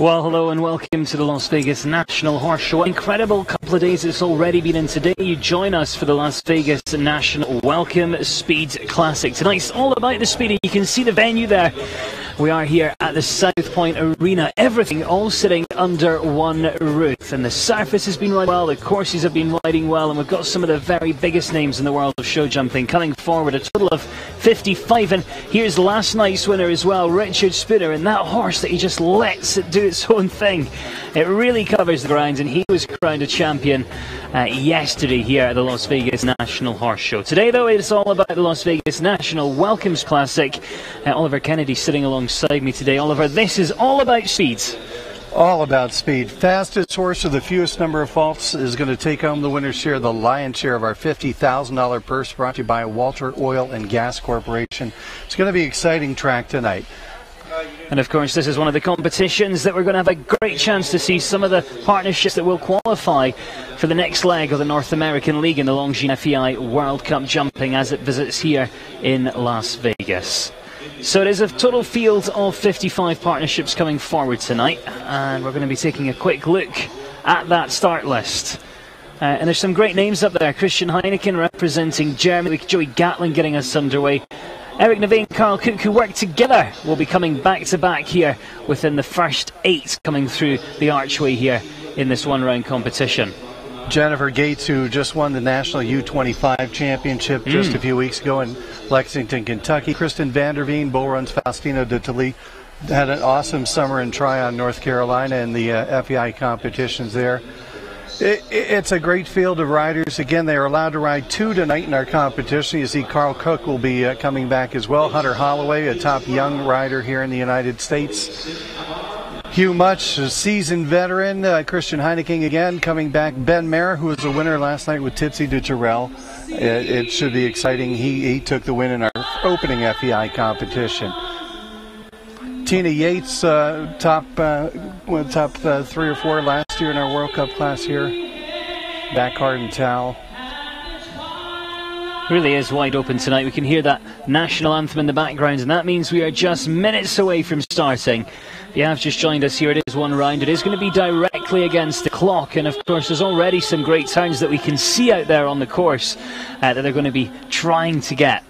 Well, hello and welcome to the Las Vegas National Horse Show. Incredible couple of days it's already been, and today you join us for the Las Vegas National Welcome Speed Classic. Tonight's all about the speed, and you can see the venue there. We are here at the South Point Arena. Everything all sitting under one roof. And the surface has been riding well, the courses have been riding well, and we've got some of the very biggest names in the world of show jumping coming forward. A total of 55. And here's last night's winner as well, Richard Spooner. And that horse that he just lets it do its own thing. It really covers the ground, and he was crowned a champion yesterday here at the Las Vegas National Horse Show. Today, though, it's all about the Las Vegas National Welcomes Classic. Oliver Kennedy sitting alongside me today. Oliver, this is all about speed. All about speed. Fastest horse with the fewest number of faults is going to take home the winner's share, the lion's share of our $50,000 purse, brought to you by Walter Oil and Gas Corporation. It's going to be an exciting track tonight. And of course, this is one of the competitions that we're going to have a great chance to see some of the partnerships that will qualify for the next leg of the North American League in the Longines FEI World Cup Jumping as it visits here in Las Vegas. So it is a total field of 55 partnerships coming forward tonight, and we're going to be taking a quick look at that start list. And there's some great names up there. Christian Heineken representing Germany, with Joey Gatlin getting us underway. Eric Neve and Carl Cook, who work together, will be coming back to back here within the first 8 coming through the archway here in this one-round competition. Jennifer Gates, who just won the National U25 Championship just a few weeks ago in Lexington, Kentucky. Kristen Vanderveen, Bull Run's Faustino de Tully, had an awesome summer in Tryon, North Carolina, in the FEI competitions there. It's a great field of riders. Again, they are allowed to ride 2 tonight in our competition. You see Carl Cook will be coming back as well. Hunter Holloway, a top young rider here in the United States. Hugh Much, a seasoned veteran. Christian Heineken again coming back. Ben Mayer, who was a winner last night with Tipsy de Jarrell. It should be exciting. He took the win in our opening FEI competition. Tina Yates, top 3 or 4 last year in our World Cup class here. Back hard and towel. Really is wide open tonight. We can hear that national anthem in the background, and that means we are just minutes away from starting. If you have just joined us here, it is one round. It is going to be directly against the clock, and of course there's already some great turns that we can see out there on the course that they're going to be trying to get.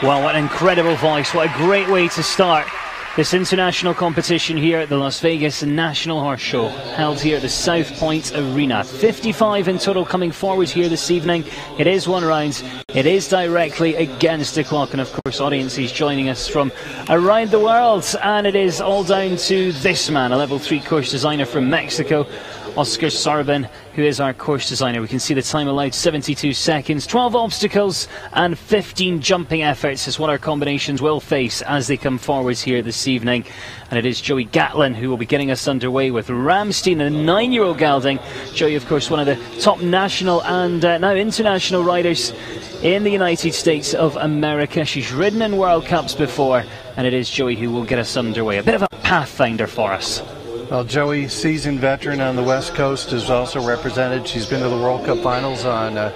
Well, what an incredible voice. What a great way to start this international competition here at the Las Vegas National Horse Show, held here at the South Point Arena. 55 in total coming forward here this evening. It is one round. It is directly against the clock. And of course, audiences joining us from around the world. And it is all down to this man, a level 3 course designer from Mexico, Oscar Sorbin, who is our course designer. We can see the time allowed, 72 seconds, 12 obstacles and 15 jumping efforts is what our combinations will face as they come forwards here this evening. And it is Joey Gatlin who will be getting us underway with Ramstein, a 9-year-old gelding. Joey, of course, one of the top national and now international riders in the United States of America. She's ridden in World Cups before, and it is Joey who will get us underway. A bit of a pathfinder for us. Well, Joey, seasoned veteran on the West Coast, is also represented. She's been to the World Cup Finals on a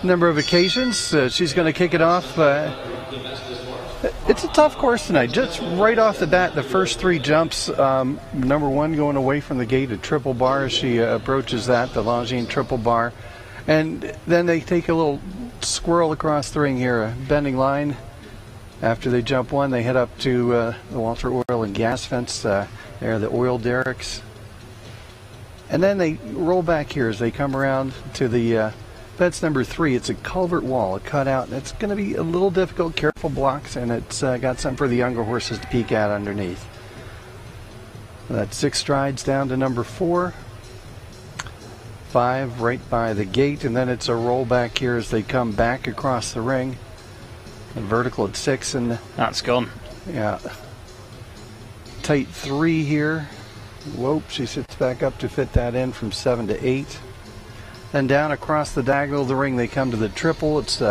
number of occasions. She's going to kick it off. It's a tough course tonight. Just right off the bat, the first 3 jumps, number 1 going away from the gate, a triple bar as she approaches that, the Longines triple bar. And then they take a little swirl across the ring here, a bending line. After they jump one, they head up to the Walter Oil and Gas fence. There are the oil derricks. And then they roll back here as they come around to the fence number 3. It's a culvert wall, a cutout. It's going to be a little difficult, careful blocks, and it's got something for the younger horses to peek at underneath. That's 6 strides down to number 4. 5 right by the gate, and then it's a roll back here as they come back across the ring. A vertical at 6, and that's gone. Yeah. Tight 3 here. Whoop, she sits back up to fit that in from 7 to 8. Then down across the diagonal of the ring, they come to the triple. It's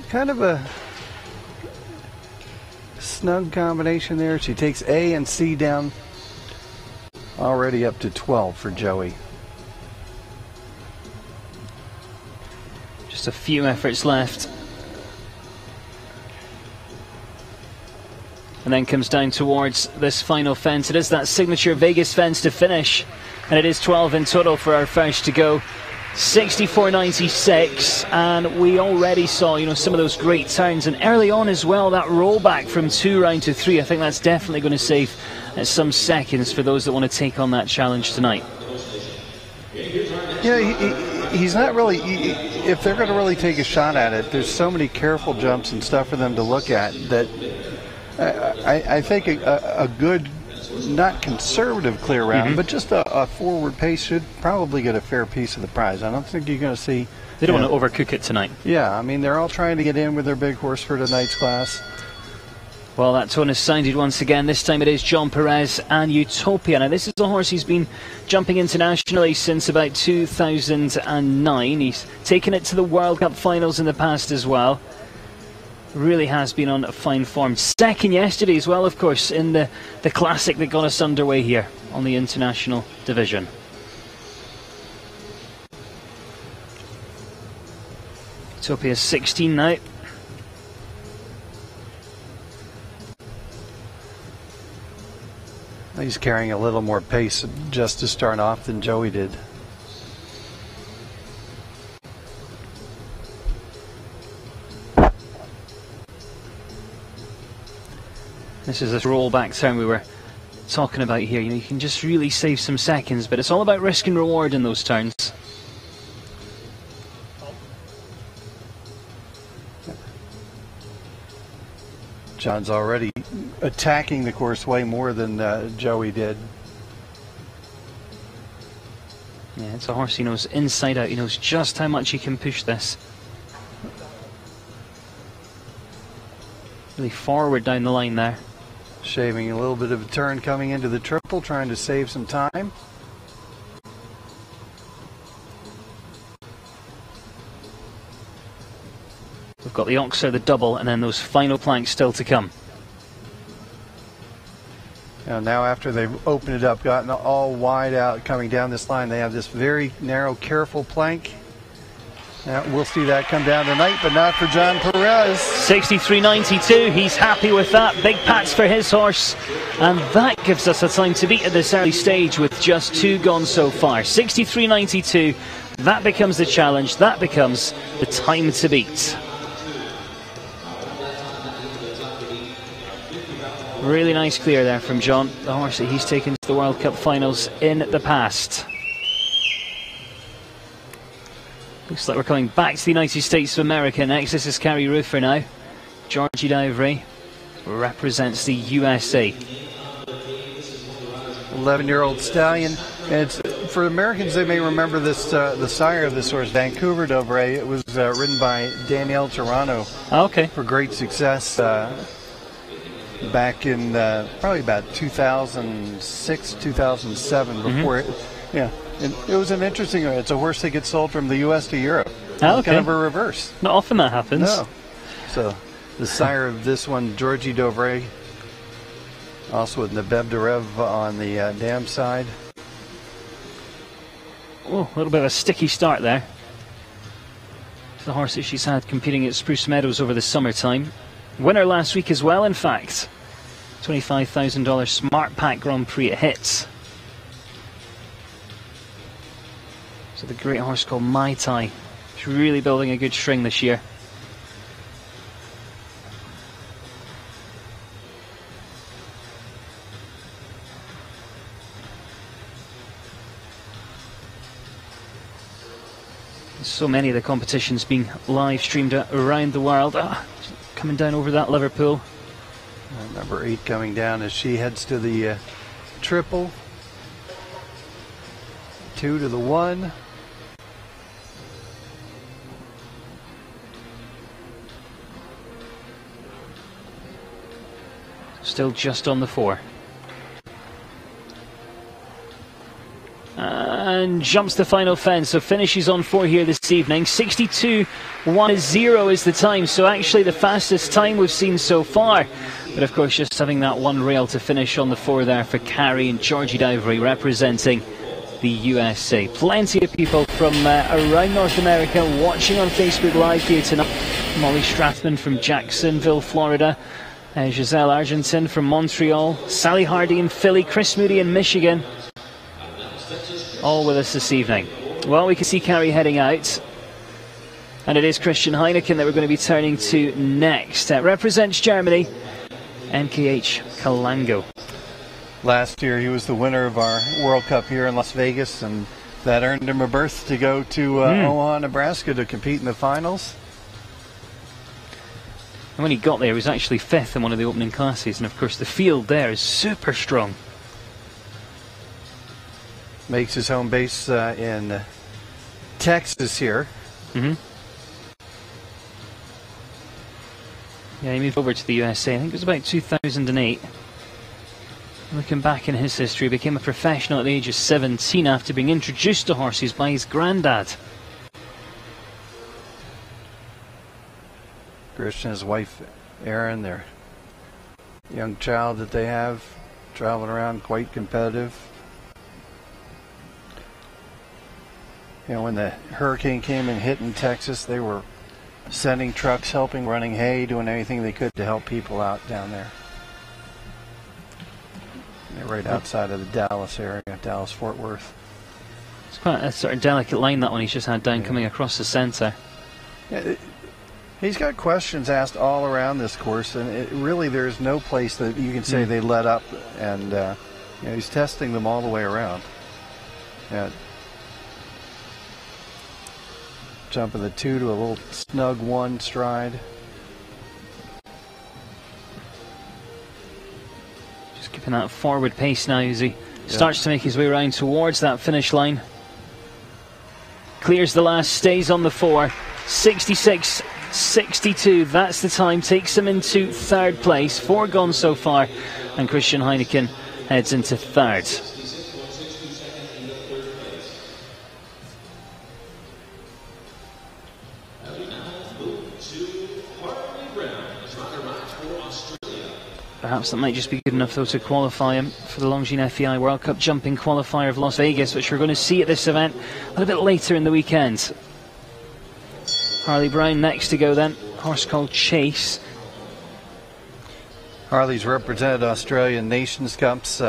kind of a snug combination there. She takes A and C down, already up to 12 for Joey. Just a few efforts left. And then comes down towards this final fence. It is that signature Vegas fence to finish. And it is 12 in total for our first to go. 64.96. And we already saw, you know, some of those great turns. And early on as well, that rollback from 2 round to 3. I think that's definitely going to save some seconds for those that want to take on that challenge tonight. Yeah, he's not really... if they're going to really take a shot at it, there's so many careful jumps and stuff for them to look at that... I think a good, not conservative clear round, but just a forward pace should probably get a fair piece of the prize. I don't think you're going to see... They don't want to overcook it tonight. Yeah, I mean, they're all trying to get in with their big horse for tonight's class. Well, that tone is sounded once again. This time it is John Perez and Utopia. Now, this is a horse he's been jumping internationally since about 2009. He's taken it to the World Cup finals in the past as well. Really has been on fine form. Second yesterday as well, of course, in the classic that got us underway here on the international division. Utopia 16 now. He's carrying a little more pace just to start off than Joey did. This is this rollback turn we were talking about here. You know, you can just really save some seconds, but it's all about risk and reward in those turns. John's already attacking the course way more than Joey did. Yeah, it's a horse he knows inside out. He knows just how much he can push this. Really forward down the line there. Shaving a little bit of a turn coming into the triple, trying to save some time. We've got the Oxer, the double, and then those final planks still to come. Now after they've opened it up, gotten all wide out coming down this line, they have this very narrow, careful plank. We'll see that come down tonight, but not for John Perez. 63.92, he's happy with that. Big pats for his horse. And that gives us a time to beat at this early stage with just 2 gone so far. 63.92, that becomes the challenge. That becomes the time to beat. Really nice clear there from John, the horse that he's taken to the World Cup finals in the past. Looks like we're coming back to the United States of America next. This is Carrie Roofer now. Georgie Dowry represents the USA. 11-year-old stallion. And it's, for Americans, they may remember this, the sire of this horse, Vancouver Dovray. It was ridden by Danielle Toronto. Okay. For great success back in probably about 2006, 2007, before it, yeah. And it was an interesting, it's a horse that gets sold from the U.S. to Europe. Oh, okay. Kind of a reverse. Not often that happens. No. So the sire of this one, Georgie Dovray, also with Nabeb Derev on the dam side. Oh, a little bit of a sticky start there. The horse that she's had competing at Spruce Meadows over the summertime. Winner last week as well, in fact. $25,000 Smart Pack Grand Prix at Hits. So the great horse called Mai Tai. She's really building a good string this year. So many of the competitions being live streamed around the world. Coming down over that Liverpool. Number 8 coming down as she heads to the triple. 2 to the 1. Still just on the 4. And jumps the final fence, so finishes on 4 here this evening. 62.10 is the time, so actually the fastest time we've seen so far. But of course, just having that one rail to finish on the 4 there for Carrie and Georgie Dowvery representing the USA. Plenty of people from around North America watching on Facebook Live here tonight. Molly Strathman from Jacksonville, Florida. Giselle Argentin from Montreal. Sally Hardy in Philly. Chris Moody in Michigan. All with us this evening. Well, we can see Carrie heading out. And it is Christian Heineken that we're going to be turning to next. Represents Germany, MKH Kalango. Last year he was the winner of our World Cup here in Las Vegas, and that earned him a berth to go to Omaha, Nebraska to compete in the finals. And when he got there, he was actually 5th in one of the opening classes, and of course the field there is super strong. Makes his home base in Texas here. Yeah, he moved over to the USA, I think it was about 2008. Looking back in his history, became a professional at the age of 17 after being introduced to horses by his granddad. Christian and his wife Erin, their young child that they have, traveling around, quite competitive. You know, when the hurricane came and hit in Texas, they were sending trucks, helping, running hay, doing anything they could to help people out down there. They're right outside of the Dallas area, Dallas-Fort Worth. It's quite a sort of delicate line, that one he's just had down, coming across the centre. Yeah, he's got questions asked all around this course, and really there's no place that you can say they let up, and you know, he's testing them all the way around. Yeah. Jumping the 2 to a little snug 1 stride. Just keeping that forward pace now as he starts to make his way around towards that finish line. Clears the last, stays on the 4. 66.62, that's the time. Takes him into 3rd place. 4 gone so far. And Christian Heineken heads into 3rd. Perhaps that might just be good enough, though, to qualify him for the Longines FEI World Cup Jumping Qualifier of Las Vegas, which we're going to see at this event a little bit later in the weekend. Harley Brown next to go then, horse called Chase. Harley's represented Australian Nations Cups,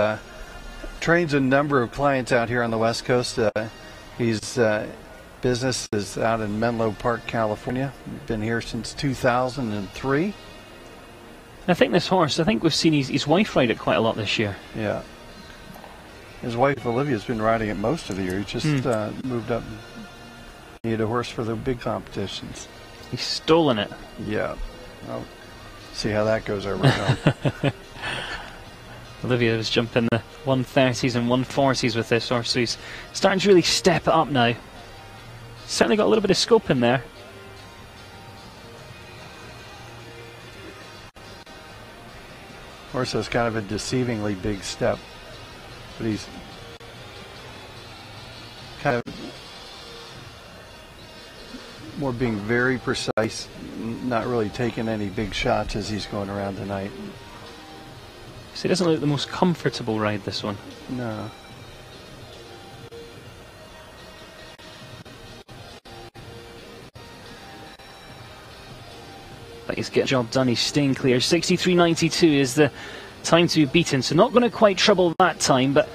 trains a number of clients out here on the West Coast. His business is out in Menlo Park, California. Been here since 2003. I think this horse, I think we've seen his wife ride it quite a lot this year. Yeah. His wife Olivia's been riding it most of the year. He just moved up and needed a horse for the big competitions. He's stolen it. Yeah. I'll see how that goes over home. Olivia was jumping the 130s and 140s with this horse, so he's starting to really step it up now. Certainly got a little bit of scope in there. Horse has kind of a deceivingly big step, but he's kind of more being very precise, not really taking any big shots as he's going around tonight. So it doesn't look the most comfortable ride, this one. No. But he's getting the job done, he's staying clear. 63.92 is the time to be beaten, so not going to quite trouble that time, but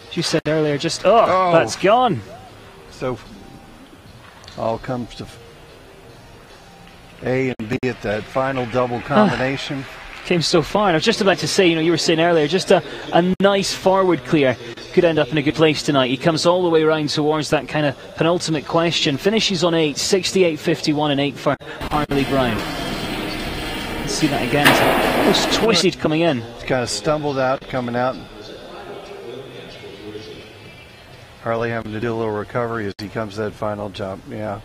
as you said earlier, just, that's gone. So all comes to A and B at that final double combination. Came so far, and I was just about to say, you know, you were saying earlier, just a nice forward clear. could end up in a good place tonight. He comes all the way around towards that kind of penultimate question. Finishes on 8, 68.51 and 8 for Hartley Brown. Let's see that again. It's almost twisted coming in. He's kind of stumbled out, coming out. Hartley having to do a little recovery as he comes to that final jump. Yeah.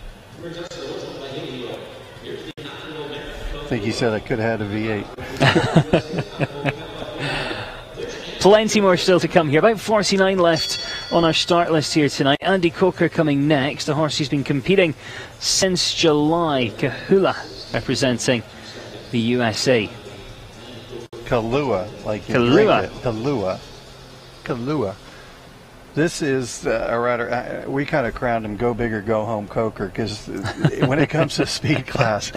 I think he said I could have had a V8. Plenty more still to come here. About 49 left on our start list here tonight. Andy Coker coming next. A horse who's been competing since July. Kahula representing the USA. Kahlua, like Kahlua. Kahlua. Kahlua. This is a rider, we kind of crowned him Go Big or Go Home Coker, because when it comes to speed class,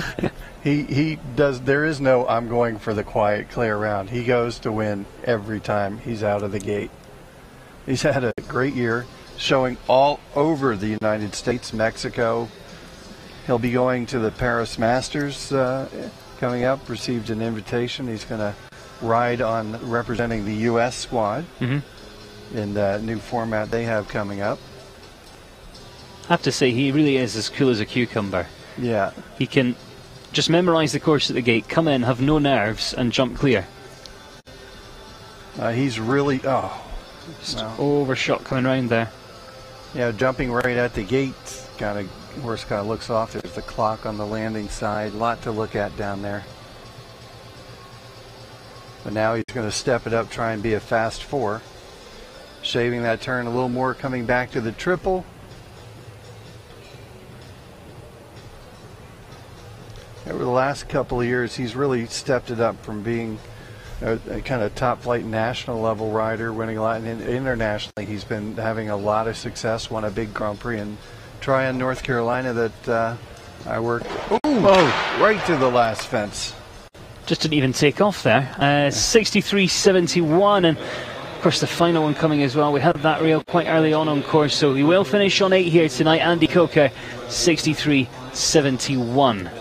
he does, there is no I'm going for the quiet, clear round. He goes to win every time he's out of the gate. He's had a great year, showing all over the United States, Mexico. He'll be going to the Paris Masters coming up, received an invitation. He's going to ride on representing the U.S. squad. In the new format they have coming up. I have to say, he really is as cool as a cucumber. Yeah. He can just memorize the course at the gate, come in, have no nerves, and jump clear. He's really, just overshot coming around there. Yeah, jumping right at the gate. Kind of, horse kind of looks off. There's the clock on the landing side. A lot to look at down there. But now he's going to step it up, try and be a fast 4. Shaving that turn a little more, coming back to the triple. Over the last couple of years, he's really stepped it up from being a kind of top flight national level rider, winning a lot, and internationally he's been having a lot of success. Won a big Grand Prix in Tryon, North Carolina that I worked. Right to the last fence. Just didn't even take off there. 63.71, and of course the final one coming as well. We had that rail quite early on course, so he will finish on 8 here tonight. Andy Coker, 63.71.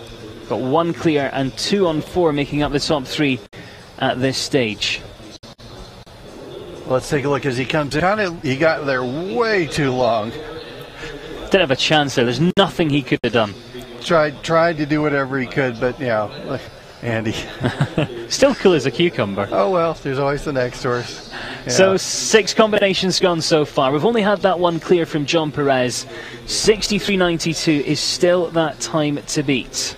Got 1 clear and 2 on 4, making up the top 3 at this stage. Let's take a look as he comes in. He got there way too long. Didn't have a chance there. There's nothing he could have done. Tried to do whatever he could, but yeah, Andy. Still cool as a cucumber. Oh well, there's always the next horse. Yeah. So 6 combinations gone so far. We've only had that 1 clear from John Perez. 63.92 is still that time to beat.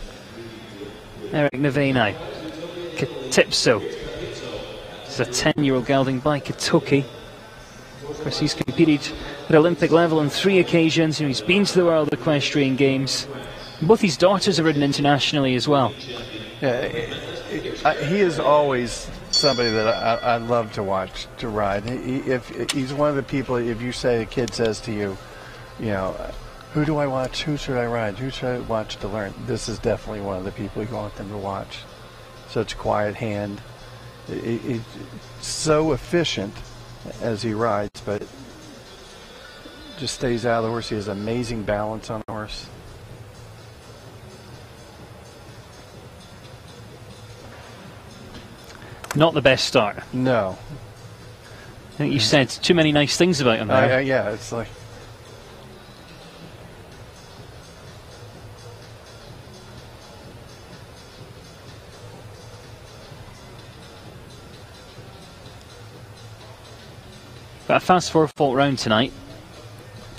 Eric Neve now. Katipso. This is a 10-year-old gelding by Katoki. Of course, he's competed at Olympic level on 3 occasions. He's been to the World Equestrian Games. Both his daughters have ridden internationally as well. Yeah, he is always somebody that I love to watch to ride. If he's one of the people, if you say, a kid says to you, you know, who do I watch? Who should I ride? Who should I watch to learn? This is definitely one of the people you want them to watch. Such quiet hand. He's so efficient as he rides, but just stays out of the horse. He has amazing balance on the horse. Not the best start. No. I think you said too many nice things about him there. Yeah, it's like... Got a fast 4-fault round tonight.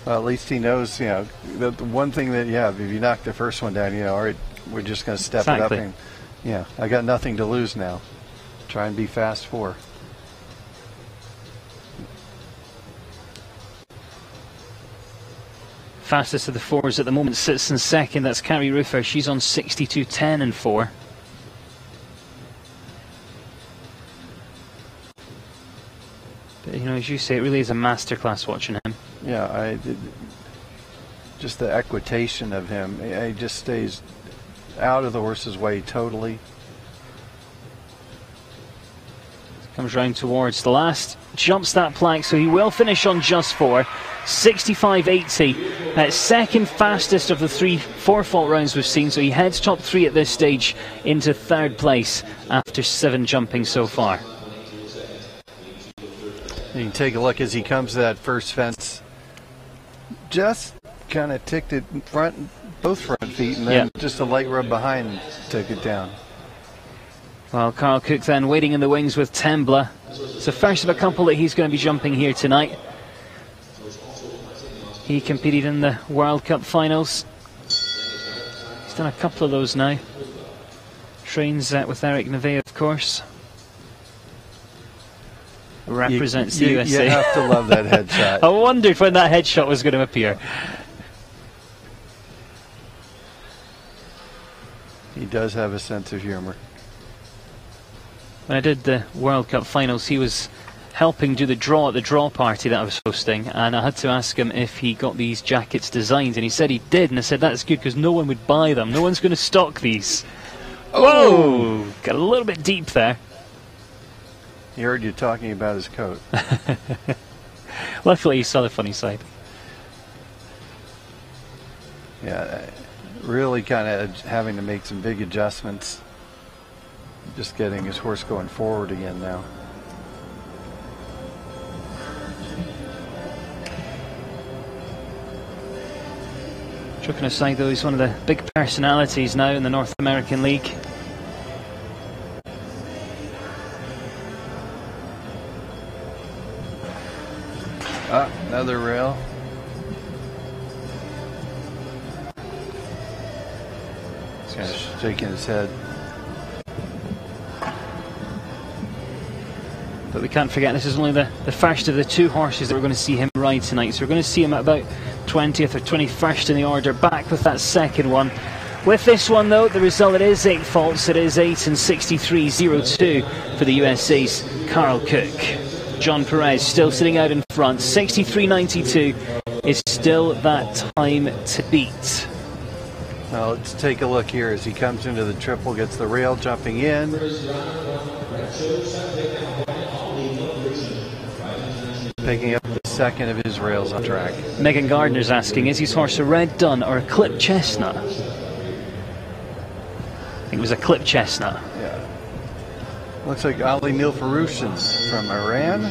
Well, at least he knows, you know, the one thing that, yeah, if you knock the first one down, you know, all right, we're just going to step it up and, yeah, I got nothing to lose now. Try and be fast 4. Fastest of the 4s at the moment sits in second. That's Carrie Ruffer. She's on 62.10 and 4. But, you know, as you say, it really is a masterclass watching him. Yeah, just the equitation of him. He just stays out of the horse's way totally. Comes round towards the last, jumps that plank, so he will finish on just 4. 65.80. Second fastest of the 3 4-fault rounds we've seen, so he heads top 3 at this stage into 3rd place after 7 jumping so far. You can take a look as he comes to that first fence. Just kind of ticked it in front, both front feet, and then just a light rub behind took it down. Well, Carl Cook then waiting in the wings with Tembla. It's the first of a couple that he's going to be jumping here tonight. He competed in the World Cup finals. He's done a couple of those now. Trains with Eric Neve, of course. Represents the USA. You have to love that headshot. I wondered when that headshot was going to appear. He does have a sense of humor. When I did the World Cup finals, he was helping do the draw at the draw party that I was hosting, and I had to ask him if he got these jackets designed, and he said he did, and I said that's good because no one would buy them. No one's going to stock these. Whoa! Got a little bit deep there. He heard you talking about his coat. Luckily he saw the funny side. Yeah, really kind of having to make some big adjustments. Just getting his horse going forward again now. Joking aside though, he's one of the big personalities now in the North American League. Another rail. He's kind of shaking his head. But we can't forget this is only the first of the two horses that we're going to see him ride tonight. So we're going to see him at about 20th or 21st in the order, back with that second one. With this one though, the result, it is 8 faults. It is 8 and 63.02 for the USA's Carl Cook. John Perez still sitting out in front. 63.92 is still that time to beat. Well, let's take a look here as he comes into the triple, gets the rail jumping in. Picking up the second of his rails on track. Megan Gardner's asking, is his horse a red dun or a clip chestnut? I think it was a clip chestnut. Yeah. Looks like Ali Milfarushin from Iran.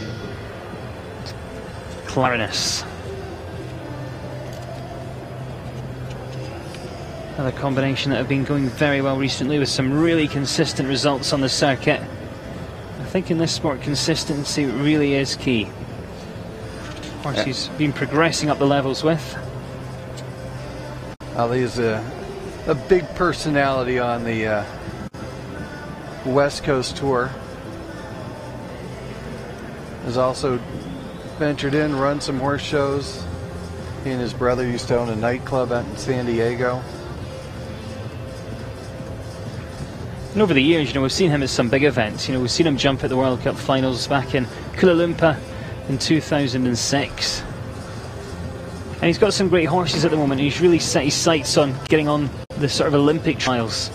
Clarinus. Another combination that have been going very well recently with some really consistent results on the circuit. I think in this sport consistency really is key. Of course, he's been progressing up the levels with. Ali is a big personality on the West Coast Tour. Has also ventured in, run some horse shows. He and his brother used to own a nightclub out in San Diego. And over the years, you know, we've seen him at some big events. You know, we've seen him jump at the World Cup finals back in Kuala Lumpur in 2006. And he's got some great horses at the moment. He's really set his sights on getting on the sort of Olympic trials.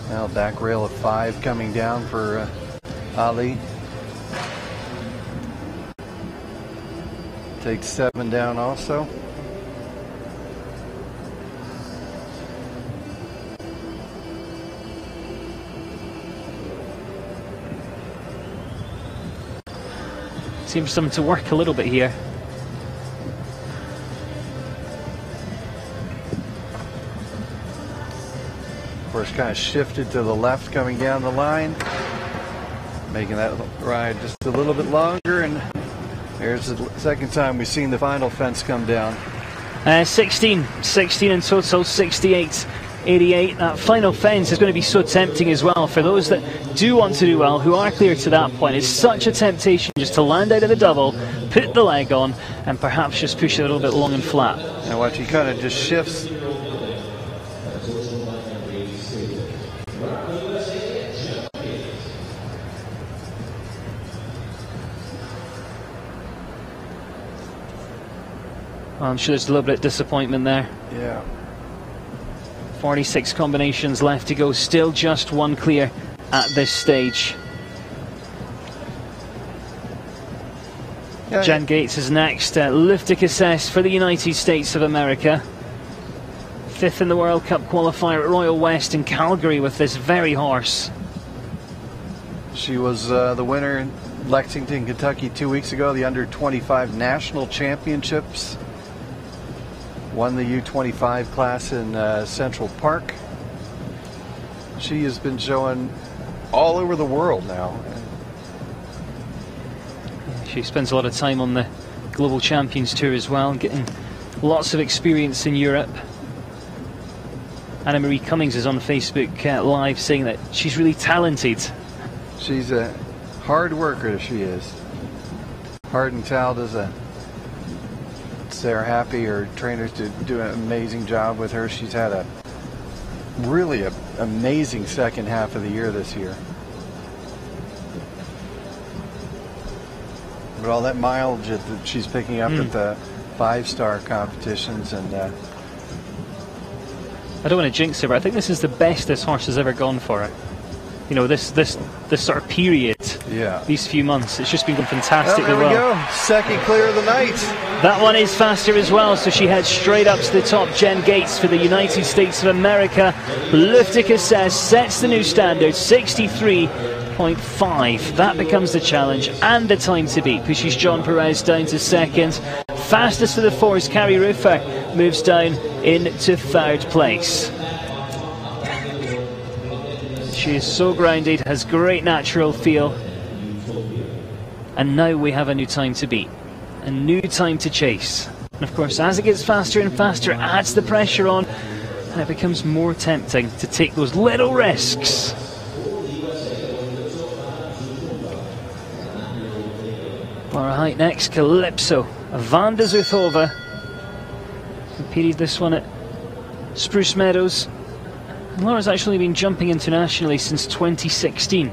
Now back rail of 5 coming down for Ali. Takes 7 down also. Seems something to work a little bit here. Of course, kind of shifted to the left coming down the line, making that ride just a little bit longer, and there's the second time we've seen the final fence come down. 16 in total, 68.88. That final fence is going to be so tempting as well for those that do want to do well, who are clear to that point. It's such a temptation just to land out of the double, put the leg on, and perhaps just push it a little bit long and flat. And watch, he kind of just shifts. I'm sure there's a little bit of disappointment there. Yeah. 46 combinations left to go, still just one clear at this stage. Jan Gates is next. Luftic assess for the United States of America. 5th in the World Cup qualifier at Royal West in Calgary with this very horse. She was the winner in Lexington, Kentucky 2 weeks ago, the under-25 national championships. Won the U25 class in Central Park. She has been showing all over the world now. She spends a lot of time on the Global Champions Tour as well, getting lots of experience in Europe. Anna Marie Cummings is on Facebook Live saying that she's really talented. She's a hard worker, she is. Heart and Child is a... Sarah Happy, her trainers, do an amazing job with her. She's had a really amazing second half of the year this year. But all that mileage that she's picking up at the 5-star competitions, and I don't want to jinx her, but I think this is the best this horse has ever gone for her. You know, this sort of period, these few months, it's just been going fantastically well. There we go, second clear of the night. That one is faster as well, so she heads straight up to the top. Jen Gates for the United States of America. Luftica says sets the new standard, 63.5. That becomes the challenge and the time to beat. Pushes John Perez down to second. Fastest for the fours, Carrie Ruffer moves down into third place. She is so grounded, has great natural feel. And now we have a new time to beat. A new time to chase. And of course, as it gets faster and faster, it adds the pressure on. And it becomes more tempting to take those little risks. Laura Height next, Calypso. Vanda Zuthova. Competed this one at Spruce Meadows. And Laura's actually been jumping internationally since 2016.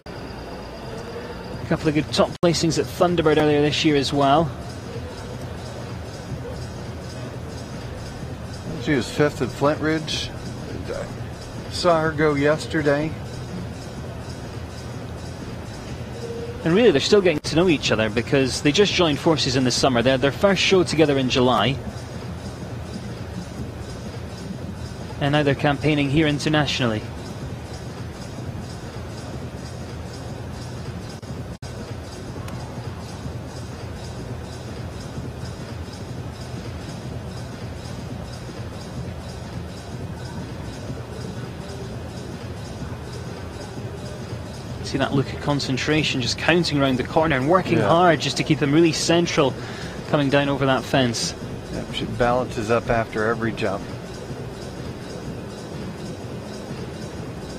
A couple of good top placings at Thunderbird earlier this year as well. She was 5th at Flint Ridge. Saw her go yesterday. And really, they're still getting to know each other because they just joined forces in the summer. They had their first show together in July. And now they're campaigning here internationally. See that look of concentration, just counting around the corner and working hard just to keep them really central coming down over that fence. Yep, she balances up after every jump.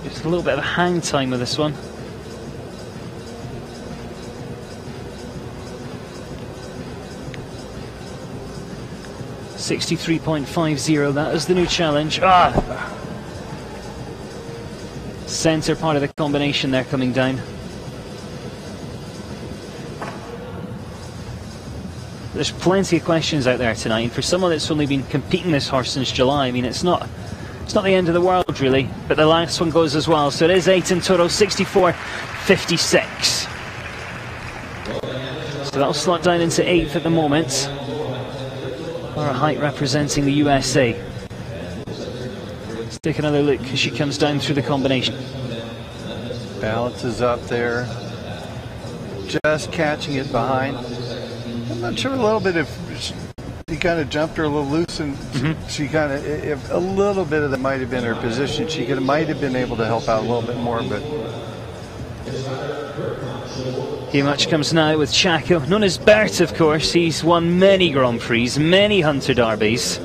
Just a little bit of a hang time with this one. .63.50, that is the new challenge. Centre part of the combination there coming down. There's plenty of questions out there tonight, and for someone that's only been competing this horse since July, I mean, it's not the end of the world really, but the last one goes as well, so it is 8 in total, 64.56. So that'll slot down into 8th at the moment. Laura Height representing the USA. Let's take another look as she comes down through the combination. Balances up there, just catching it behind. I'm not sure a little bit if he kind of jumped her a little loose, and she kind of, if a little bit of that might have been her position, she might have been able to help out a little bit more, but. Here much comes now with Chaco, known as Bert, of course. He's won many Grand Prix, many Hunter Derbies.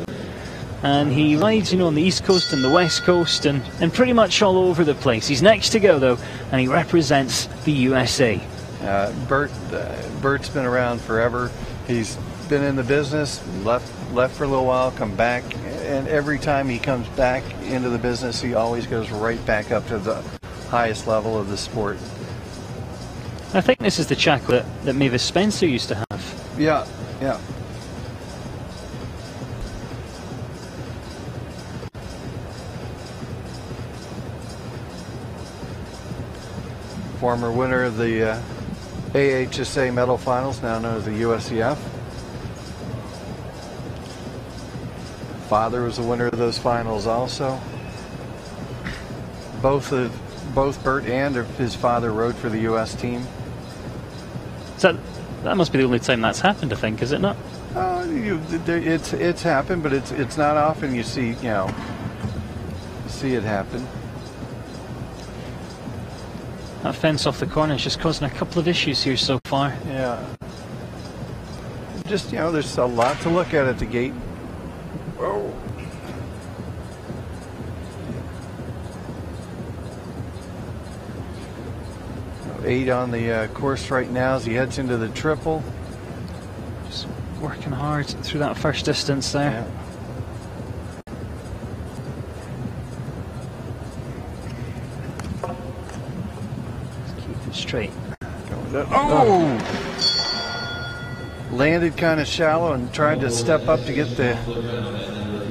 And he rides, you know, on the East Coast and the West Coast and pretty much all over the place. He's next to go, though, and he represents the USA. Bert's been around forever. He's been in the business, left for a little while, come back, and every time he comes back into the business, he always goes right back up to the highest level of the sport. I think this is the Chaco that Mavis Spencer used to have. Yeah. Former winner of the AHSA medal finals, now known as the USCF. Father was the winner of those finals also. Both have both Bert and his father rode for the U.S. team. So that must be the only time that's happened, I think, is it not? It's happened, but it's not often you see it happen. That fence off the corner is just causing a couple of issues here so far. Yeah. Just, there's a lot to look at the gate. Whoa. Eight on the course right now as he heads into the triple. Just working hard through that first distance there. Yeah. Straight. Oh! Landed kind of shallow and tried to step up to get the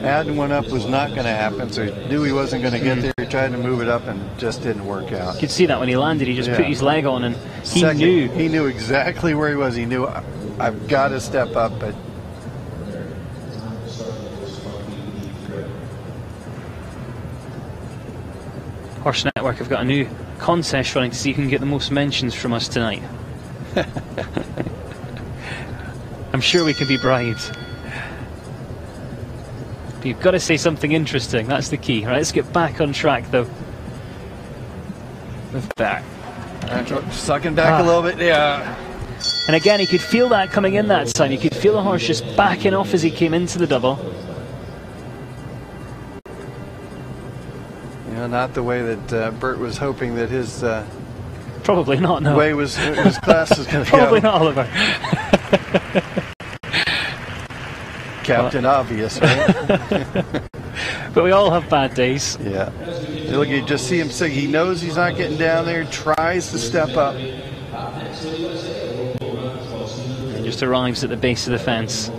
adding one up was not going to happen, so he knew he wasn't going to get there. He tried to move it up and just didn't work out. You could see that when he landed, he just put his leg on and he knew exactly where he was. He knew, I've got to step up, but Horse Network have got a new contest running to see who can get the most mentions from us tonight. I'm sure we can be bribed. But you've got to say something interesting, that's the key. Right, let's get back on track though. With that. Sucking back a little bit, yeah. And again, he could feel that coming in that time. You could feel the horse just backing off as he came into the double. Not the way that Bert was hoping that his probably not. No way his class was going to go. Probably not, Oliver. Captain Obvious, right? But we all have bad days. Yeah. Look, you just see him sing. He knows he's not getting down there. Tries to step up. And just arrives at the base of the fence.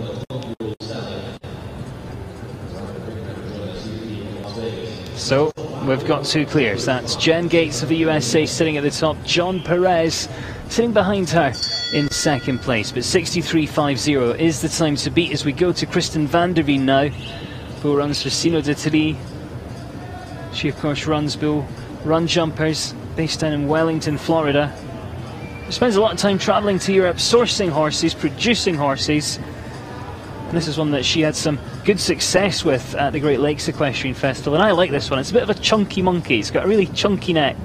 So we've got two clears. That's Jen Gates of the USA sitting at the top. John Perez sitting behind her in second place. But 63.50 is the time to beat as we go to Kristen van der Veen now, who runs for Sino d'Italie. She, of course, runs Bull Run Jumpers, based down in Wellington, Florida. She spends a lot of time traveling to Europe, sourcing horses, producing horses. And this is one that she had some good success with at the Great Lakes Equestrian Festival. And I like this one. It's a bit of a chunky monkey. It's got a really chunky neck.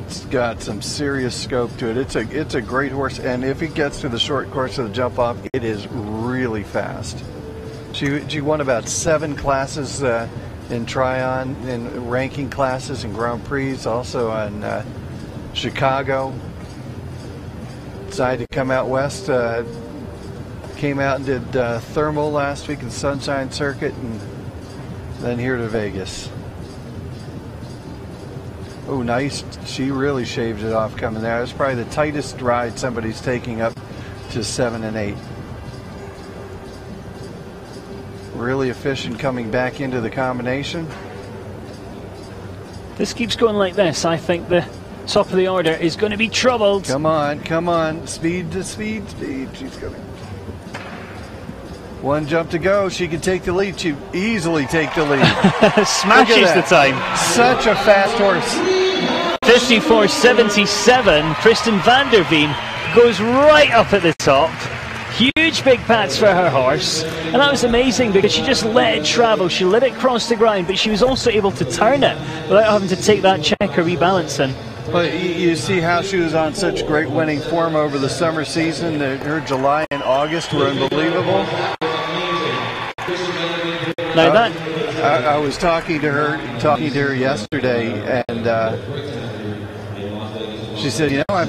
It's got some serious scope to it. It's a great horse, and if it gets to the short course of the jump off, it is really fast. She won about 7 classes in Tryon, in ranking classes and Grand Prix, also on Chicago. Decided to come out west. Came out and did thermal last week in Sunshine Circuit, and then here to Vegas. Oh, nice. She really shaved it off coming there. It's probably the tightest ride somebody's taking up to 7 and 8. Really efficient coming back into the combination. This keeps going like this. I think the top of the order is going to be troubled. Come on, come on. Speed to speed, speed. She's coming. One jump to go. She can take the lead. She easily take the lead. Smashes the time. Such a fast horse. 54.77. Kristen van der Veen goes right up at the top. Huge big pats for her horse. And that was amazing because she just let it travel. She let it cross the ground, but she was also able to turn it without having to take that check or rebalancing. Well, you see how she was on such great winning form over the summer season. Her July and August were unbelievable. Now that I was talking to her yesterday, and she said, you know, I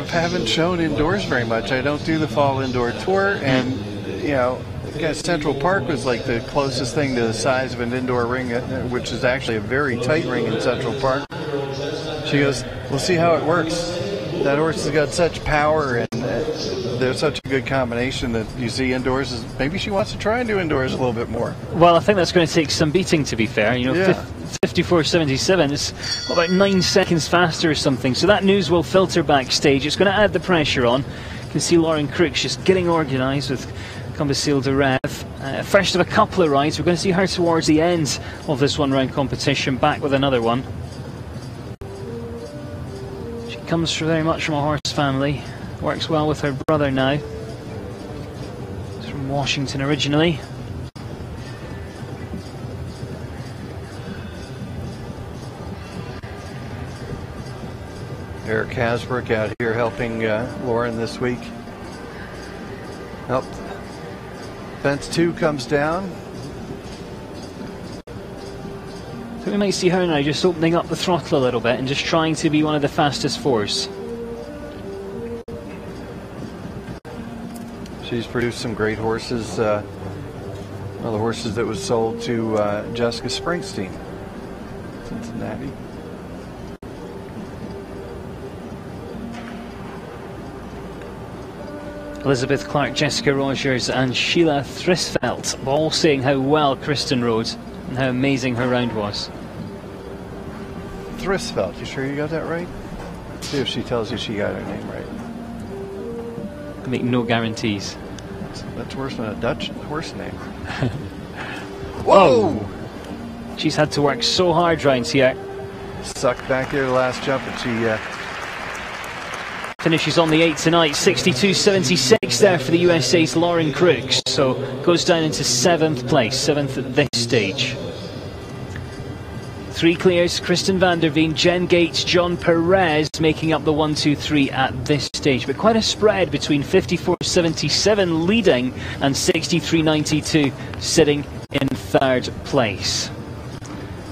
haven't shown indoors very much. I don't do the fall indoor tour, and you know, Central Park was like the closest thing to the size of an indoor ring, which is actually a very tight ring in Central Park. She goes, we'll see how it works. That horse has got such power, and there's such a good combination that you see indoors. Maybe she wants to try and do indoors a little bit more. Well, I think that's going to take some beating, to be fair. You know, yeah. 54.77 is about 9 seconds faster or something. So that news will filter backstage. It's going to add the pressure on. You can see Lauren Crooks just getting organised with Combicil de Rev. First of a couple of rides. We're going to see her towards the end of this one-round competition, back with another one. comes very much from a horse family. Works well with her brother now. He's from Washington originally. Eric Hasbrook out here helping Lauren this week. Help. Fence 2 comes down. So we might see her now just opening up the throttle a little bit and just trying to be one of the fastest fours. She's produced some great horses. One of the horses that was sold to Jessica Springsteen, Cincinnati. Elizabeth Clark, Jessica Rogers and Sheila Thrisfelt all saying how well Kristen rode and how amazing her round was. Thrisfelt, you sure you got that right? See if she tells you she got her name right. I make no guarantees. That's worse than a Dutch horse name. Whoa! She's had to work so hard round here. Sucked back there the last jump, and she finishes on the 8 tonight. 62.76 there for the USA's Lauren Crooks. So goes down into 7th place, 7th at this stage. 3 clears, Kristen van der Veen, Jen Gates, John Perez making up the 1, 2, 3 at this stage. But quite a spread between 54.77 leading and 63.92 sitting in 3rd place.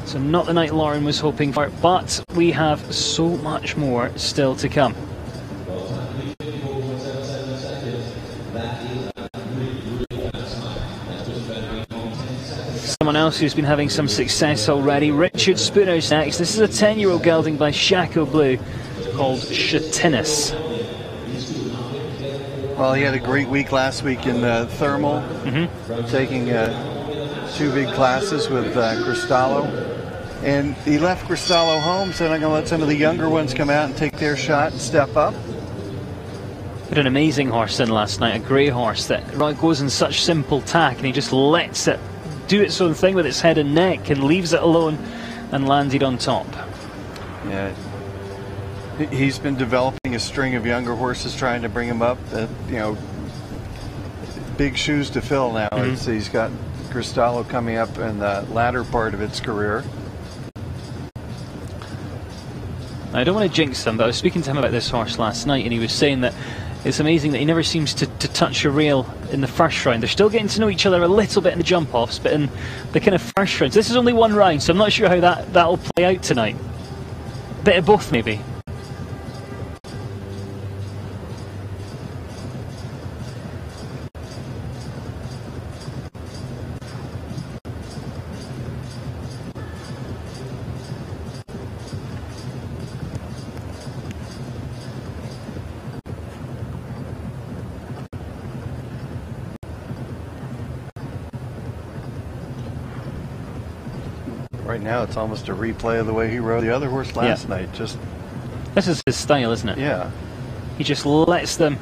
So not the night Lauren was hoping for, but we have so much more still to come. Someone else who's been having some success already, Richard Spooner's next. This is a 10-year-old gelding by Shaco Blue called Shatinis. Well, he had a great week last week in the thermal, taking 2 big classes with Cristallo. And he left Cristallo home, said I'm going to let some of the younger ones come out and take their shot and step up. Put an amazing horse in last night, a grey horse that goes in such simple tack, and he just lets it do its own thing with its head and neck and leaves it alone, and landed on top. Yeah, he's been developing a string of younger horses trying to bring him up. You know, big shoes to fill now. He's got Cristallo coming up in the latter part of its career. I don't want to jinx him, but I was speaking to him about this horse last night, and he was saying that it's amazing that he never seems to touch a rail in the first round. They're still getting to know each other a little bit in the jump-offs, but in the kind of first rounds, this is only 1 round, so I'm not sure how that'll play out tonight. A bit of both, maybe. Right now, it's almost a replay of the way he rode the other horse last night. Just this is his style, isn't it? Yeah. He just lets them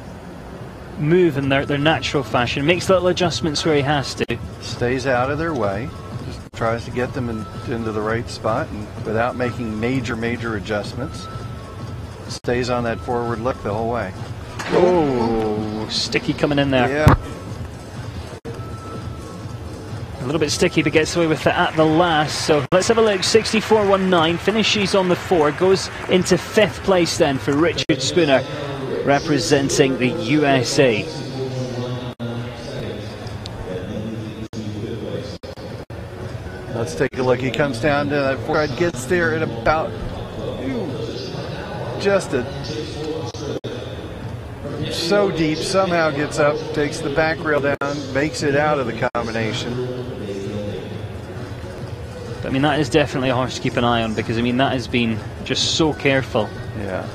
move in their natural fashion, makes little adjustments where he has to. Stays out of their way, just tries to get them into the right spot, and without making major adjustments, stays on that forward look the whole way. Oh, sticky coming in there. Yeah. A little bit sticky, but gets away with it at the last. So let's have a look. 64.19, finishes on the 4, goes into 5th place then for Richard Spooner, representing the USA. Let's take a look. He comes down to that 4, gets there at about so deep, somehow gets up, takes the back rail down, makes it out of the combination. I mean, that is definitely a horse to keep an eye on, because I mean, that has been just so careful. Yeah.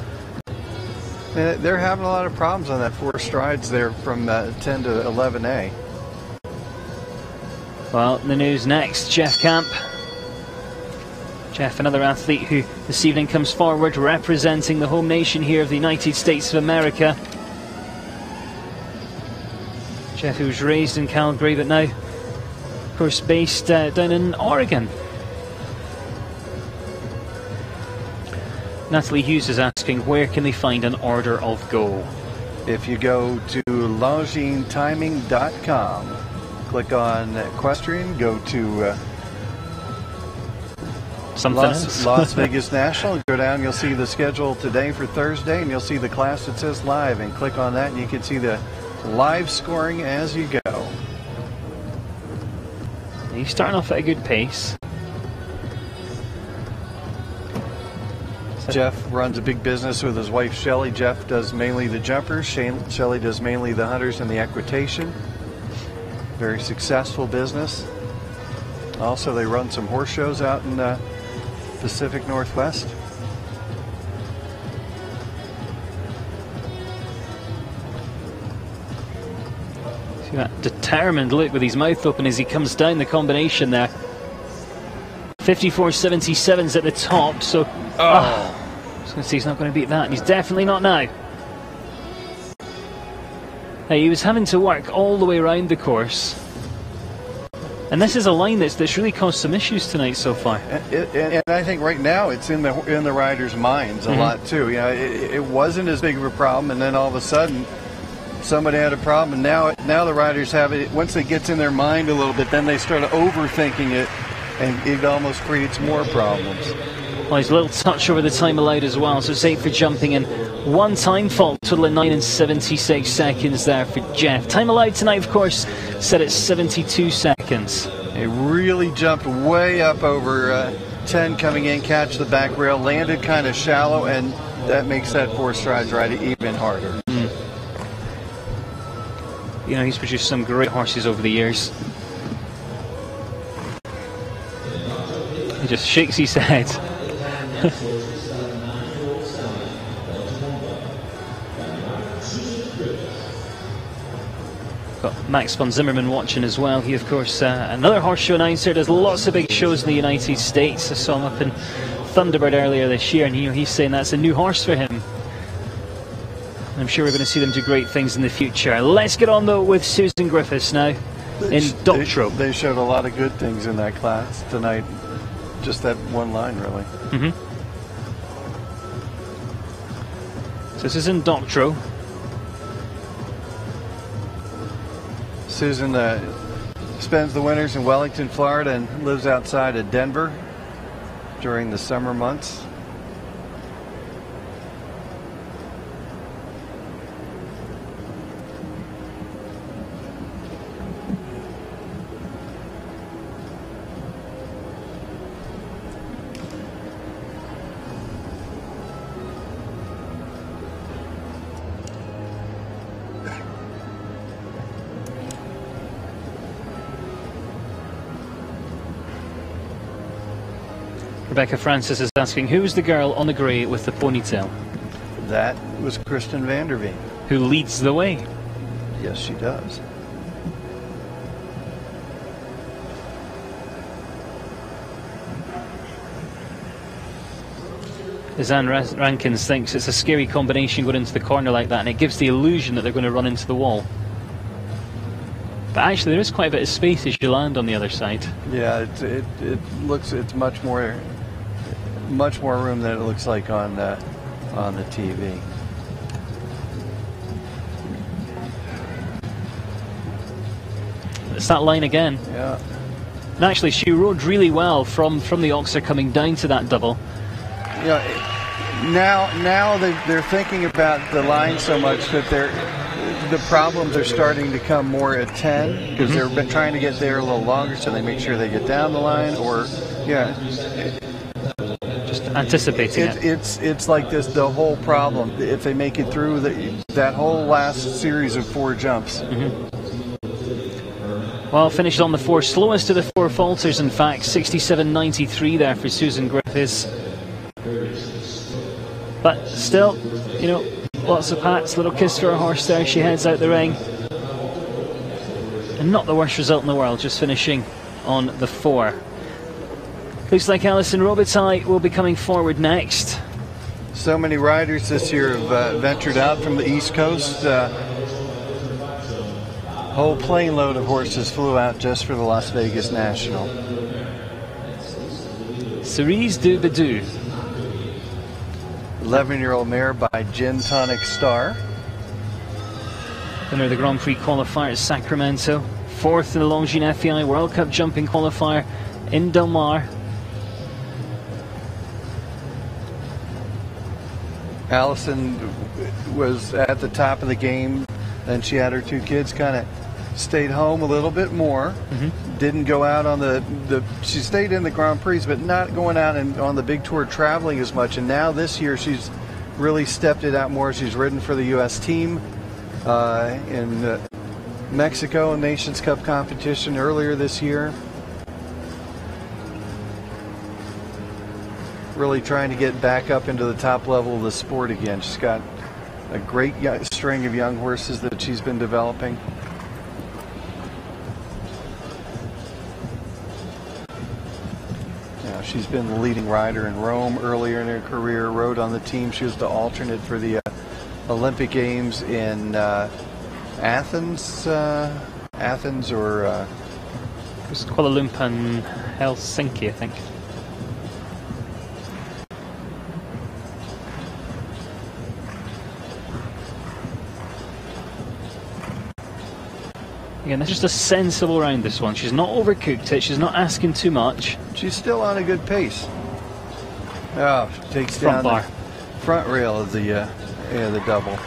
They're having a lot of problems on that 4 strides there from 10 to 11A. Well, the news next, Jeff Camp. Jeff, another athlete who this evening comes forward representing the home nation here of the United States of America. Jeff, who was raised in Calgary, but now, of course, based down in Oregon. Natalie Hughes is asking, where can they find an order of go? If you go to longinetiming.com, click on equestrian, go to Las Vegas National, go down, you'll see the schedule today for Thursday, and you'll see the class that says live, and click on that and you can see the live scoring as you go. He's starting off at a good pace. Jeff runs a big business with his wife Shelley. Jeff does mainly the jumpers, Shelley does mainly the hunters and the equitation. Very successful business. Also, they run some horse shows out in the Pacific Northwest. See that determined look with his mouth open as he comes down the combination there. 54.77's at the top, so I was going to say he's not going to beat that, and he's definitely not now. Hey, he was having to work all the way around the course, and this is a line that's really caused some issues tonight so far. And I think right now it's in the riders' minds a lot too. You know, it wasn't as big of a problem, and then all of a sudden somebody had a problem, and now the riders have it. Once it gets in their mind a little bit, then they start overthinking it, and it almost creates more problems. Well, he's a little touch over the time allowed as well, so it's 8 for jumping and 1 time fault, total of 9 and 76 seconds there for Jeff. Time allowed tonight, of course, set at 72 seconds. It really jumped way up over 10 coming in, catch the back rail, landed kind of shallow, and that makes that 4 strides ride even harder. You know, he's produced some great horses over the years. He just shakes his head. Got Max von Zimmerman watching as well. He, of course, another horse show announcer, does lots of big shows in the United States. I saw him up in Thunderbird earlier this year, and he's saying that's a new horse for him. I'm sure we're going to see them do great things in the future. Let's get on, though, with Susan Griffiths now in Doctorow. They showed a lot of good things in that class tonight. Just that one line, really. So this is in Doctorow. Susan spends the winters in Wellington, Florida, and lives outside of Denver during the summer months. Rebecca Francis is asking, who is the girl on the grey with the ponytail? That was Kristen Vanderveen. Who leads the way? Yes, she does. As Anne Rankins thinks it's a scary combination going into the corner like that, and it gives the illusion that they're going to run into the wall. But actually there is quite a bit of space as you land on the other side. Yeah, it's much more room than it looks like on the TV. It's that line again. Yeah. And actually she rode really well from the Oxer coming down to that double. Yeah. Now they're thinking about the line so much that the problems are starting to come more at 10 because they're trying to get there a little longer, so they make sure they get down the line, or just anticipating it. It's like this, the whole problem. If they make it through that whole last series of 4 jumps. Well, finished on the 4 slowest of the 4 falters, in fact, 67.93 there for Susan Griffiths. But still, you know, lots of pats, little kiss for her horse there. She heads out the ring. And not the worst result in the world, just finishing on the 4. Looks like Alison Robitaille will be coming forward next. So many riders this year have ventured out from the East Coast. Whole plane load of horses flew out just for the Las Vegas National. Cerise du Bedou. 11-year-old mare by Gin Tonic Star. Winner of the Grand Prix qualifier at Sacramento. 4th in the Longines FEI World Cup jumping qualifier in Del Mar. Allison was at the top of the game. Then she had her 2 kids, kind of stayed home a little bit more. Didn't go out on she stayed in the Grand Prix, but not going out and on the big tour traveling as much. And now this year she's really stepped it out more. She's ridden for the U.S. team in Mexico Nations Cup competition earlier this year. Really trying to get back up into the top level of the sport again. She's got a great string of young horses that she's been developing. Now, she's been the leading rider in Rome earlier in her career, rode on the team. She was the alternate for the Olympic Games in Athens or it was Kuala Lumpur and Helsinki, I think. Again, that's just a sensible round, this one. She's not overcooked it. She's not asking too much. She's still on a good pace. Oh, she takes down the front rail of the double.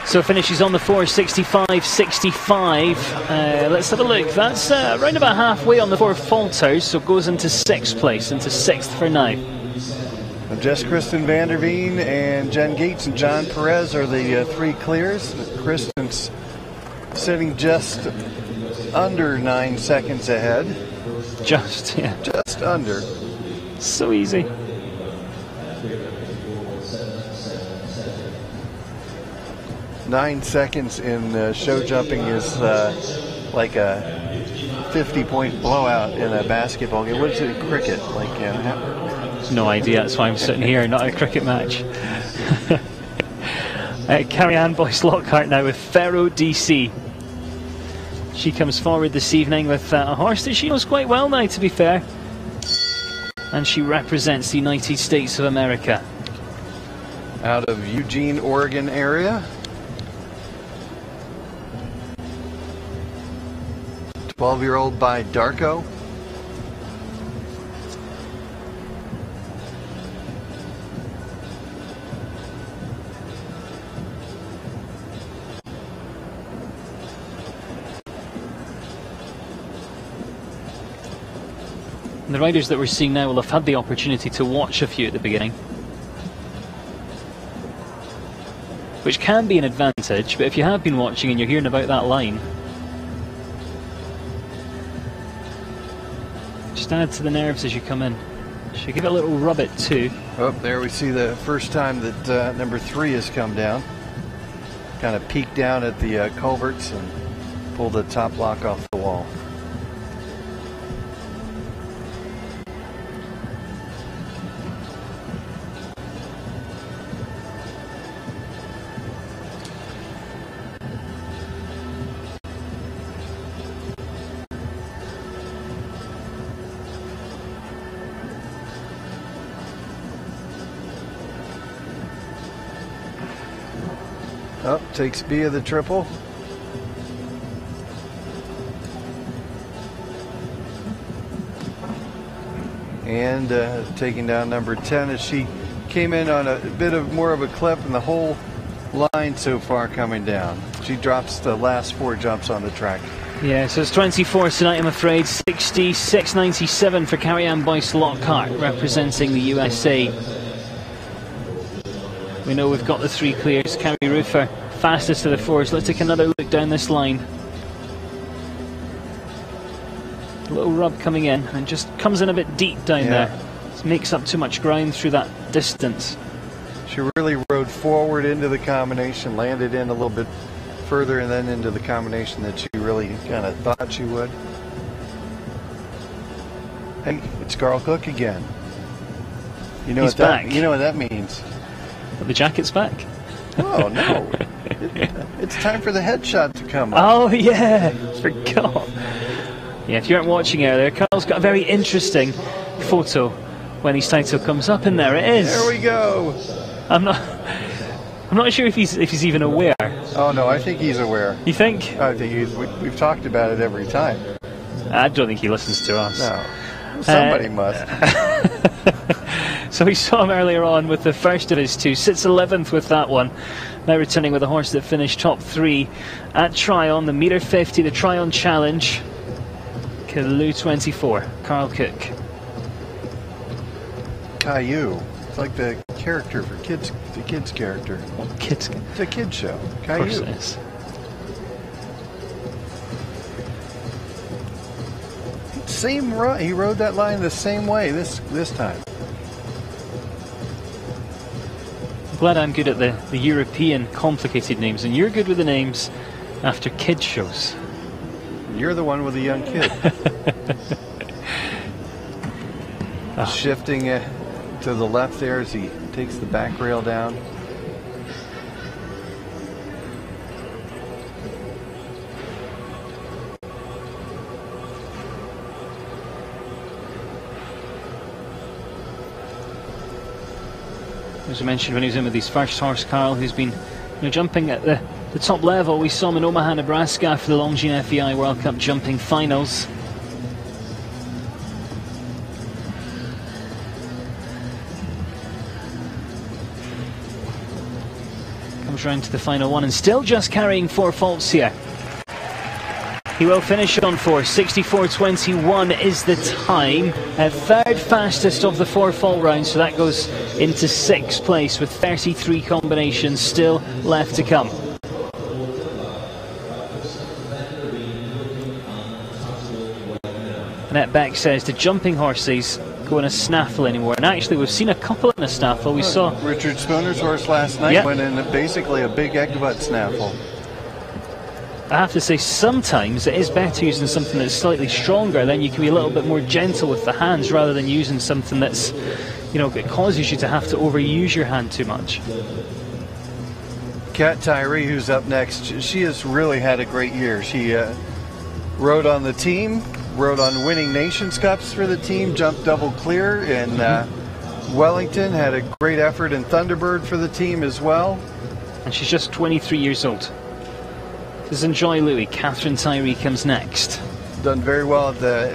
So finishes on the 4:65.65. Let's have a look. That's around about halfway on the 4 falters, so goes into 6th place, into 6th for now. Just Kristen Vanderveen and Jen Gates and John Perez are the 3 clears. Kristen's sitting just under 9 seconds ahead. Just, yeah. Just under. So easy. Nine seconds in show jumping is like a 50-point blowout in a basketball game. What is it in cricket? Like, no idea. That's why I'm sitting here, not a cricket match. Carrie-Anne Boyce-Lockhart now with Ferro DC. She comes forward this evening with a horse that she knows quite well now, to be fair. And she represents the United States of America. Out of Eugene, Oregon area. 12-year-old by Darko. The riders that we're seeing now will have had the opportunity to watch a few at the beginning, which can be an advantage, but if you have been watching and you're hearing about that line, just add to the nerves as you come in. Should give it a little rub it too. Oh, there we see the first time that number 3 has come down. Kind of peeked down at the culverts and pulled the top block off the wall. Up takes B of the triple. And taking down number 10 as she came in on a bit of more of a clip, and the whole line so far coming down. She drops the last 4 jumps on the track. Yeah, so it's 24 tonight, I'm afraid. 66.97 for Carrie-Anne Boyce-Lockhart, representing the USA. We know we've got the 3 clears. Carrie Roofer, fastest to the 4s. Let's take another look down this line. A little rub coming in, and just comes in a bit deep down there. It makes up too much ground through that distance. She really rode forward into the combination, landed in a little bit further, and then into the combination that she really kind of thought she would. Hey, it's Carl Cook again. You know He's back. You know what that means. But the jacket's back. Oh no! It's time for the headshot to come up. Oh yeah, forgot. Yeah, if you weren't watching earlier, Carl's got a very interesting photo when his title comes up, and there it is. There we go. I'm not sure if he's even aware. Oh no, I think he's aware. You think? I think we've talked about it every time. I don't think he listens to us. No, somebody must. So we saw him earlier on with the first of his two. Sits 11th with that one. Now returning with a horse that finished top 3 at Tryon, the metre 50, the Tryon Challenge. Caillou 24, Carl Cook. Caillou. It's like the character for kids, the kids character. What kids? It's a kids show. Caillou. Of course it is. Same run. He rode that line the same way this time. I'm glad I'm good at the European complicated names, and you're good with the names after kids shows. You're the one with the young kid. Shifting to the left there as he takes the back rail down. As I mentioned when he was in with his first horse, Carl, who's been jumping at the top level. We saw him in Omaha, Nebraska for the Longines FEI World Cup jumping finals. Comes round to the final one and still just carrying 4 faults here. He will finish on 4. 64.21 is the time. Third fastest of the 4 fault rounds, so that goes into 6th place with 33 combinations still left to come. Annette Beck says the jumping horses go in a snaffle anymore, and actually we've seen a couple in a snaffle. We saw Richard Spooner's horse last night went in basically a big egg-butt snaffle. I have to say, sometimes it is better using something that's slightly stronger, then you can be a little bit more gentle with the hands rather than using something that's, it causes you to have to overuse your hand too much. Kat Tyree, who's up next, she has really had a great year. She rode on the team, rode on winning Nations Cups for the team, jumped double clear in Wellington, had a great effort in Thunderbird for the team as well. And she's just 23 years old. This is Enjoy Louis. Catherine Tyree comes next. Done very well at the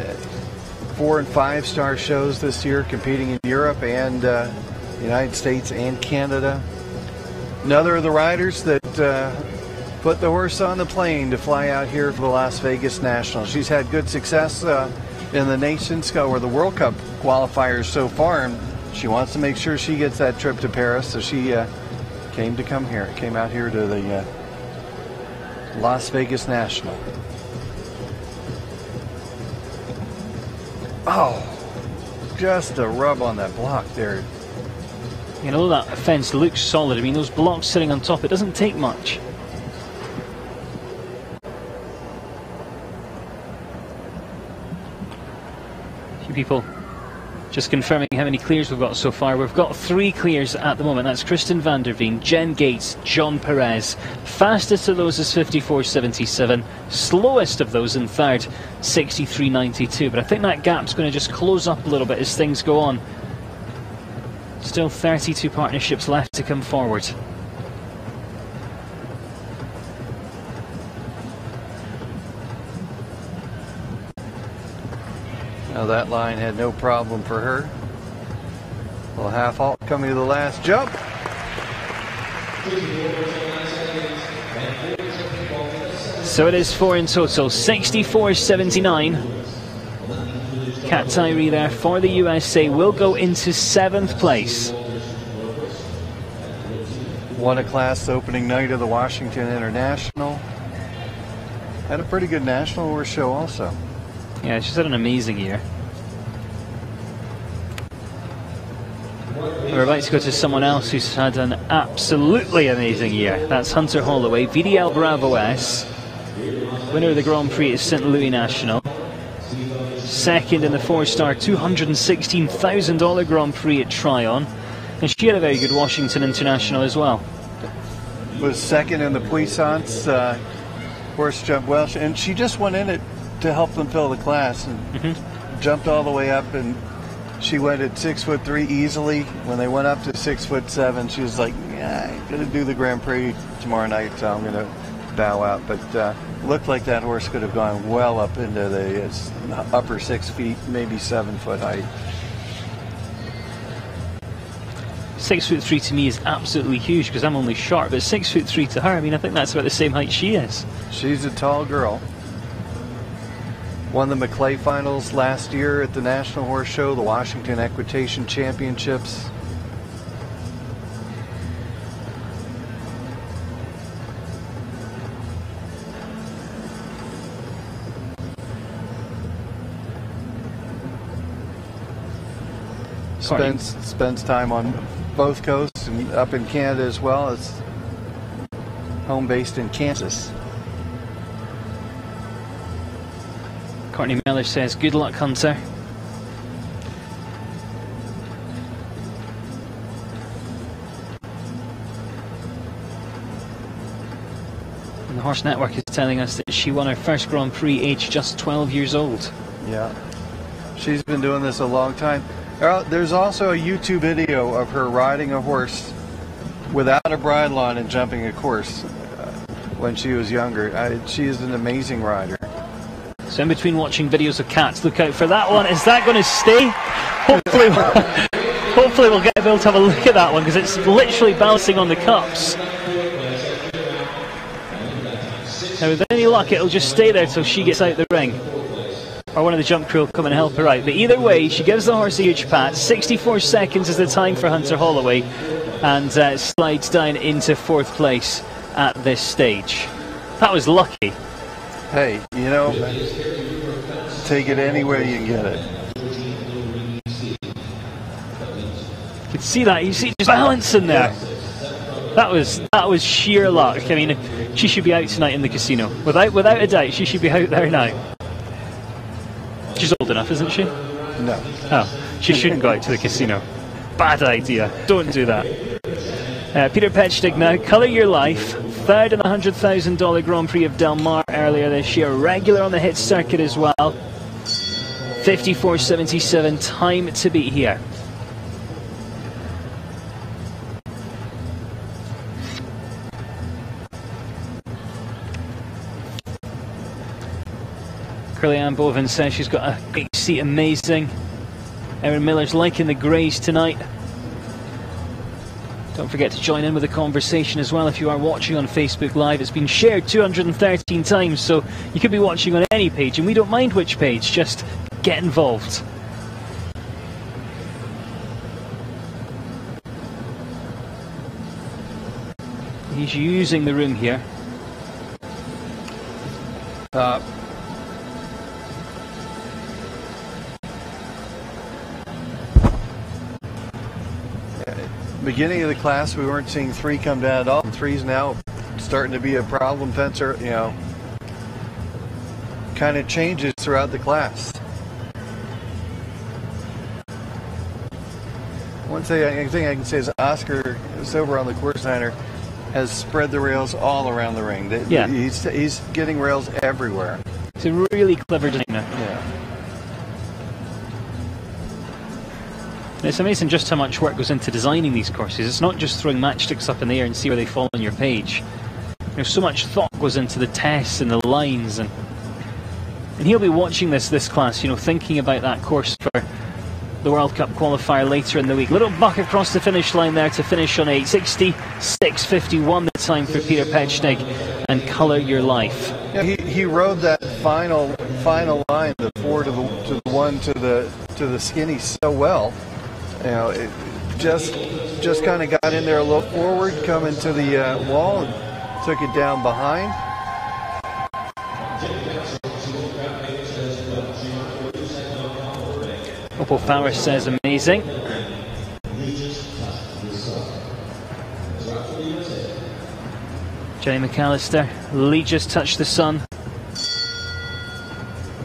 4- and 5-star shows this year, competing in Europe and the United States and Canada. Another of the riders that put the horse on the plane to fly out here for the Las Vegas National. She's had good success in the Nations Cup or the World Cup qualifiers so far, and she wants to make sure she gets that trip to Paris, so she came out here to the Las Vegas National. Oh, just a rub on that block there. That fence looks solid. I mean, those blocks sitting on top, it doesn't take much. A few people just confirming how many clears we've got so far. We've got 3 clears at the moment. That's Kristen van der Veen, Jen Gates, John Perez. Fastest of those is 54.77. Slowest of those in third, 63.92. But I think that gap's going to just close up a little bit as things go on. Still 32 partnerships left to come forward. Now that line had no problem for her. A little half halt coming to the last jump. So it is 4 in total, 64.79. Kat Tyree there for the USA will go into 7th place. Won a class opening night of the Washington International. Had a pretty good national horse show also. Yeah, she's had an amazing year. We're about to go to someone else who's had an absolutely amazing year. That's Hunter Holloway, VDL Bravo S. Winner of the Grand Prix at St. Louis National. Second in the 4-star $216,000 Grand Prix at Tryon. And she had a very good Washington International as well. Was second in the Puissance horse jump Welsh. And she just went in it to help them fill the class and jumped all the way up and She went at 6'3" easily. When they went up to 6'7", she was like, "Yeah, I'm gonna do the Grand Prix tomorrow night, so I'm gonna bow out." But looked like that horse could have gone well up into the upper 6 feet, maybe 7 foot height. 6'3" to me is absolutely huge because I'm only short, but 6'3" to her, I mean, I think that's about the same height she is. She's a tall girl. Won the McClay finals last year at the National Horse Show, the Washington Equitation Championships. Spends time on both coasts and up in Canada as well. It's home based in Kansas. Courtney Miller says, "Good luck, Hunter." And the Horse Network is telling us that she won her first Grand Prix aged just 12 years old. Yeah, she's been doing this a long time. There's also a YouTube video of her riding a horse without a bridle on and jumping a course when she was younger. She is an amazing rider. So in between watching videos of cats, look out for that one. Is that going to stay? Hopefully we'll get able to have a look at that one because it's literally bouncing on the cups. Now with any luck it'll just stay there till she gets out the ring. Or one of the jump crew will come and help her out. But either way, she gives the horse a huge pat. 64 seconds is the time for Hunter Holloway, and slides down into 4th place at this stage. That was lucky. Hey, you know, take it anywhere you can get it. You can see that. You see just balancing there. That was sheer luck. I mean, she should be out tonight in the casino. Without a doubt, she should be out there now. She's old enough, isn't she? No. Oh, she shouldn't go out to the casino. Bad idea. Don't do that. Peter Petschtig now, Colour Your Life. 3rd in the $100,000 Grand Prix of Del Mar earlier this year. Regular on the hit circuit as well. 54.77 time to beat here. Curly-Ann Boven says she's got a great seat, amazing. Erin Miller's liking the greys tonight. Don't forget to join in with the conversation as well if you are watching on Facebook Live. It's been shared 213 times, so you could be watching on any page, and we don't mind which page, just get involved. He's using the room here. Beginning of the class, we weren't seeing 3 come down at all. And 3's now starting to be a problem fencer. You know, kind of changes throughout the class. One thing I can say is Oscar Silver on the course designer has spread the rails all around the ring. Yeah. He's getting rails everywhere. He's a really clever designer. Yeah. It's amazing just how much work goes into designing these courses. It's not just throwing matchsticks up in the air and see where they fall on your page. There's so much thought goes into the tests and the lines, and he'll be watching this class, you know, thinking about that course for the World Cup qualifier later in the week. Little buck across the finish line there to finish on 8:66.51 the time for Peter Petschnig and Colour Your Life. Yeah, he rode that final line, the 4 to the 1 to the skinny so well. You know, it just kind of got in there a little forward, coming to the wall, and took it down behind. Opal Fowler says amazing. Jenny McAllister, Lee just touched the sun.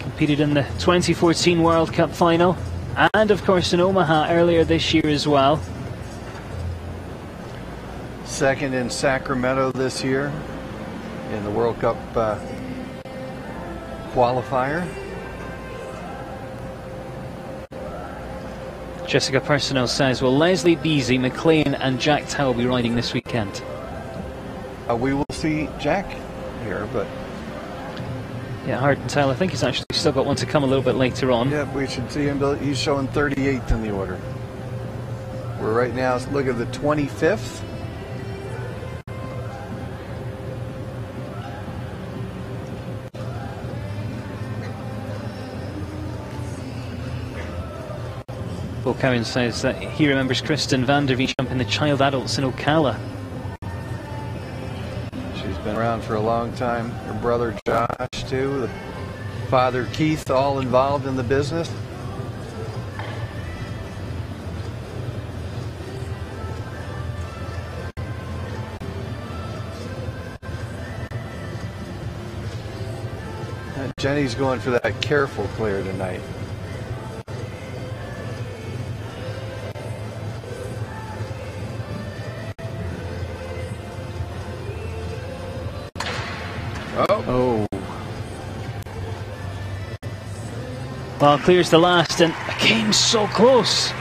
Competed in the 2014 World Cup final. And of course in Omaha earlier this year as well. 2nd in Sacramento this year in the World Cup qualifier. Jessica Personnel says, will Leslie Beasy, McLean and Jack Towell be riding this weekend? We will see Jack here, but... Yeah, hard to tell. I think he's actually still got one to come a little bit later on. Yeah, we should see him. He's showing 38th in the order. We're right now, look at the 25th. Paul Cowan says that he remembers Kristen van der Veen jumping the child adults in Ocala. She's been around for a long time. Her brother Josh too, the father Keith, all involved in the business. Jenny's going for that careful clear tonight. Oh. Well, clears the last and came so close.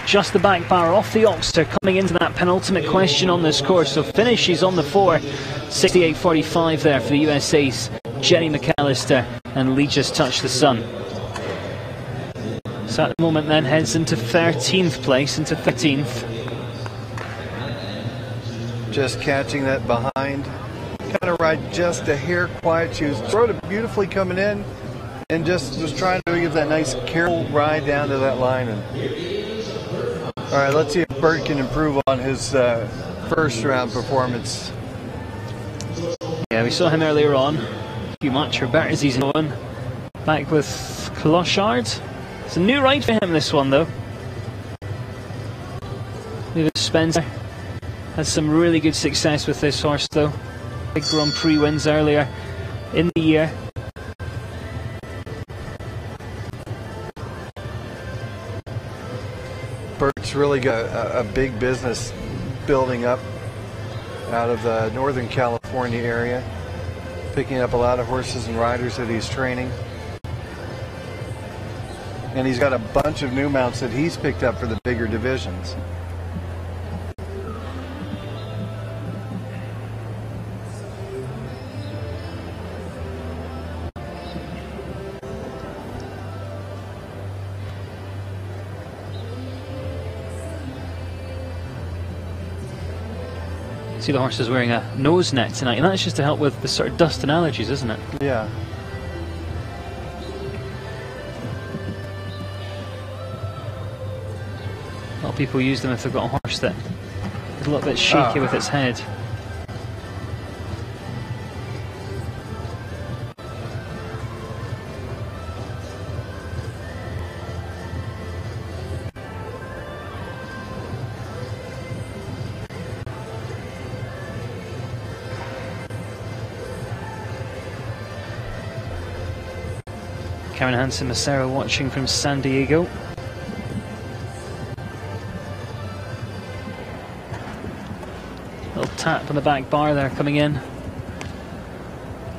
Just the back bar off the Oxter coming into that penultimate question on this course. So finishes on the 4. 68.45 there for the USA's Jenny McAllister, and Lee just touched the sun. So at the moment then heads into 13th place, into 13th. Just catching that behind. Kind of ride just a hair quiet. She was sort of beautifully coming in and just was trying to give that nice careful ride down to that line. And all right, let's see if Bert can improve on his first round performance. Yeah, we saw him earlier on. Too much for Bert as he's known. Back with Clochard. It's a new ride for him, this one though. David Spencer had some really good success with this horse though. Big Grand Prix wins earlier in the year. Bert's really got a big business building up out of the Northern California area, picking up a lot of horses and riders that he's training. And he's got a bunch of new mounts that he's picked up for the bigger divisions. See, the horse is wearing a nose net tonight, and that's just to help with the sort of dust and allergies, isn't it? Yeah. A lot of people use them if they've got a horse that is a little bit shaky with its head. Karen Hansen Macero watching from San Diego. Little tap on the back bar there coming in.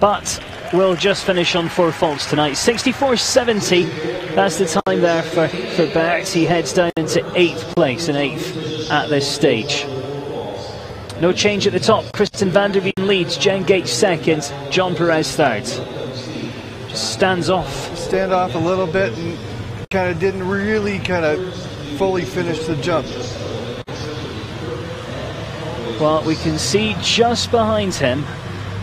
But we'll just finish on 4 faults tonight. 64.70. That's the time there for Bert. He heads down into 8th place and 8th at this stage. No change at the top. Kristen van der Veen leads. Jen Gates second. John Perez third. Just stands off. Stand off a little bit and kind of didn't really kind of fully finish the jump. Well, we can see just behind him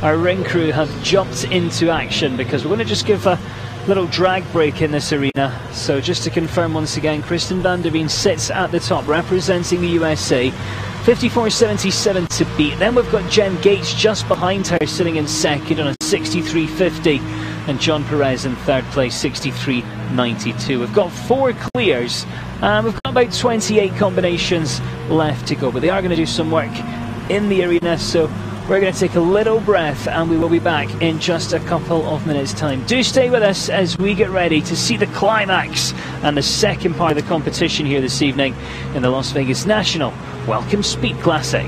our ring crew have jumped into action, because we're going to just give a little drag break in this arena. So just to confirm once again, Kristen van der Veen sits at the top representing the USA. 54.77 to beat. Then we've got Jen Gates just behind her, sitting in second on a 63.50, and John Perez in third place, 63.92. We've got 4 clears, and we've got about 28 combinations left to go, but they are going to do some work in the arena, so we're going to take a little breath and we will be back in just a couple of minutes time. Do stay with us as we get ready to see the climax and the second part of the competition here this evening in the Las Vegas National Welcome Speed Classic.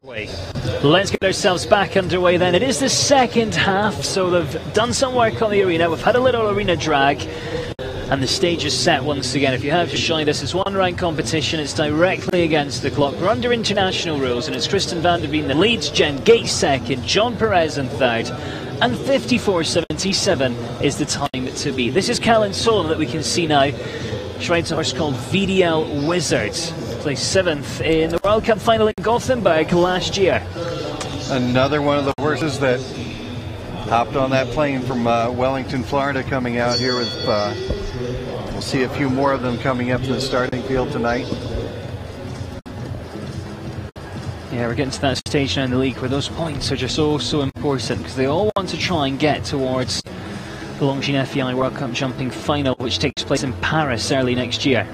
Let's get ourselves back underway then. It is the second half, so they've done some work on the arena. We've had a little arena drag, and the stage is set once again. If you have just joined us, it's one round competition. It's directly against the clock. We're under international rules, and it's Kristen van der Veen that leads, Jen Gates second, John Perez in third, and 54.77 is the time to beat. This is Callan Solon that we can see now. She rides a horse called VDL Wizard. Placed 7th in the World Cup final in Gothenburg last year. Another one of the horses that hopped on that plane from Wellington, Florida, coming out here with, we'll see a few more of them coming up to the starting field tonight. Yeah, we're getting to that stage now in the league where those points are just so important, because they all want to try and get towards the Longines FEI World Cup jumping final, which takes place in Paris early next year.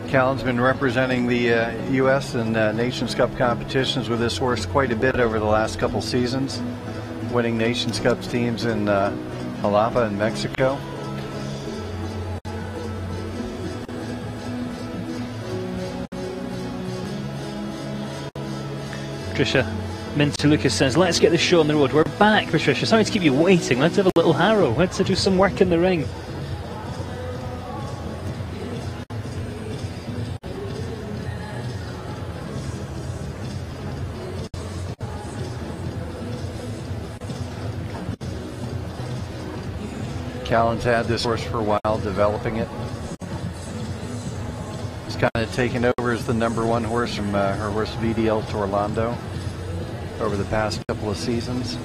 Callan's been representing the U.S. and Nations Cup competitions with this horse quite a bit over the last couple seasons, winning Nations Cup teams in Jalapa in Mexico. Patricia Minter-Lucas says, let's get the show on the road. We're back, Patricia. Sorry to keep you waiting. Let's have a little harrow. Let's do some work in the ring. Callan's had this horse for a while, developing it. He's kind of taken over as the #1 horse from her horse VDL Torlando over the past couple of seasons.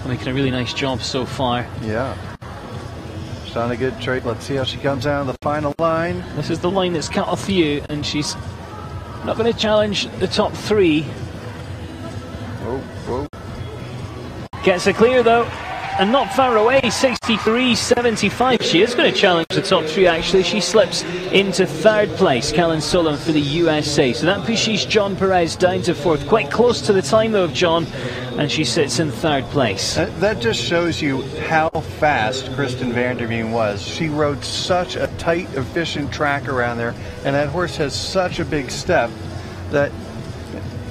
Making a really nice job so far. Yeah. She's on a good trade. Let's see how she comes out on the final line. This is the line that's cut off for you, and she's not going to challenge the top 3. Whoa, whoa. Gets a clear though, and not far away, 63.75. She is going to challenge the top 3 actually. She slips into 3rd place, Callan Solon for the USA. So that pushes John Perez down to 4th. Quite close to the time though of John, and she sits in 3rd place. That just shows you how fast Kristen van der Veen was. She rode such a tight, efficient track around there, and that horse has such a big step that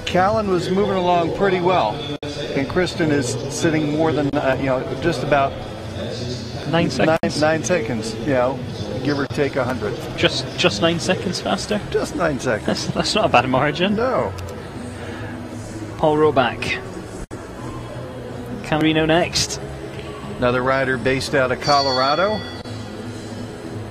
Callan was moving along pretty well, and Kristen is sitting more than just about 9 seconds. 9 seconds, give or take 100. Just 9 seconds faster. Just 9 seconds. That's not a bad margin. No. Paul Roback. Camerino next. Another rider based out of Colorado.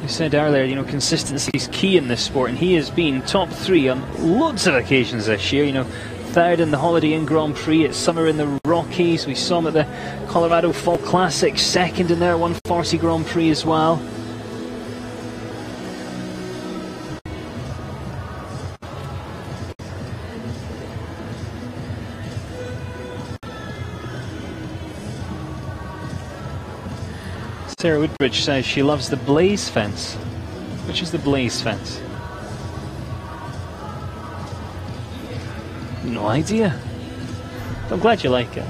You said earlier, consistency is key in this sport, and he has been top 3 on loads of occasions this year. 3rd in the Holiday Inn Grand Prix, at summer in the Rockies. We saw him at the Colorado Fall Classic, 2nd in their 140 Grand Prix as well. Sarah Woodbridge says she loves the Blaze fence. Which is the Blaze fence? No idea. I'm glad you like it.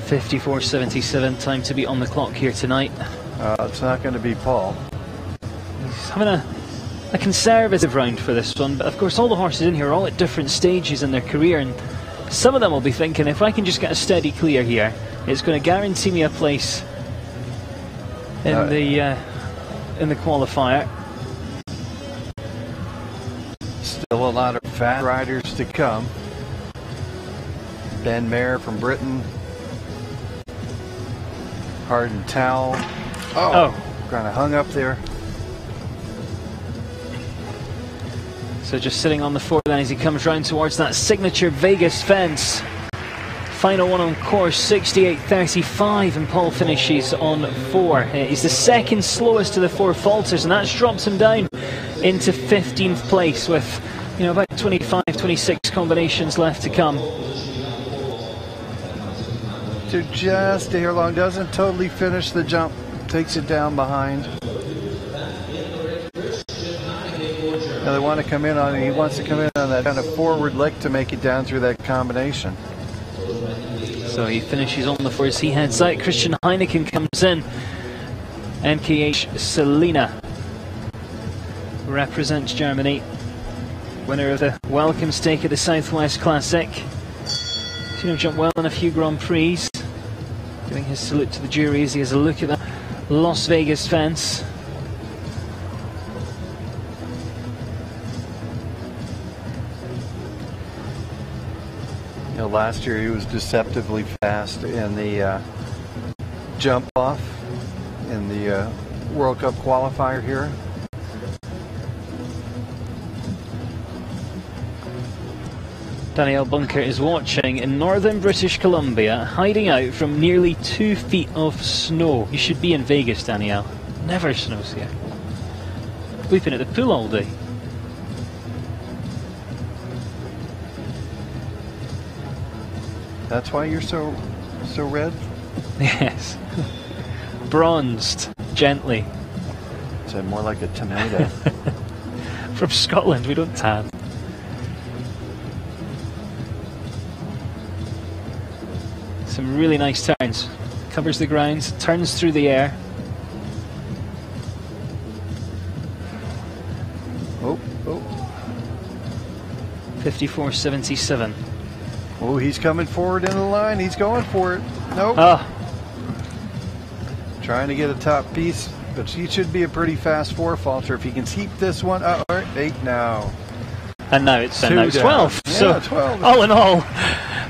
$54.77 time to be on the clock here tonight. It's not going to be Paul. He's having a conservative round for this one, but of course all the horses in here are all at different stages in their career, and some of them will be thinking, if I can just get a steady clear here, it's going to guarantee me a place in the qualifier. Still a lot of fat riders to come. Ben Mayer from Britain. Hardin Towel. Oh, kind of hung up there. So just sitting on the 4 then as he comes round towards that signature Vegas fence. Final one on course, 68.35, and Paul finishes on 4. He's the 2nd slowest of the 4 falters, and that's dropped him down into 15th place with about 25, 26 combinations left to come. To just a hair long, doesn't totally finish the jump, takes it down behind. Now they want to come in on, he wants to come in on that kind of forward lick to make it down through that combination. So he finishes on the first, he heads out. Christian Heineken comes in. MKH Selina represents Germany. Winner of the welcome stake at the Southwest Classic. Seen him jump well in a few Grand Prix. Giving his salute to the jury as he has a look at that Las Vegas fence. You know, last year he was deceptively fast in the jump off in the World Cup qualifier here. Danielle Bunker is watching in northern British Columbia, hiding out from nearly 2 feet of snow. You should be in Vegas, Danielle. Never snows here. We've been at the pool all day. That's why you're so red? Yes. Bronzed, gently. It's more like a tomato. From Scotland, we don't tan. Some really nice turns. Covers the ground, turns through the air. Oh. 54.77. Oh, he's coming forward in the line. He's going for it. Nope. Oh. Trying to get a top piece, but he should be a pretty fast four-faulter if he can keep this one. All right, 8 now. And now it's 12. Yeah, so 12. All in all,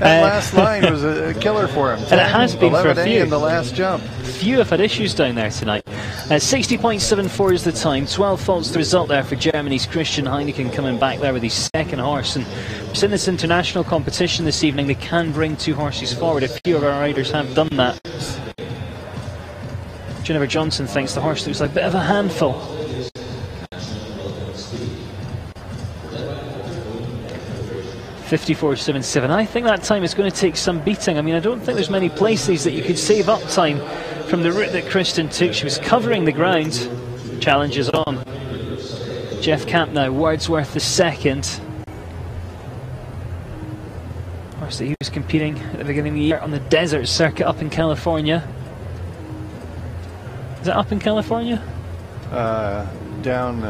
that last line was a killer for him. And it has been for a few. In the last jump. Few have had issues down there tonight. 60.74 is the time. 12 faults the result there for Germany's Christian Heineken, coming back there with his second horse. And in this international competition this evening, they can bring 2 horses forward. A few of our riders have done that. Jennifer Johnson thinks the horse looks like a bit of a handful. .54.77. I think that time is going to take some beating. I mean, I don't think there's many places that you could save up time from the route that Kristen took. She was covering the ground. Challenge is on. Jeff Camp now, Wordsworth the second. Horse that he was competing at the beginning of the year on the desert circuit up in California. Is it up in California? Down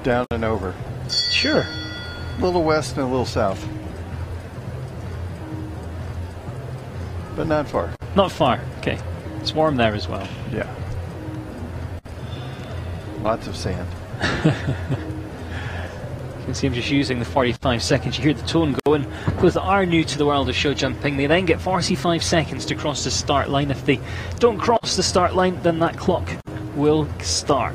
and over. Sure. A little west and a little south. But not far. Not far, okay. It's warm there as well. Yeah. Lots of sand. You can see him just using the 45 seconds. You hear the tone going. Those that are new to the world of show jumping, they then get 45 seconds to cross the start line. If they don't cross the start line, then that clock will start.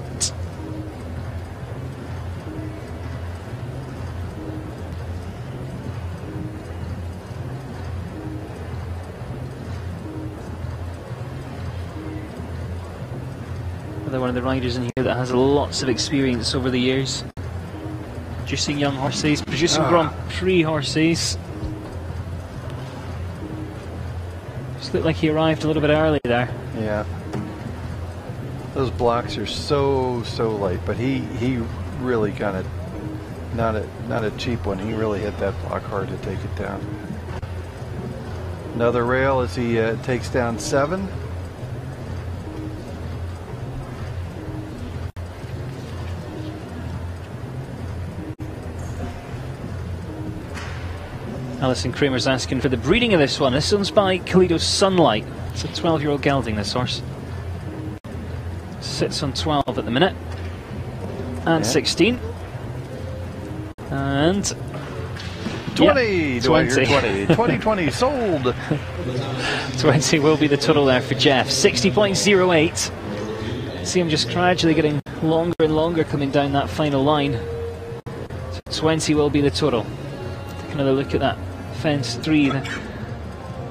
Another one of the riders in here that has lots of experience over the years. Producing young horses, producing Grand Prix horses. Just looked like he arrived a little bit early there. Yeah. Those blocks are so light, but he really kind of not a cheap one. He really hit that block hard to take it down. Another rail as he takes down 7. Alison Kramer's asking for the breeding of this one. This one's by Kalido Sunlight. It's a 12-year-old gelding, this horse. Sits on 12 at the minute. And 16. And 20! Yeah, 20. 20 sold! 20 will be the total there for Jeff. 60.08. See him just gradually getting longer and longer coming down that final line. So 20 will be the total. Take another look at that. Fence 3, the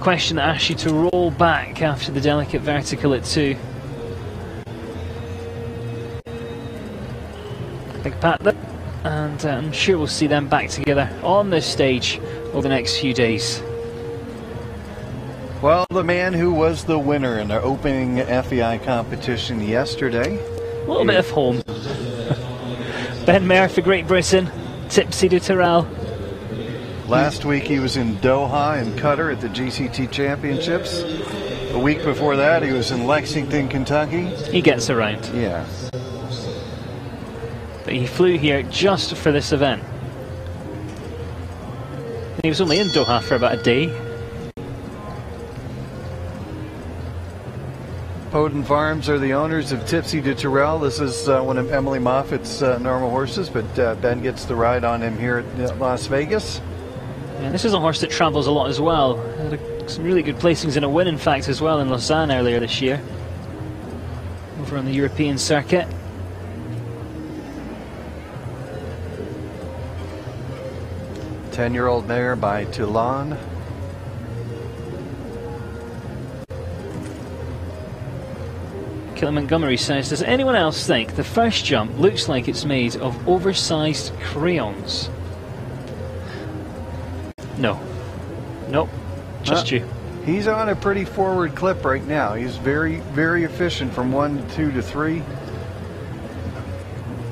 question that asks you to roll back after the delicate vertical at 2. Big pat there, and I'm sure we'll see them back together on this stage over the next few days. Well, the man who was the winner in the opening FEI competition yesterday. A little bit of home. Ben Maher for Great Britain, Tipsy du Terral. Last week he was in Doha in Qatar at the GCT Championships. A week before that he was in Lexington, Kentucky. He gets around. Yeah. But he flew here just for this event. And he was only in Doha for about a day. Poden Farms are the owners of Tipsy du Terral. This is one of Emily Moffat's normal horses, but Ben gets the ride on him here at Las Vegas. And this is a horse that travels a lot as well. Had some really good placings in a win, in fact, as well in Lausanne earlier this year. Over on the European circuit. Ten-year-old mare by Toulon. Killian Montgomery says, does anyone else think the first jump looks like it's made of oversized crayons? No. Nope. Just you. He's on a pretty forward clip right now. He's very, very efficient from 1 to 2 to 3.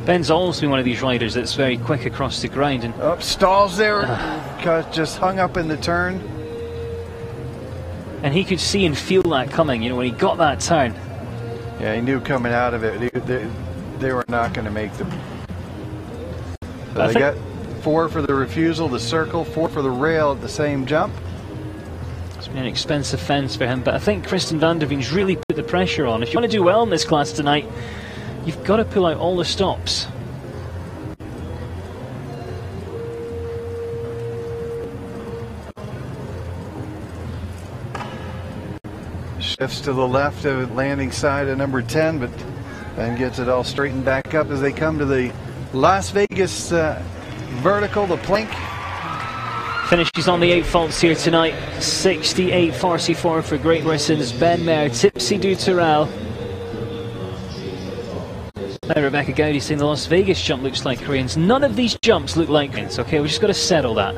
Ben's always been one of these riders that's very quick across the ground. And stalls there, just hung up in the turn. And he could see and feel that coming, you know, when he got that turn. Yeah, he knew coming out of it, they were not going to make them. So they got 4 for the refusal, the circle, 4 for the rail at the same jump. It's been an expensive fence for him, but I think Kristen van der Veen's really put the pressure on. If you want to do well in this class tonight, you've got to pull out all the stops. Shifts to the left of landing side of number 10, but then gets it all straightened back up as they come to the Las Vegas vertical, the plank. Finishes on the 8 faults here tonight. 68.44 for Great Britain's Ben Maher, Tipsy du Terral. Now Rebecca Gowdy saying the Las Vegas jump looks like Koreans. None of these jumps look like Koreans. Okay, we've just got to settle that.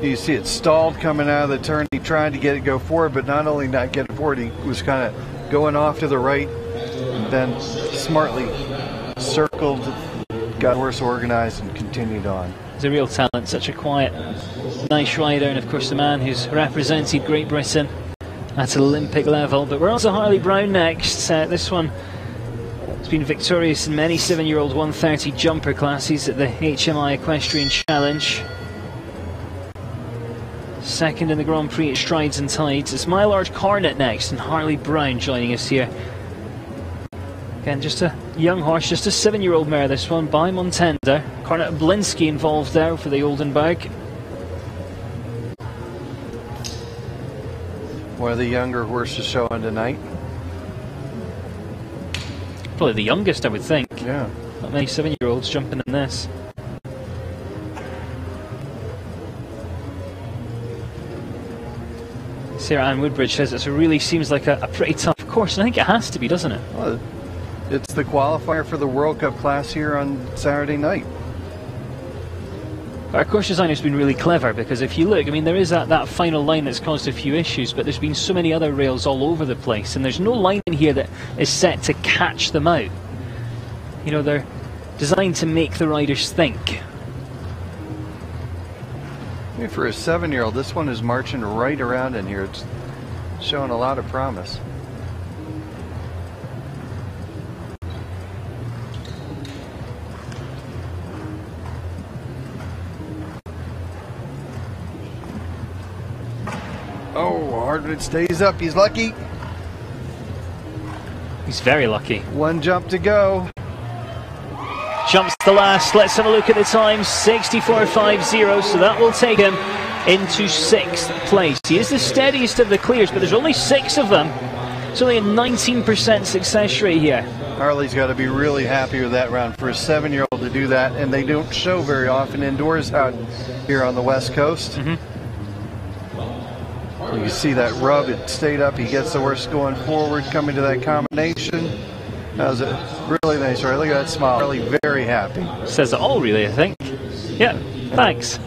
You see it stalled coming out of the turn. He tried to get it go forward, but not only not get it forward, he was kind of going off to the right, then smartly circled, got horse organized, and continued on. He's a real talent, such a quiet, nice rider, and of course the man who's represented Great Britain at Olympic level. But we're on to Hartley Brown next. This one has been victorious in many 7-year-old 130 jumper classes at the HMI Equestrian Challenge. Second in the Grand Prix at Strides and Tides. It's My Large Cornet next, and Hartley Brown joining us here. Again, just a young horse, just a 7-year-old mare, this one, by Montender. Cornet Blinsky involved there for the Oldenburg. One of the younger horses showing tonight. Probably the youngest, I would think. Yeah. Not many 7-year-olds jumping in this. Sarah Ann Woodbridge says it really seems like a pretty tough course, and I think it has to be, doesn't it? Well, it's the qualifier for the World Cup class here on Saturday night. Our course designer's been really clever, because if you look, I mean, there is that final line that's caused a few issues, but there's been so many other rails all over the place, and there's no line in here that is set to catch them out. You know, they're designed to make the riders think. I mean, for a 7-year-old, this one is marching right around in here. It's showing a lot of promise. Oh, Hardwood stays up. He's lucky. He's very lucky. 1 jump to go. Jumps the last. Let's have a look at the time. 64.50, so that will take him into 6th place. He is the steadiest of the clears, but there's only 6 of them. It's only a 19% success rate here. Hartley's got to be really happy with that round for a 7-year-old to do that, and they don't show very often indoors out here on the West Coast. You can see that rub, it stayed up. He gets the horse going forward, coming to that combination. That was a really nice ride. Look at that smile. Really very happy. Says it all, really, I think. Yeah, thanks.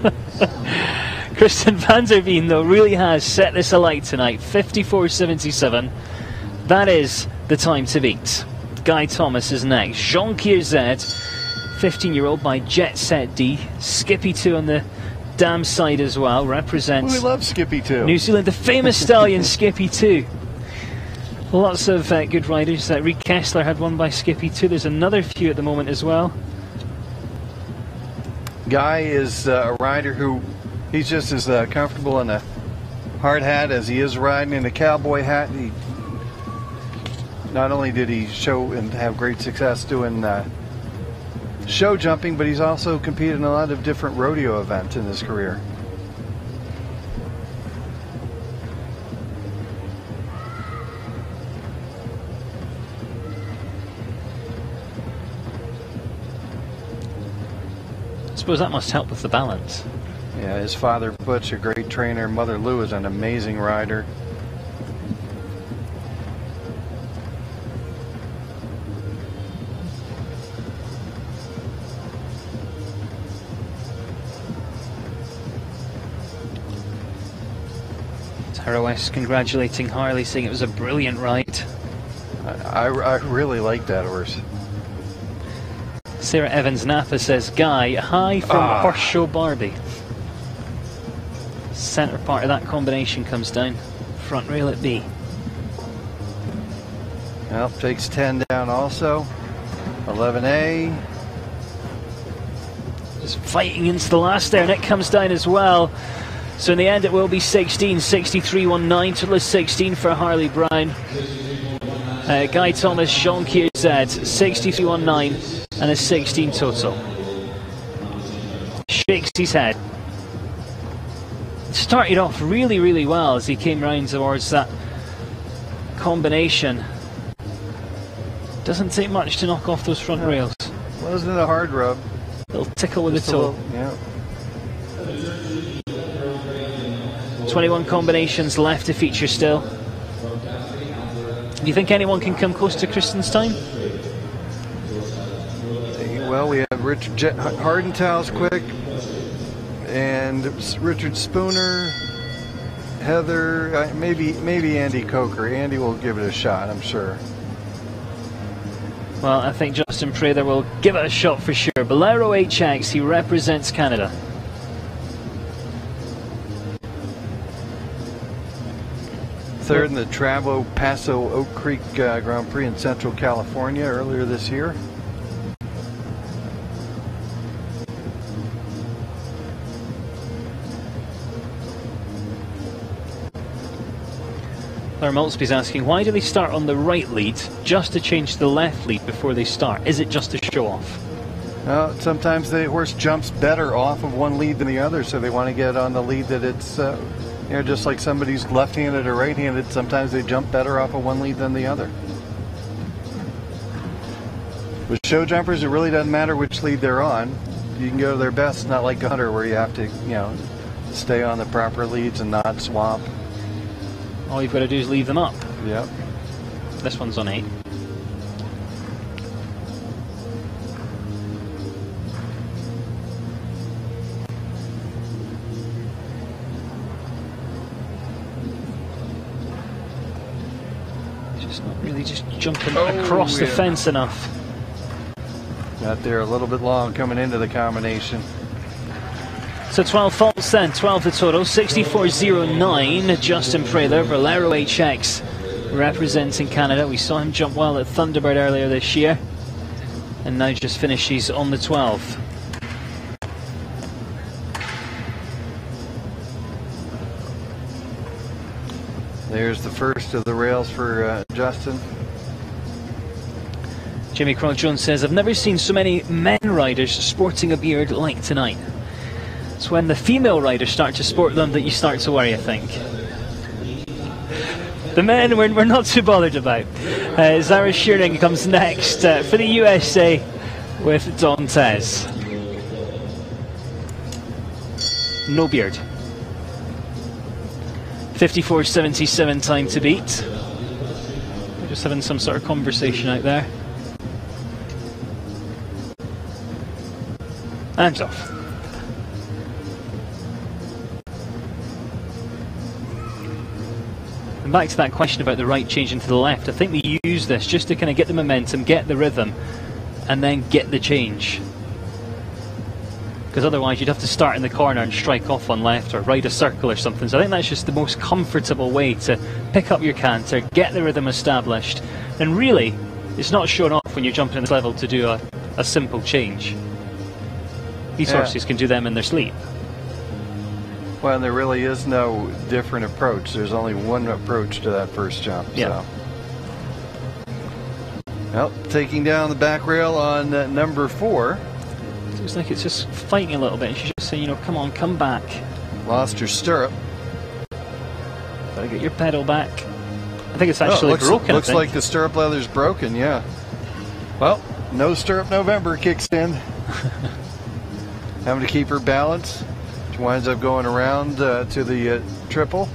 Kristen van der Veen, though, really has set this alight tonight. 54.77. That is the time to beat. Guy Thomas is next. Jean-Pierre Z, 15-year-old by Jet Set D. Skippy 2 on the dam side as well, represents we love Skippy 2. New Zealand, the famous stallion Skippy 2. Lots of good riders. Reed Kessler had one by Skippy 2. There's another few at the moment as well. Guy is a rider who he's just as comfortable in a hard hat as he is riding in a cowboy hat. He not only did he show and have great success doing show jumping, but he's also competed in a lot of different rodeo events in his career. I suppose that must help with the balance. Yeah, his father Butch, a great trainer. Mother Lou is an amazing rider. Tara West congratulating Hartley, saying it was a brilliant ride. I really like that horse. Sarah Evans Napa says, Guy, hi from Horse Show Barbie. Centre part of that combination comes down. Front rail at B. Well, takes 10 down also. 11A. Just fighting into the last there, and it comes down as well. So in the end it will be 16, 63.19, total is 16 for Harley Brown. Guy Thomas, Sean Keir Z, 63.19 and a 16 total. Shakes his head. Started off really, really well as he came round towards that combination. Doesn't take much to knock off those front rails. Wasn't a hard rub. Little tickle with the toe. Yeah. 21 combinations left to feature still. Do you think anyone can come close to Kristen's time? Well, we have Richard Hardentow's quick, and Richard Spooner, Heather, maybe Andy Coker. Andy will give it a shot, I'm sure. Well, I think Justin Prather will give it a shot for sure. Bolero HX, he represents Canada. Third in the Travo Paso Oak Creek Grand Prix in Central California earlier this year. Claire Maltby's asking, why do they start on the right lead just to change to the left lead before they start? Is it just a show off? Well, sometimes the horse jumps better off of one lead than the other, so they want to get on the lead that it's you know, just like somebody's left-handed or right-handed, sometimes they jump better off of one lead than the other. With show jumpers, it really doesn't matter which lead they're on. You can go to their best. It's not like a hunter where you have to, you know, stay on the proper leads and not swap. All you've got to do is leave them up. Yep. This one's on 8. Just jumping across the fence enough. Got there a little bit long coming into the combination. So 12 faults then, 12 the total, 64.09. Justin Prather, Bolero HX representing Canada. We saw him jump well at Thunderbird earlier this year, and now just finishes on the 12. There's the first of the rails for Justin. Jimmy Crow Jones says, I've never seen so many men riders sporting a beard like tonight. It's when the female riders start to sport them that you start to worry, I think. The men we're not too bothered about. Zara Shearing comes next for the USA with Dantes. No beard. 54.77 time to beat. We're just having some sort of conversation out there. And off. And back to that question about the right changing to the left. I think we use this just to kind of get the momentum, get the rhythm, and then get the change. because otherwise you'd have to start in the corner and strike off on left or ride a circle or something. So I think that's just the most comfortable way to pick up your canter, get the rhythm established, and really it's not shown off when you're jumping in this level to do a simple change. These horses can do them in their sleep. Well, there really is no different approach. There's only one approach to that first jump. Yeah. So. Well, taking down the back rail on number 4. Looks like it's just fighting a little bit. She's just saying, you know, come on, come back. Lost her stirrup. Gotta get your pedal back. I think it's actually broken. Looks like the stirrup leather's broken, yeah. Well, no stirrup November kicks in. Having to keep her balance. She winds up going around to the triple.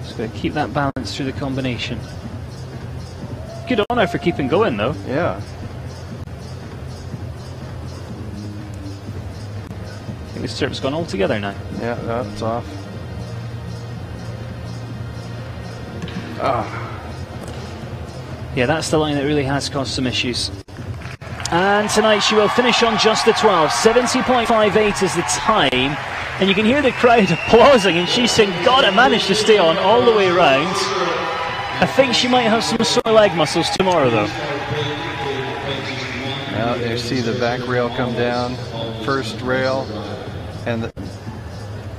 Just gotta keep that balance through the combination. Good on her for keeping going, though. Yeah. I think the stirrup's gone all together now. Yeah, that's off. Yeah, that's the line that really has caused some issues. And tonight she will finish on just the 12. 70.58 is the time. And you can hear the crowd applauding, and she's saying, God, I managed to stay on all the way around. I think she might have some sore leg muscles tomorrow, though. Now you see the back rail come down, first rail, and the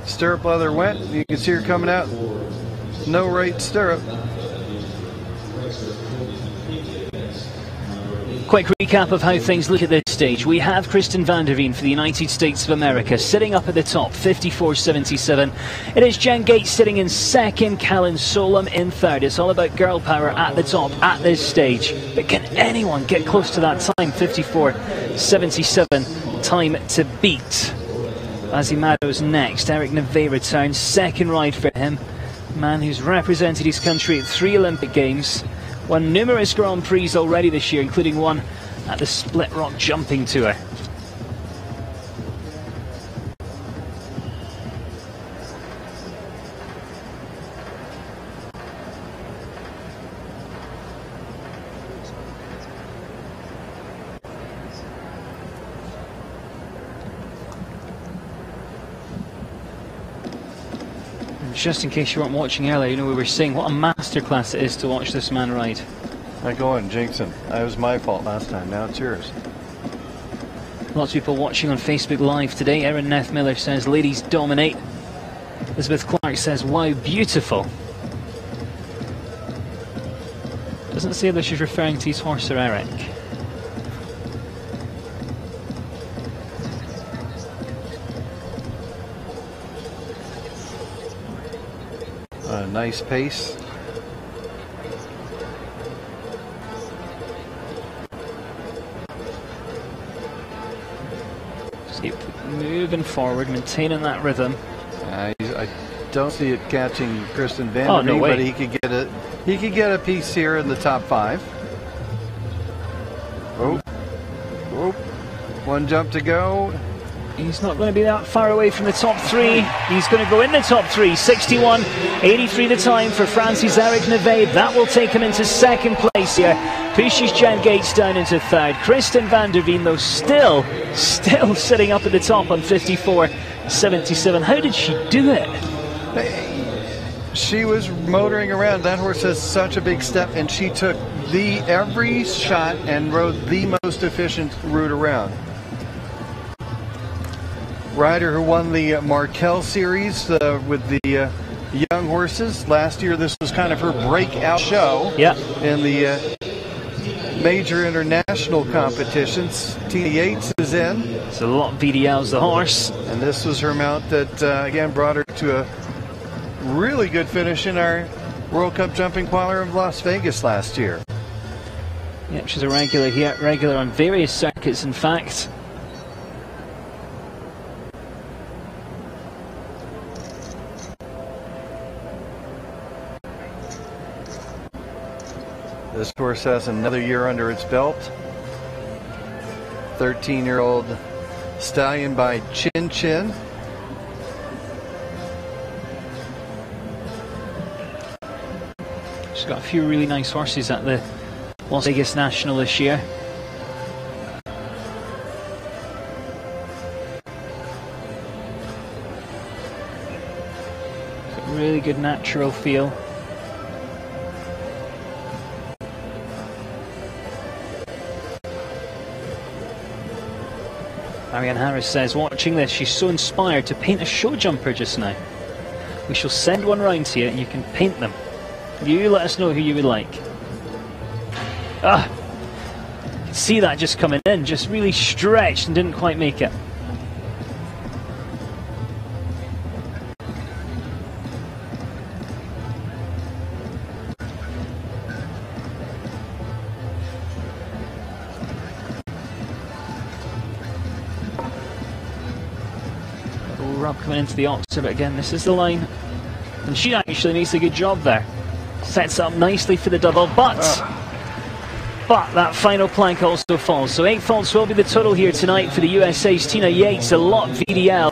stirrup leather went. You can see her coming out. No right stirrup. Quick recap of how things look at this stage. We have Kristen van der Veen for the United States of America sitting up at the top, 54.77. It is Jen Gates sitting in second, Callan Solom in third. It's all about girl power at the top at this stage. But can anyone get close to that time? 54.77, time to beat. Azimado's next. Eric Neve returns, second ride for him. Man who's represented his country at 3 Olympic Games. Won numerous Grand Prix already this year, including one at the Split Rock Jumping Tour. Just in case you weren't watching earlier, you know, we were saying what a masterclass it is to watch this man ride. I go on, Jinxon. That was my fault last time. Now it's yours. Lots of people watching on Facebook Live today. Erin Neff Miller says, ladies dominate. Elizabeth Clark says, wow, beautiful. Doesn't say whether she's referring to his horse or Eric. Nice pace. Just keep moving forward, maintaining that rhythm. I don't see it catching Kristen van der Veen, but he could get a piece here in the top 5. Oh, one jump to go. He's not going to be that far away from the top 3. He's going to go in the top 3. 61.83 the time for France's Eric Neve. That will take him into second place here. Pushes Jen Gates down into third. Kristen van der Veen, though, still sitting up at the top on 54.77. How did she do it? She was motoring around. That horse has such a big step, and she took every shot and rode the most efficient route around. Rider who won the Markel Series with the young horses. Last year this was kind of her breakout show in the major international competitions. Tina Yates is in. It's a lot of VDL's the horse. And this was her mount that again brought her to a really good finish in our World Cup Jumping Qualifier of Las Vegas last year. Yep, she's a regular here, regular on various circuits in fact. This horse has another year under its belt. 13-year-old stallion by Chin Chin. She's got a few really nice horses at the Las Vegas National this year. really good natural feel. Marianne Harris says, watching this, she's so inspired to paint a show jumper just now. We shall send one round to you and you can paint them. You let us know who you would like. Ah! You can see that just coming in, just really stretched and didn't quite make it. Coming into the Oxer, but again, this is the line, and she actually makes a good job there. Sets up nicely for the double, but that final plank also falls. So 8 faults will be the total here tonight for the USA's Tina Yates. A lot VDL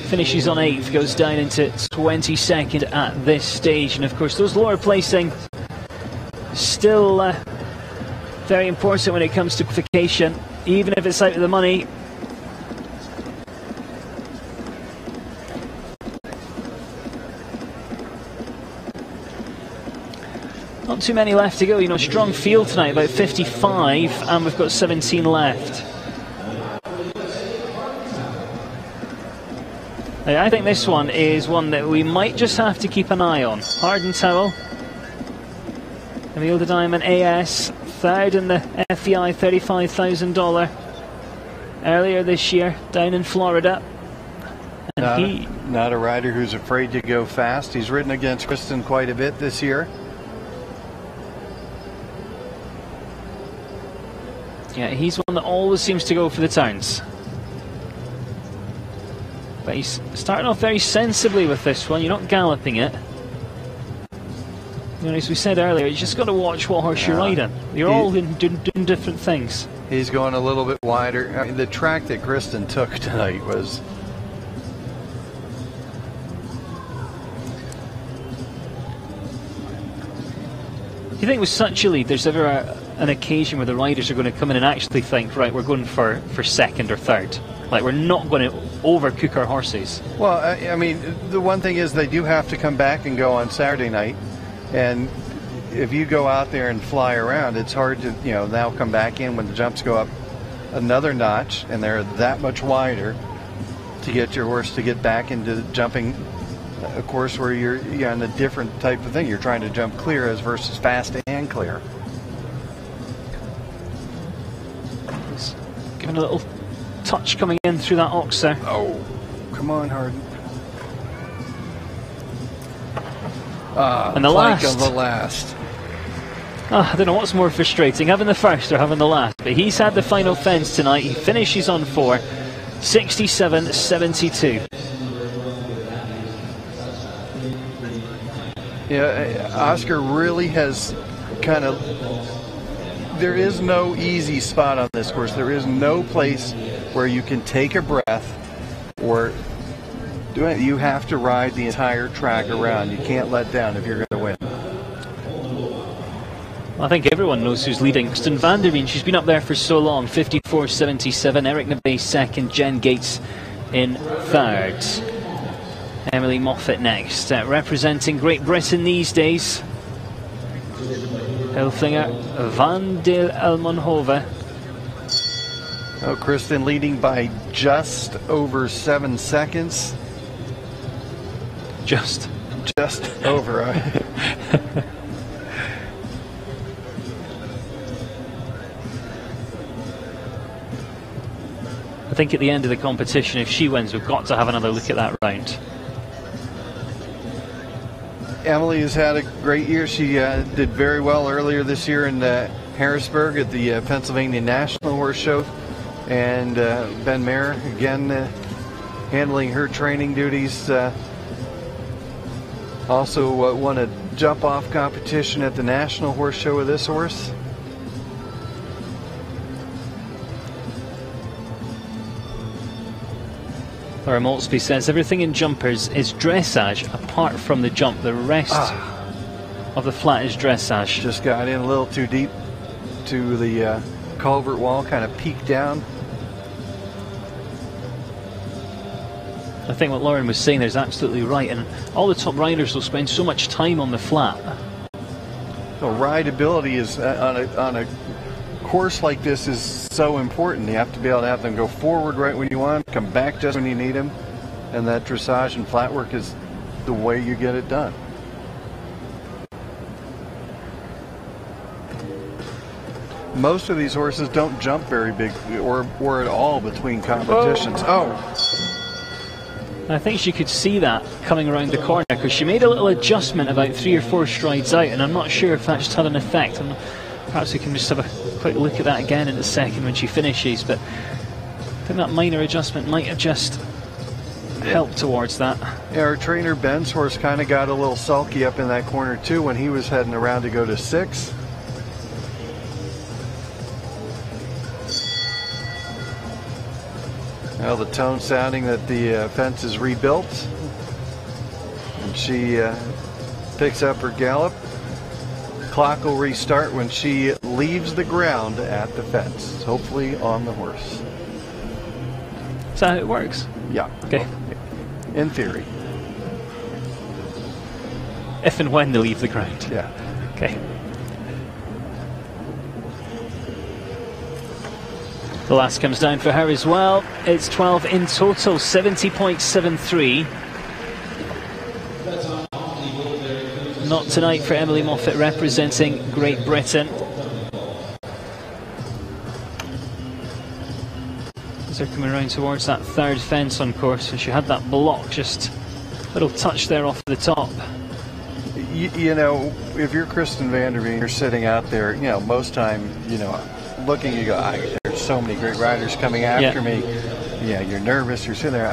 finishes on 8th, goes down into 22nd at this stage, and of course those lower placing still very important when it comes to qualification, even if it's out of the money. Not too many left to go, you know, strong field tonight, about 55, and we've got 17 left. I think this one is one that we might just have to keep an eye on. Harden Towel, Emil de Diamond AS, third in the FEI $35,000 earlier this year down in Florida. And not a rider who's afraid to go fast. He's ridden against Kristen quite a bit this year. Yeah, he's one that always seems to go for the turns. But he's starting off very sensibly with this one. You're not galloping it. You know, as we said earlier, you just got to watch what horse you're riding. You're all doing different things. He's going a little bit wider. I mean, the track that Kristen took tonight was... Do you think with such a lead, there's ever an occasion where the riders are going to come in and actually think, right, we're going for second or third? Like, we're not going to overcook our horses? Well, I mean, the one thing is they do have to come back and go on Saturday night. And if you go out there and fly around, it's hard to, you know, now come back in when the jumps go up another notch and they're that much wider to get your horse to get back into jumping a course where you're on a different type of thing. You're trying to jump clear as versus fast and clear. He's giving a little touch coming in through that ox there. Oh, come on, Harden. And the last. Of the last. I don't know what's more frustrating, having the first or having the last. But he's had the final fence tonight. He finishes on 4, 67.72. Yeah, Oscar really has kind of... There is no easy spot on this course. There is no place where you can take a breath or do it. You have to ride the entire track around. You can't let down if you're going to win. I think everyone knows who's leading. Kristen van der Veen, she's been up there for so long. 54.77. Eric Nabay second. Jen Gates in third. Emily Moffat next, representing Great Britain these days. Hilfinger van der Elmonhove. Oh, Kristen leading by just over 7 seconds. Just over. I think at the end of the competition, if she wins, we've got to have another look at that round. Emily has had a great year. She did very well earlier this year in Harrisburg at the Pennsylvania National Horse Show. And Ben Mayer, again, handling her training duties. Also won a jump-off competition at the National Horse Show with this horse. Laura Maltsby says everything in jumpers is dressage apart from the jump. The rest of the flat is dressage. Just got in a little too deep to the culvert wall, kind of peeked down. I think what Lauren was saying there is absolutely right, and all the top riders will spend so much time on the flat. So rideability is on a course like this is so important. You have to be able to have them go forward right when you want, come back just when you need them, and that dressage and flat work is the way you get it done. Most of these horses don't jump very big or at all between competitions. Oh! I think she could see that coming around the corner, because she made a little adjustment about 3 or 4 strides out, and I'm not sure if that's had an effect. Perhaps we can just have a quick look at that again in a second when she finishes, but I think that minor adjustment might have just helped towards that. Yeah, our trainer Ben's horse kind of got a little sulky up in that corner too when he was heading around to go to 6. Well, the tone sounding that the fence is rebuilt, and she picks up her gallop. Clock will restart when she leaves the ground at the fence, hopefully on the horse. Is that how it works? Yeah. Okay. In theory. If and when they leave the ground. Yeah. Okay. The last comes down for her as well. It's 12 in total, 70.73. Not tonight for Emily Moffat representing Great Britain. As they're coming around towards that third fence on course, and she had that block, just a little touch there off the top. You know, if you're Kristen Vanderveen, you're sitting out there, you know, most time, you know, looking, you go, there's so many great riders coming after me. Yeah, you're nervous, you're sitting there.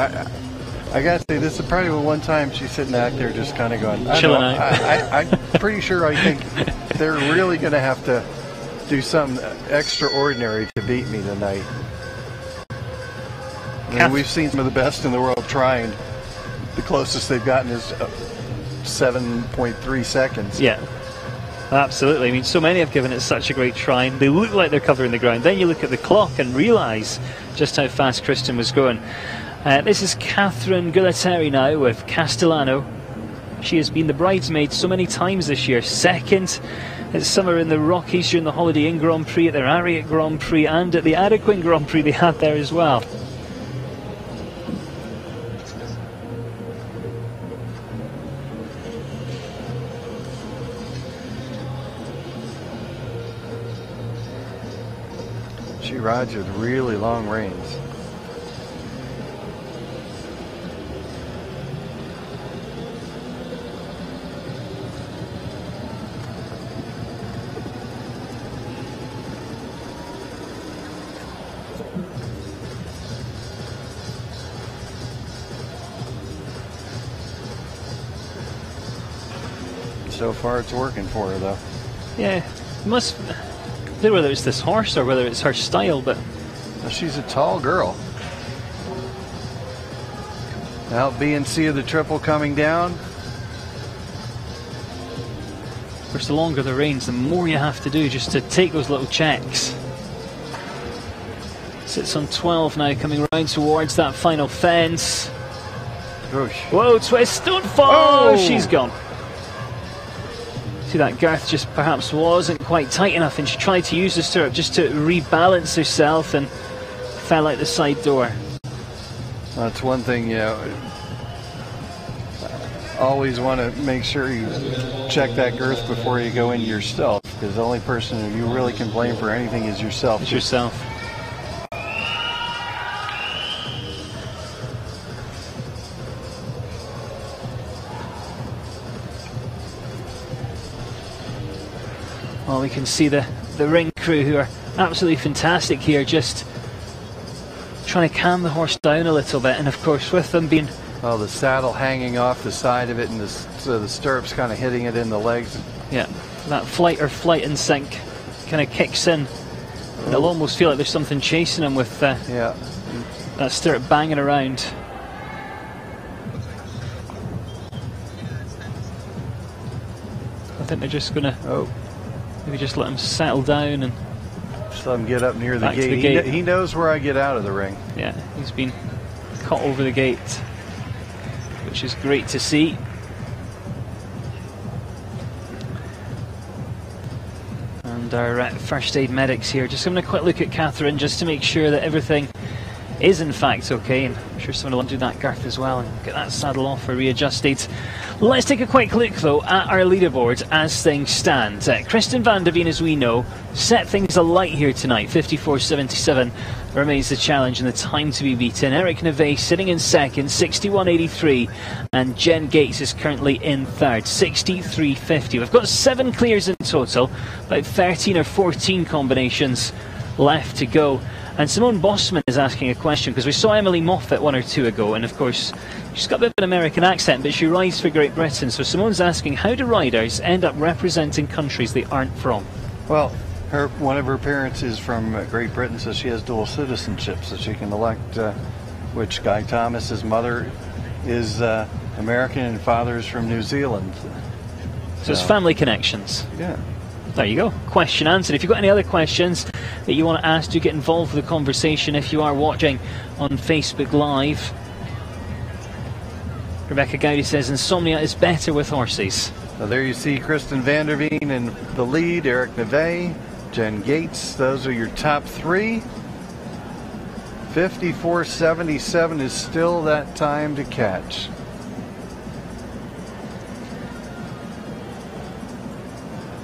I gotta say, this is probably the one time she's sitting out there just kind of going, chilling out. I'm pretty sure I think they're really going to have to do something extraordinary to beat me tonight. I mean, we've seen some of the best in the world trying. The closest they've gotten is 7.3 seconds. Yeah, absolutely. I mean, so many have given it such a great try, and they look like they're covering the ground. Then you look at the clock and realise just how fast Kristen was going. This is Catherine Gualtieri now with Castellano. She has been the bridesmaid so many times this year. Second at summer in the Rockies during the Holiday Inn Grand Prix, at their Ariat Grand Prix, and at the Adequin Grand Prix they had there as well. She rides with really long reins. So far it's working for her though. Yeah, must know whether it's this horse or whether it's her style, but she's a tall girl. Now B and C of the triple coming down. Of course, the longer the reins, the more you have to do just to take those little checks. Sits on 12 now, coming round towards that final fence. Oosh. Whoa, twist, don't fall! Oh! She's gone. See, that girth just perhaps wasn't quite tight enough, and she tried to use the stirrup just to rebalance herself and fell out the side door. That's one thing, you know, always want to make sure you check that girth before you go into yourself, because the only person who you really can blame for anything is yourself. It's yourself. Well, we can see the ring crew, who are absolutely fantastic here, just trying to calm the horse down a little bit, and of course with them being... Well, the saddle hanging off the side of it, and so the stirrups kind of hitting it in the legs. Yeah, that flight and sink kind of kicks in. And it'll almost feel like there's something chasing him with yeah, that stirrup banging around. I think they're just going to maybe just let him settle down and just let him get up near the back to gate. the gate. He knows where I get out of the ring. Yeah, he's been caught over the gate. which is great to see. And our first aid medics here, just having a quick look at Catherine just to make sure that everything is in fact okay, and I'm sure someone will do that, Garth, as well, and get that saddle off or readjusted. Let's take a quick look though at our leaderboards as things stand. Kristen van der Veen, as we know, set things alight here tonight. 54.77 remains the challenge and the time to be beaten. Eric Neve sitting in second, 61.83, and Jen Gates is currently in third, 63.50. We've got 7 clears in total, about 13 or 14 combinations left to go. And Simone Bossman is asking a question, because we saw Emily Moffat 1 or 2 ago, and of course she's got a bit of an American accent, but she rides for Great Britain. So Simone's asking, how do riders end up representing countries they aren't from? Well, one of her parents is from Great Britain, so she has dual citizenship, so she can elect which Guy Thomas's mother is American and father is from New Zealand. So it's family connections. Yeah. There you go. Question answered. If you've got any other questions that you want to ask, do get involved with the conversation if you are watching on Facebook Live. Rebecca Gowdy says insomnia is better with horses. Now there you see Kristen van der Veen in the lead, Eric Neve, Jen Gates. Those are your top 3. 54.77 is still that time to catch.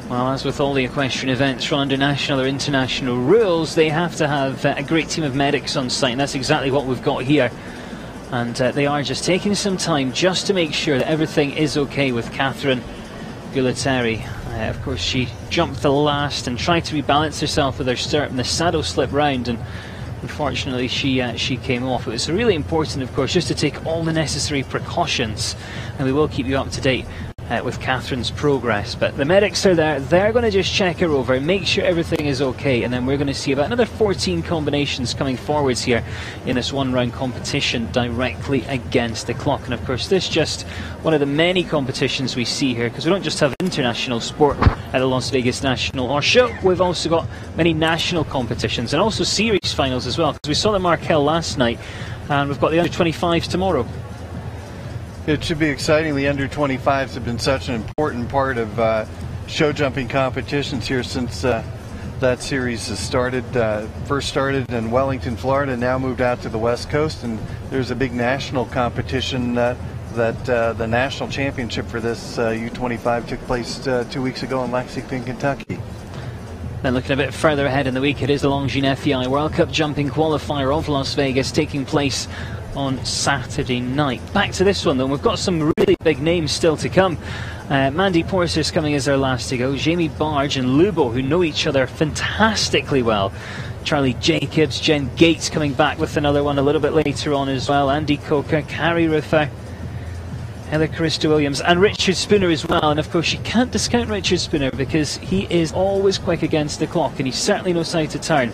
Well, as with all the equestrian events run under national or international rules, they have to have a great team of medics on site, and that's exactly what we've got here. And they are just taking some time just to make sure that everything is okay with Catherine Gulateri. Of course, she jumped the last and tried to rebalance herself with her stirrup, and the saddle slipped round, and unfortunately she came off. It was really important, of course, just to take all the necessary precautions, and we will keep you up to date with Catherine's progress. But the medics are there, they're going to just check her over, make sure everything is okay, and then we're going to see about another 14 combinations coming forwards here in this one-round competition directly against the clock. And of course this just one of the many competitions we see here, because we don't just have international sport at the Las Vegas National Horse Show, we've also got many national competitions and also series finals as well, because we saw the Markel last night and we've got the under-25s tomorrow. It should be exciting. The under-25s have been such an important part of show jumping competitions here since that series has started. First started in Wellington, Florida, now moved out to the West Coast, and there's a big national competition that the national championship for this U25 took place 2 weeks ago in Lexington, Kentucky. Then looking a bit further ahead in the week, it is the Longines FEI World Cup jumping qualifier of Las Vegas taking place on Saturday night. Back to this one though, we've got some really big names still to come. Mandy Porter's coming as our last to go. Jamie Barge and Lubo, who know each other fantastically well. Charlie Jacobs, Jen Gates coming back with another one a little bit later on as well. Andy Coker, Carrie Ruffer, Heather Carista Williams, and Richard Spooner as well. And of course you can't discount Richard Spooner because he is always quick against the clock, and he certainly knows how to turn.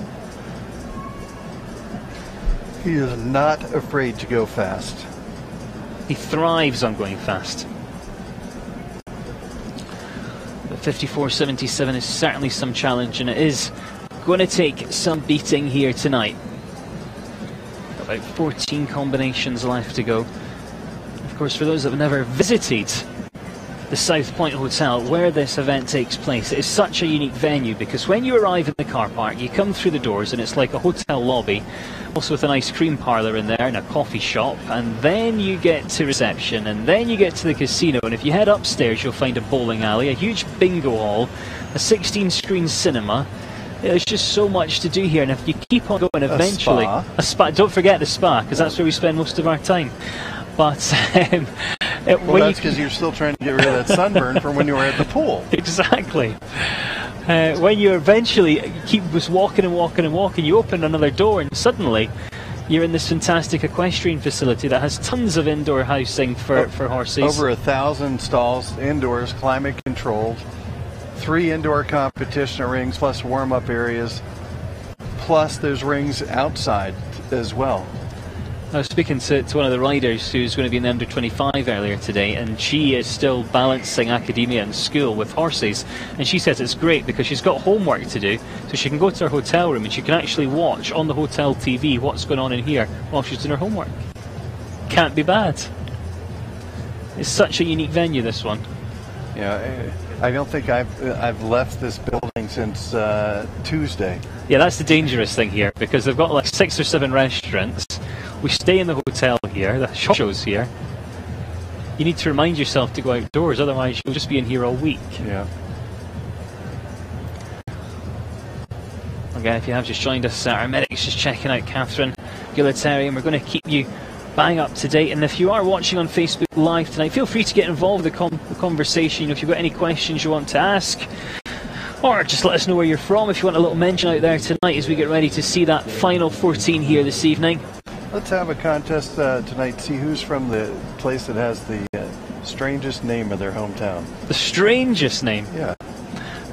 He is not afraid to go fast. He thrives on going fast. But 54.77 is certainly some challenge, and it is going to take some beating here tonight. About 14 combinations left to go. Of course, for those that have never visited the South Point Hotel, where this event takes place, it is such a unique venue, because when you arrive in the car park, you come through the doors and it's like a hotel lobby, also with an ice cream parlour in there and a coffee shop, and then you get to reception, and then you get to the casino, and if you head upstairs you'll find a bowling alley, a huge bingo hall, a 16-screen cinema. There's just so much to do here, and if you keep on going, eventually a spa. Don't forget the spa, because that's where we spend most of our time. But well, that's because you're still trying to get rid of that sunburn from when you were at the pool. Exactly. When you eventually keep just walking and walking and walking, you open another door and suddenly you're in this fantastic equestrian facility that has tons of indoor housing for horses. Over 1,000 stalls, indoors, climate controlled, 3 indoor competition rings plus warm-up areas, plus there's rings outside as well. I was speaking to one of the riders who's going to be in the under-25 earlier today, and she is still balancing academia and school with horses, and she says it's great because she's got homework to do, so she can go to her hotel room and she can actually watch on the hotel TV what's going on in here while she's doing her homework. Can't be bad. It's such a unique venue, this one. Yeah, I don't think I've left this building since Tuesday. Yeah, that's the dangerous thing here, because they've got like 6 or 7 restaurants. We stay in the hotel here, the show's here. You need to remind yourself to go outdoors, otherwise you'll just be in here all week. Yeah. Again, if you have just joined us, our medics just checking out Catherine Guilleteri, and we're going to keep you bang up to date. And if you are watching on Facebook Live tonight, feel free to get involved with the conversation. If you've got any questions you want to ask, or just let us know where you're from if you want a little mention out there tonight as we get ready to see that final 14 here this evening. Let's have a contest tonight, see who's from the place that has the strangest name of their hometown. The strangest name? Yeah.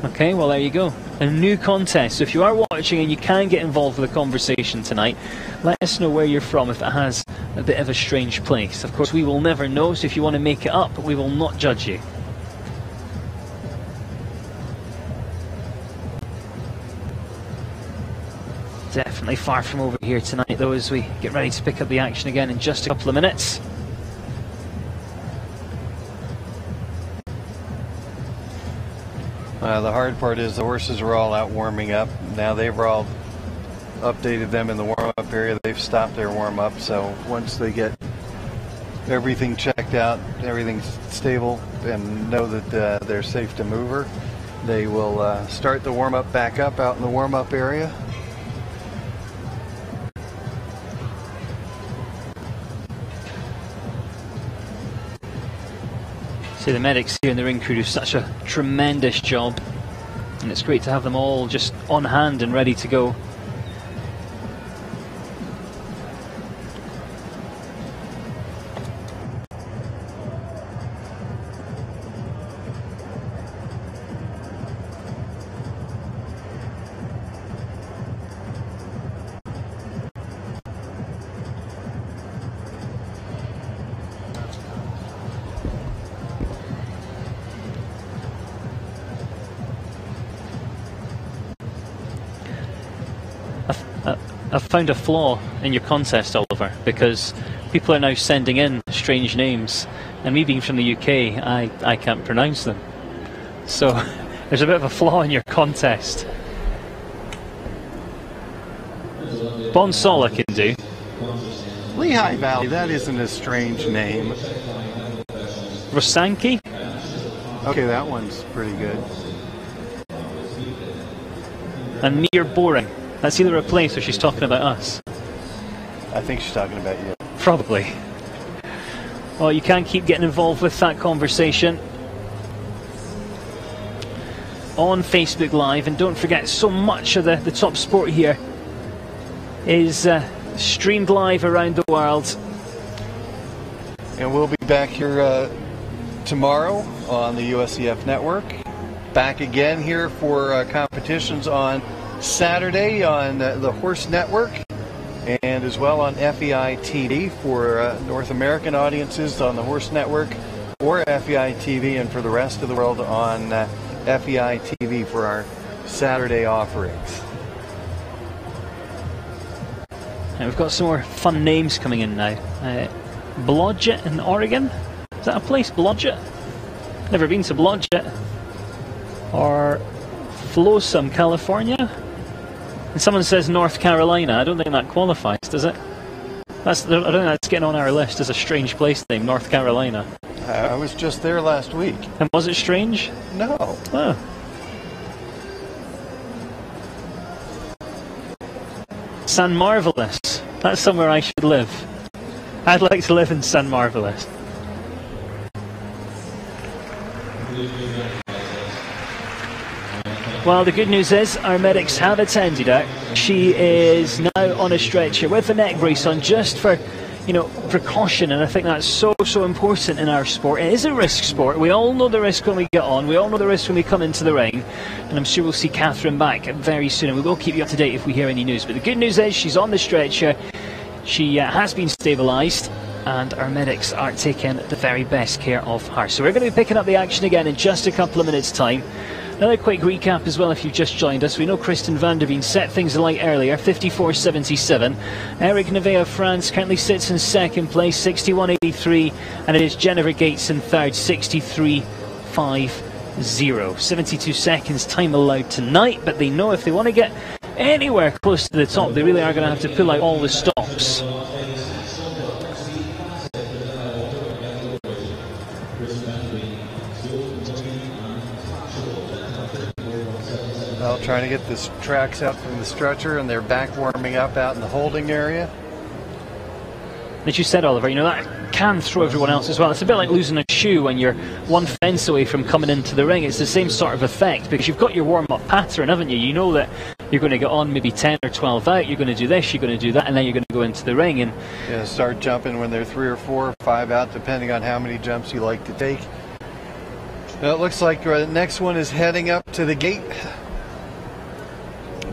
Okay, well there you go. A new contest. So if you are watching and you can get involved with the conversation tonight, let us know where you're from if it has a bit of a strange place. Of course, we will never know, so if you want to make it up, we will not judge you. Definitely far from over here tonight, though, as we get ready to pick up the action again in just a couple of minutes. The hard part is the horses are all out warming up. Now they've all updated them in the warm-up area. They've stopped their warm-up, so once they get everything checked out, everything's stable, and know that they're safe to move her, they will start the warm-up back up out in the warm-up area. See, the medics here and the ring crew do such a tremendous job, and it's great to have them all just on hand and ready to go. I've found a flaw in your contest, Oliver, because people are now sending in strange names, and me being from the UK, I can't pronounce them. So there's a bit of a flaw in your contest. Bonsall I can do. Lehigh Valley, that isn't a strange name. Rosanki? Okay, that one's pretty good. And Mere Boring. That's either a place or she's talking about us. I think she's talking about you. Probably. Well, you can keep getting involved with that conversation on Facebook Live, and don't forget, so much of the top sport here is streamed live around the world. And we'll be back here tomorrow on the USEF network. Back again here for competitions on Saturday on the Horse Network, and as well on FEI TV for North American audiences on the Horse Network, or FEI TV, and for the rest of the world on FEI TV for our Saturday offerings. And we've got some more fun names coming in now. Blodgett in Oregon? Is that a place, Blodgett? Never been to Blodgett. Or Flosum, California? And someone says North Carolina. I don't think that qualifies, does it? I don't think that's getting on our list as a strange place name, North Carolina. I was just there last week. And was it strange? No. Oh. San Marvelous. That's somewhere I should live. I'd like to live in San Marvelous. Well, the good news is our medics have attended her. She is now on a stretcher with a neck brace on, just for, you know, precaution, and I think that's so important in our sport. It is a risk sport. We all know the risk when we get on. We all know the risk when we come into the ring, and I'm sure we'll see Catherine back very soon, and we will keep you up to date if we hear any news. But the good news is she's on the stretcher. She has been stabilised, and our medics are taking the very best care of her. So we're going to be picking up the action again in just a couple of minutes' time. Another quick recap as well if you've just joined us. We know Kristen van der Veen set things alight earlier, 54.77. Eric Neve of France currently sits in second place, 61.83. And it is Jennifer Gates in third, 63.50. 72 seconds time allowed tonight, but they know if they want to get anywhere close to the top, they really are going to have to pull out all the stops. Well, trying to get the tracks out from the stretcher, and they're back warming up out in the holding area. As you said, Oliver, you know, that can throw everyone else as well. It's a bit like losing a shoe when you're one fence away from coming into the ring. It's the same sort of effect, because you've got your warm-up pattern, haven't you? You know that you're going to get on maybe 10 or 12 out, you're going to do this, you're going to do that, and then you're going to go into the ring. And yeah, start jumping when they're 3 or 4 or 5 out, depending on how many jumps you like to take. Well, it looks like the next one is heading up to the gate.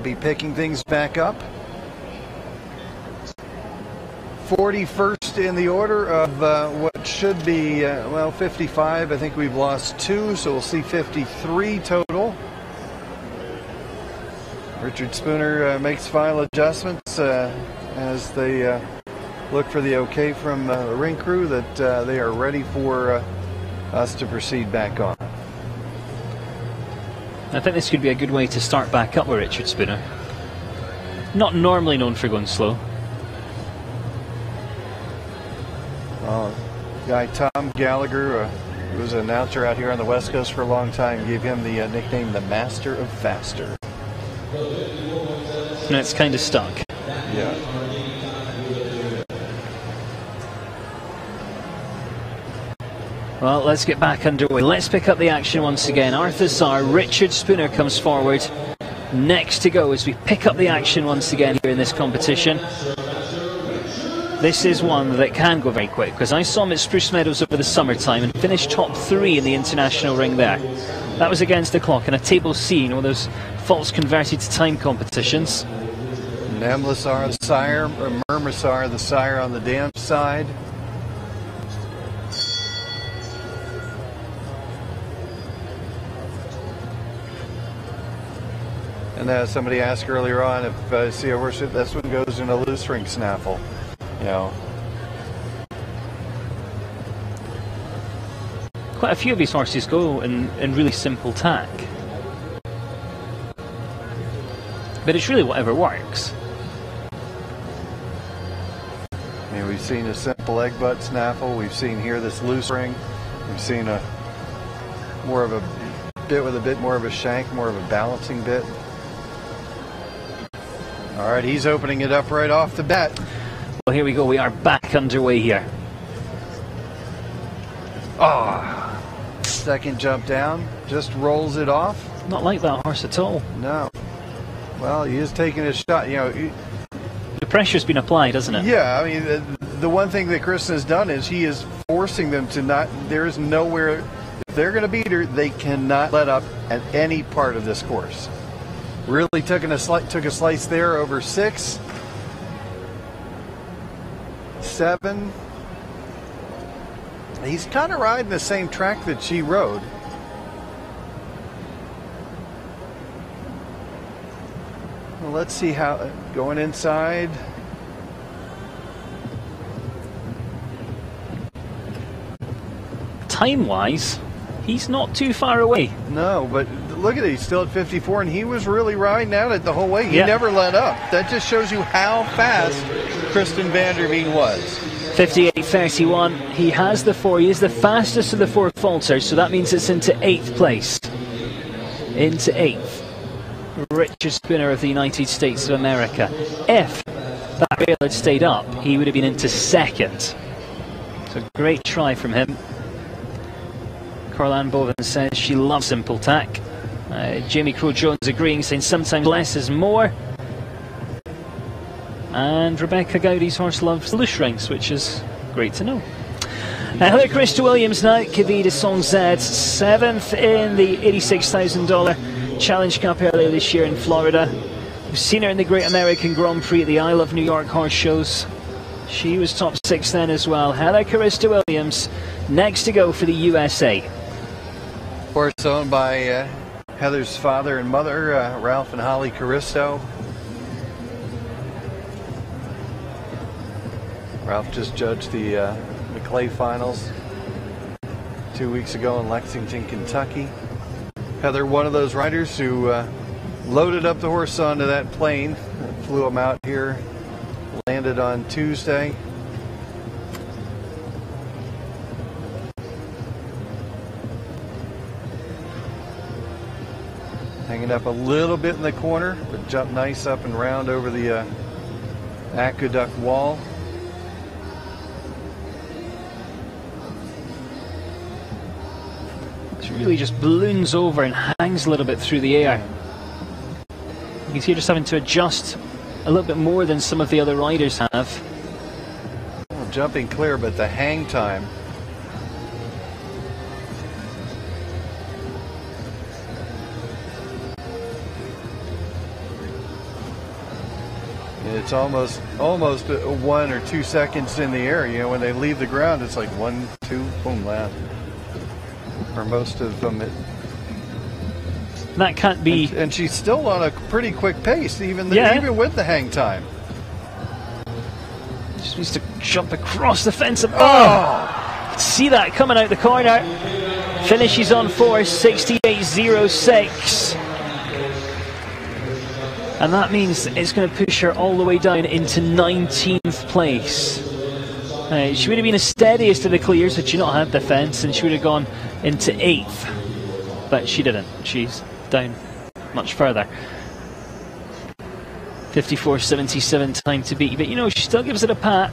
Be picking things back up. 41st in the order of what should be, well, 55. I think we've lost 2, so we'll see 53 total. Richard Spooner makes final adjustments as they look for the okay from the ring crew that they are ready for us to proceed back on. I think this could be a good way to start back up with Richard Spooner. Not normally known for going slow. Guy Tom Gallagher, who was an announcer out here on the West Coast for a long time, gave him the nickname the Master of Faster. And it's kind of stuck. Yeah. Well, let's get back underway. Let's pick up the action once again. Arthur Czar, Richard Spooner comes forward next to go as we pick up the action once again here in this competition. This is one that can go very quick, because I saw him at Spruce Meadows over the summertime and finished top 3 in the international ring there. That was against the clock in a table C, one of those faults converted to time competitions. Namlasar the sire, or Murmasar the sire on the dam side. And somebody asked earlier on if see a horse, this one goes in a loose ring snaffle. You know. Quite a few of these horses go in really simple tack. But it's really whatever works. I mean, we've seen a simple egg butt snaffle. We've seen here this loose ring. We've seen a more of a bit with a bit more of a shank, more of a balancing bit. All right, he's opening it up right off the bat. Well, here we go. We are back underway here. Oh, second jump down, just rolls it off. Not like that horse at all. No. Well, he is taking a shot. You know, the pressure's been applied, hasn't it? Yeah, I mean, the one thing that Kristen has done is he is forcing them to not. There is nowhere. If they're going to beat her, they cannot let up at any part of this course. Really took a slice there over 6, 7. He's kind of riding the same track that she rode. Well, let's see how going inside. Time-wise, he's not too far away. No, but look at it. He's still at 54, and he was really riding at it the whole way. He never let up. That just shows you how fast Kristen van der Veen was. 58.31. He has the 4. He is the fastest of the 4 falters, so that means it's into 8th place. Into 8th. Richard Spooner of the United States of America. If that rail had stayed up, he would have been into 2nd. So great try from him. Corlan Boven says she loves simple tack. Jamie Crow-Jones agreeing, saying sometimes less is more. And Rebecca Gowdy's horse loves loose rings, which is great to know. Hello, Krista Williams now. Kavita Song Z, 7th in the $86,000 Challenge Cup earlier this year in Florida. We've seen her in the Great American Grand Prix at the Isle of New York horse shows. She was top 6 then as well. Hello, Krista Williams. Next to go for the USA. Horse owned by Heather's father and mother, Ralph and Holly Caristo. Ralph just judged the clay finals 2 weeks ago in Lexington, Kentucky. Heather, one of those riders who loaded up the horse onto that plane, flew him out here, landed on Tuesday. Hanging up a little bit in the corner, but jumped nice up and round over the aqueduct wall. She really just balloons over and hangs a little bit through the air. You can see her just having to adjust a little bit more than some of the other riders have. Well, jumping clear, but the hang time. It's almost 1 or 2 seconds in the air. You know, when they leave the ground, it's like 1, 2, boom, land. For most of them, that can't be. And she's still on a pretty quick pace, even with the hang time. Just needs to jump across the fence. Oh! See that coming out the corner. Finishes on 4:68.06. And that means it's going to push her all the way down into 19th place. She would have been as steadiest of the clears had she not had the fence, and she would have gone into 8th. But she didn't. She's down much further. 54.77 time to beat. But you know, she still gives it a pat.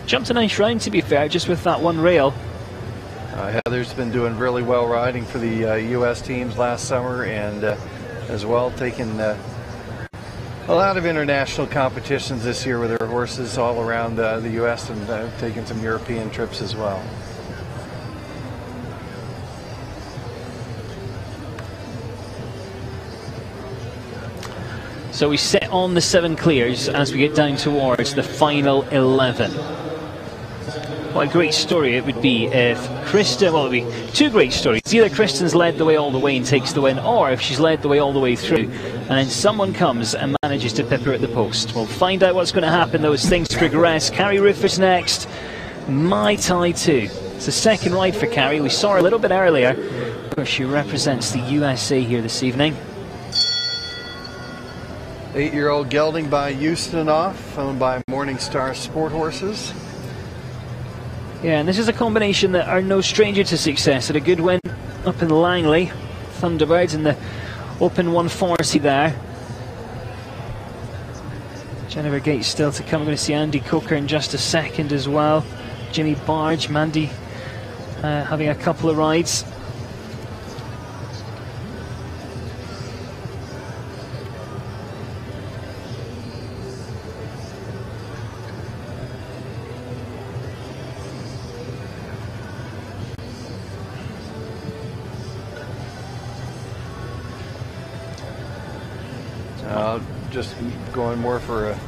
Jumped a nice round, to be fair, just with that one rail. Heather's been doing really well riding for the U.S. teams last summer, and as well taking a lot of international competitions this year with her horses all around the U.S. and taking some European trips as well. So we sit on the 7 clears as we get down towards the final 11. What a great story it would be if Kristen, well, it would be 2 great stories. Either Kristen's led the way all the way and takes the win, or if she's led the way all the way through and then someone comes and manages to pip her at the post. We'll find out what's going to happen though as things progress. Carrie Rufus next, Mai Tai 2. It's the second ride for Carrie. We saw her a little bit earlier, where she represents the USA here this evening. 8-year-old gelding by Ustinov, owned by Morningstar Sport Horses. Yeah, and this is a combination that are no stranger to success. Had a good win up in Langley. Thunderbirds in the Open 140 there. Jennifer Gates still to come. We're going to see Andy Coker in just a second as well. Jimmy Barge, Mandy having a couple of rides. Just going more for a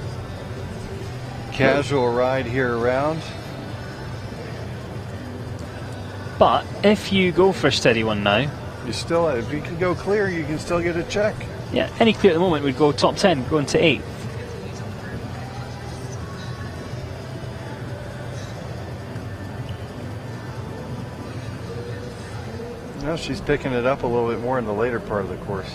casual ride here around. But if you go for a steady one now, you still, if you can go clear, you can still get a check. Yeah, any clear at the moment would go top 10, going to 8. Now she's picking it up a little bit more in the later part of the course.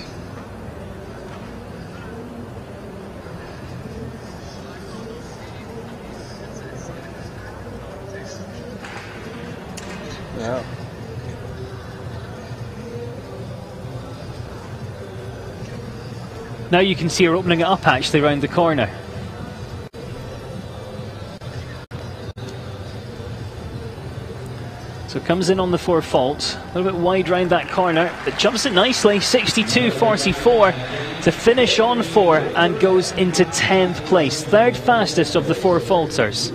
Yeah. Now you can see her opening it up actually around the corner. So comes in on the 4 fault, a little bit wide round that corner, but jumps it nicely, 62.44 to finish on 4 and goes into 10th place, 3rd fastest of the 4 faulters.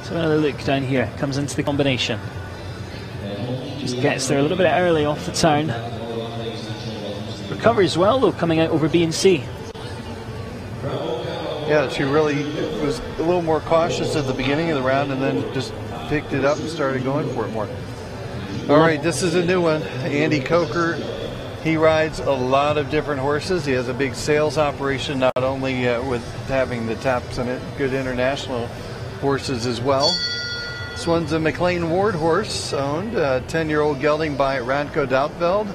So another look down here, comes into the combination. Just gets there a little bit early off the turn. Recovers well though, coming out over B and C. Yeah, she really was a little more cautious at the beginning of the round and then just picked it up and started going for it more. All right, this is a new one. Andy Coker. He rides a lot of different horses. He has a big sales operation, not only with having the taps in it, good international horses as well. This one's a McLean Ward horse, owned, 10-year-old gelding by Radko Doutveld.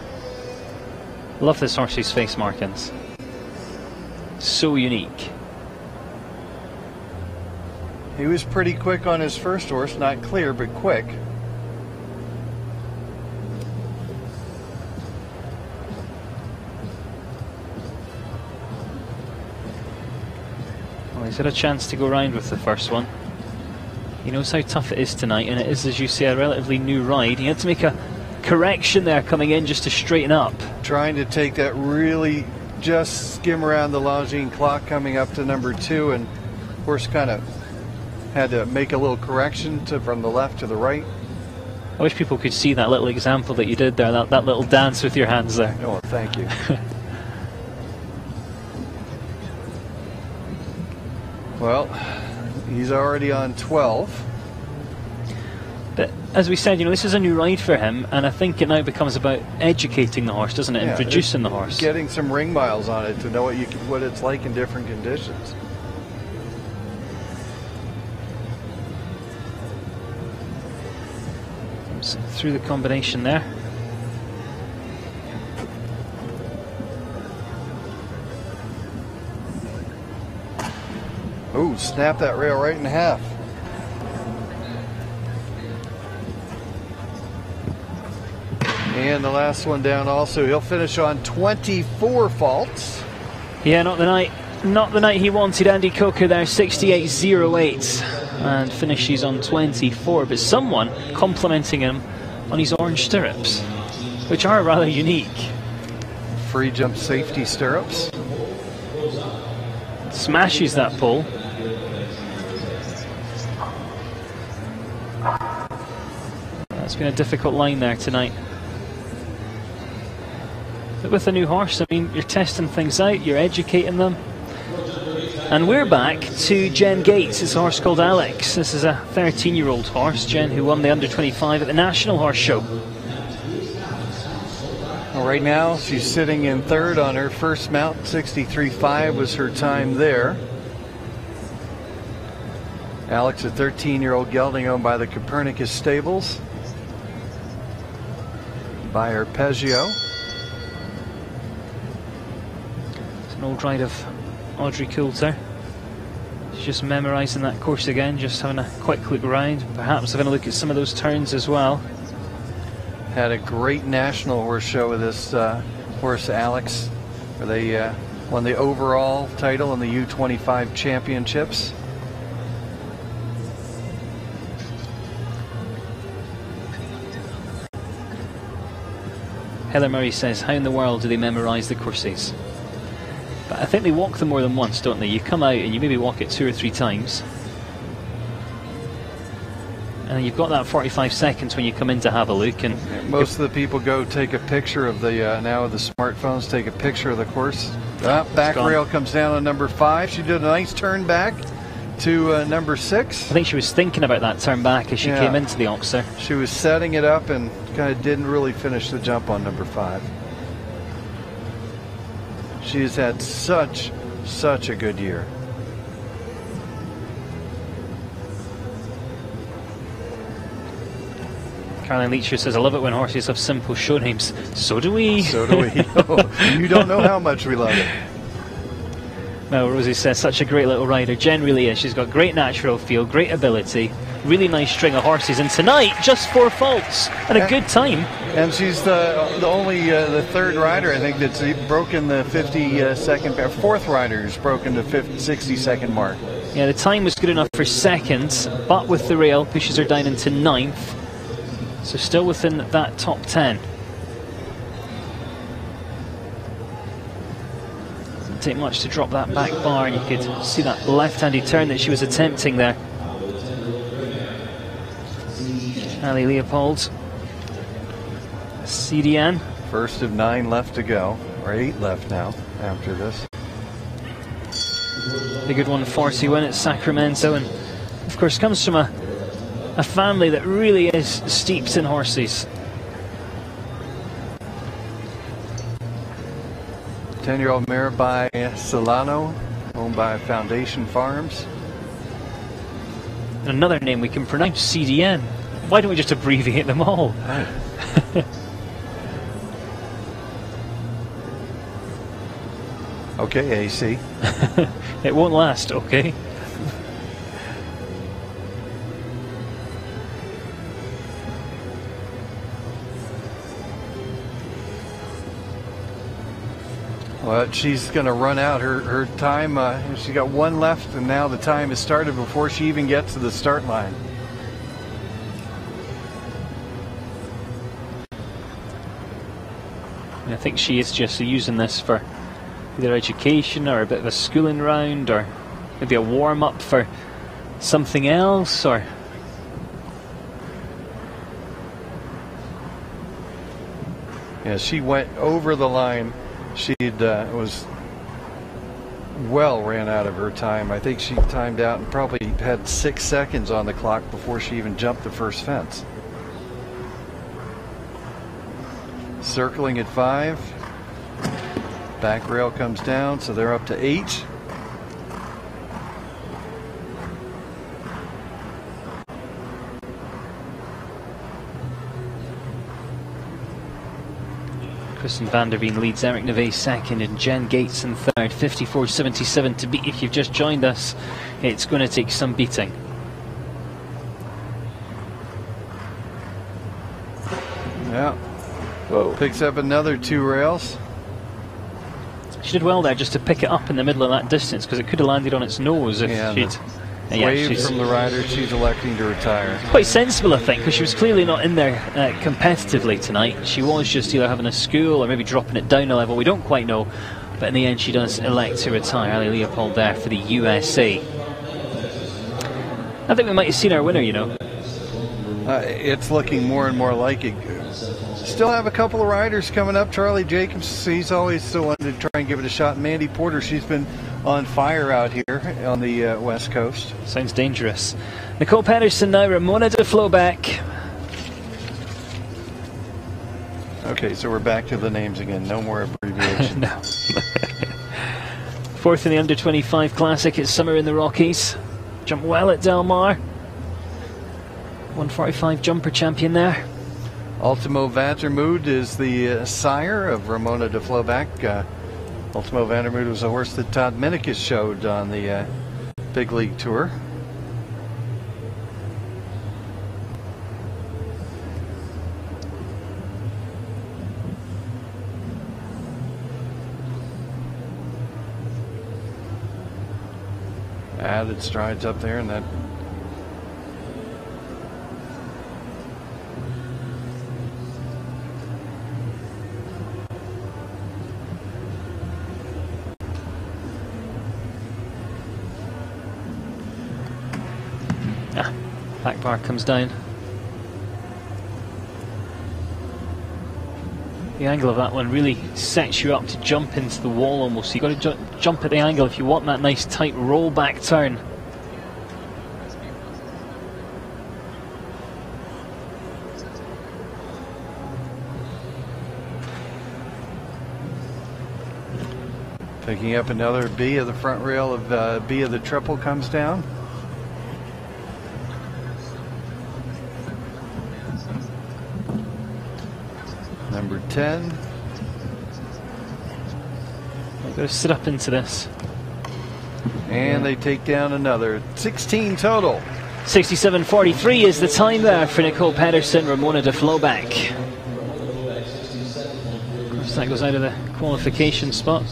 Love this horse's face markings. So unique. He was pretty quick on his first horse, not clear, but quick. Well, he's had a chance to go round with the first one. He knows how tough it is tonight, and it is, as you say, a relatively new ride. He had to make a correction there coming in just to straighten up. Trying to take that really just skim around the Longines clock coming up to number 2, and horse kind of had to make a little correction from the left to the right. I wish people could see that little example that you did there, that little dance with your hands there. Oh, thank you. Well, he's already on 12. But as we said, you know, this is a new ride for him, and I think it now becomes about educating the horse, doesn't it? Yeah, introducing the horse. Getting some ring miles on it to know what it's like in different conditions. Comes through the combination there. Ooh, snap that rail right in half. And the last one down also. He'll finish on 24 faults. Yeah, not the night he wanted. Andy Coker there, 68.08, and finishes on 24. But someone complimenting him on his orange stirrups, which are rather unique. Free jump safety stirrups. Smashes that pole. That's been a difficult line there tonight. But with a new horse, I mean, you're testing things out, you're educating them. And we're back to Jen Gates. It's a horse called Alex. This is a 13-year-old horse, Jen, who won the under-25 at the National Horse Show. Well, right now, she's sitting in third on her first mount. 63.5 was her time there. Alex, a 13-year-old gelding owned by the Copernicus Stables. By Arpeggio. It's an old ride of Audrey Coulter. She's just memorising that course again, just having a quick look around, perhaps having a look at some of those turns as well. Had a great national horse show with this horse, Alex, where they won the overall title in the U25 championships. Heather Murray says, how in the world do they memorise the courses? But I think they walk them more than once, don't they? You come out and you maybe walk it 2 or 3 times. And then you've got that 45 seconds when you come in to have a look. And most of the people go take a picture of the, now with the smartphones, take a picture of the course. Back rail comes down on number 5. She did a nice turn back to number 6. I think she was thinking about that turn back as she came into the Oxer. She was setting it up and kind of didn't really finish the jump on number 5. She has had such a good year. Caroline Leacher says, I love it when horses have simple show names. So do we. So do we. Oh, you don't know how much we love it. No, Rosie says, such a great little rider. Jen really is. She's got great natural feel, great ability, really nice string of horses. And tonight, just 4 faults and a good time. And she's the only, the third rider, I think, that's broken the 50-second, fourth rider who's broken the 60-second mark. Yeah, the time was good enough for second, but with the rail, pushes her down into 9th. So still within that top 10. Doesn't take much to drop that back bar, and you could see that left-handed turn that she was attempting there. Ali Leopold. CDN. First of 9 left to go, or 8 left now after this. The good 140 win at Sacramento, and of course comes from a a family that really is steeped in horses. 10-year-old mare by Solano, owned by Foundation Farms. And another name we can pronounce, CDN. Why don't we just abbreviate them all? Right. Okay, AC. It won't last, okay? Well, she's going to run out her time. She's got one left, and now the time has started before she even gets to the start line. I think she is just using this for either education or a bit of a schooling round, or maybe a warm-up for something else, or... Yeah, she went over the line. She was ran out of her time. I think she timed out and probably had 6 seconds on the clock before she even jumped the first fence. Circling at 5. Back rail comes down, so they're up to 8. Kristen van der Veen leads, Eric Neve second, and Jen Gates in third. 54.77 to beat. If you've just joined us, it's going to take some beating. Yeah. Whoa. Picks up another 2 rails. She did well there just to pick it up in the middle of that distance, because it could have landed on its nose if she'd... Wave from the rider, she's electing to retire. Quite sensible, I think, because she was clearly not in there competitively tonight. She was just either having a school or maybe dropping it down a level. We don't quite know, but in the end she does elect to retire. Ali Leopold there for the USA. I think we might have seen our winner, you know. It's looking more and more like it. Still have a couple of riders coming up. Charlie Jacobs, he's always the one to try and give it a shot. Mandy Porter, she's been on fire out here on the West Coast. Sounds dangerous. Nicole Pedersen now, Ramona de Flowback. Okay, so we're back to the names again. No more abbreviation. No. Fourth in the Under-25 Classic. It's summer in the Rockies. Jumped well at Del Mar. 145 jumper champion there. Ultimo Vandermood is the sire of Ramona de Flowback. Ultimo Vandermood was a horse that Todd Minicus showed on the Big League Tour. Added strides up there, and that back bar comes down. The angle of that one really sets you up to jump into the wall almost. You've got to jump at the angle if you want that nice tight roll back turn. picking up another B of the front rail of B of the triple comes down. Number 10. I've got to sit up into this. And they take down another 16 total. 67.43 is the time there for Nicole Pedersen, Ramona de Flowback. Of course, that goes out of the qualification spot.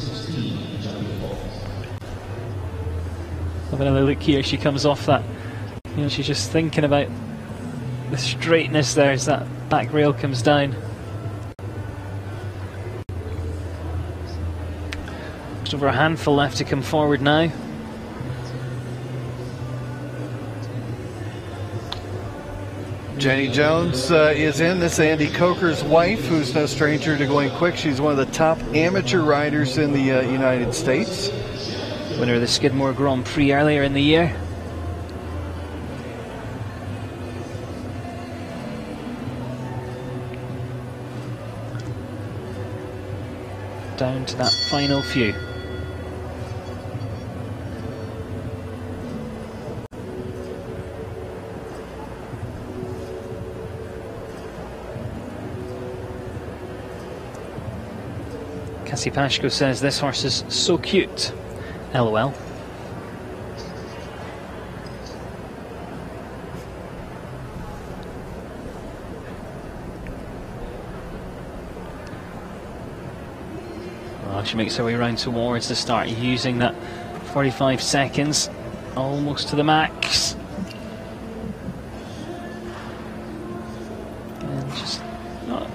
Have another look here. She comes off that. You know, she's just thinking about the straightness there as that back rail comes down. Just over a handful left to come forward now. Jenny Jones is in. This is Andy Coker's wife, who's no stranger to going quick. She's one of the top amateur riders in the United States. Winner of the Skidmore Grand Prix earlier in the year. down to that final few. Cassie Pashko says this horse is so cute. LOL. Well, she makes her way round towards the start, using that 45 seconds almost to the max. And just not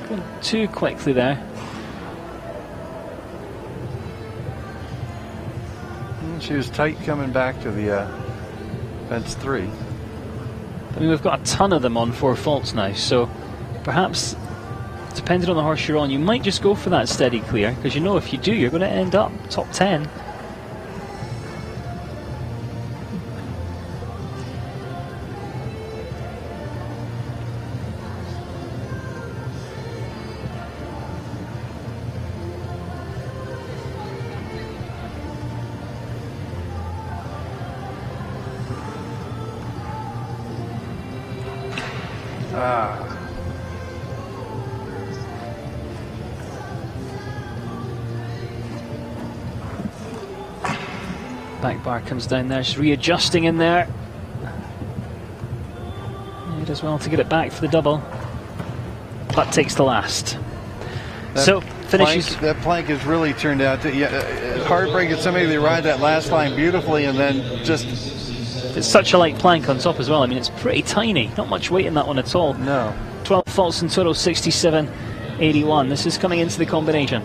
going too quickly there. She was tight coming back to the fence 3. I mean, we've got a ton of them on 4 faults now, so perhaps, depending on the horse you're on, you might just go for that steady clear, because you know if you do, you're going to end up top 10. Back bar comes down there, she's readjusting in there. He does well to get it back for the double, but takes the last. So finishes. That plank has really turned out to heartbreaking. Somebody they ride that last line beautifully, and then just. It's such a light plank on top as well. I mean, it's pretty tiny, not much weight in that one at all. No. 12 faults in total, 67.81. This is coming into the combination.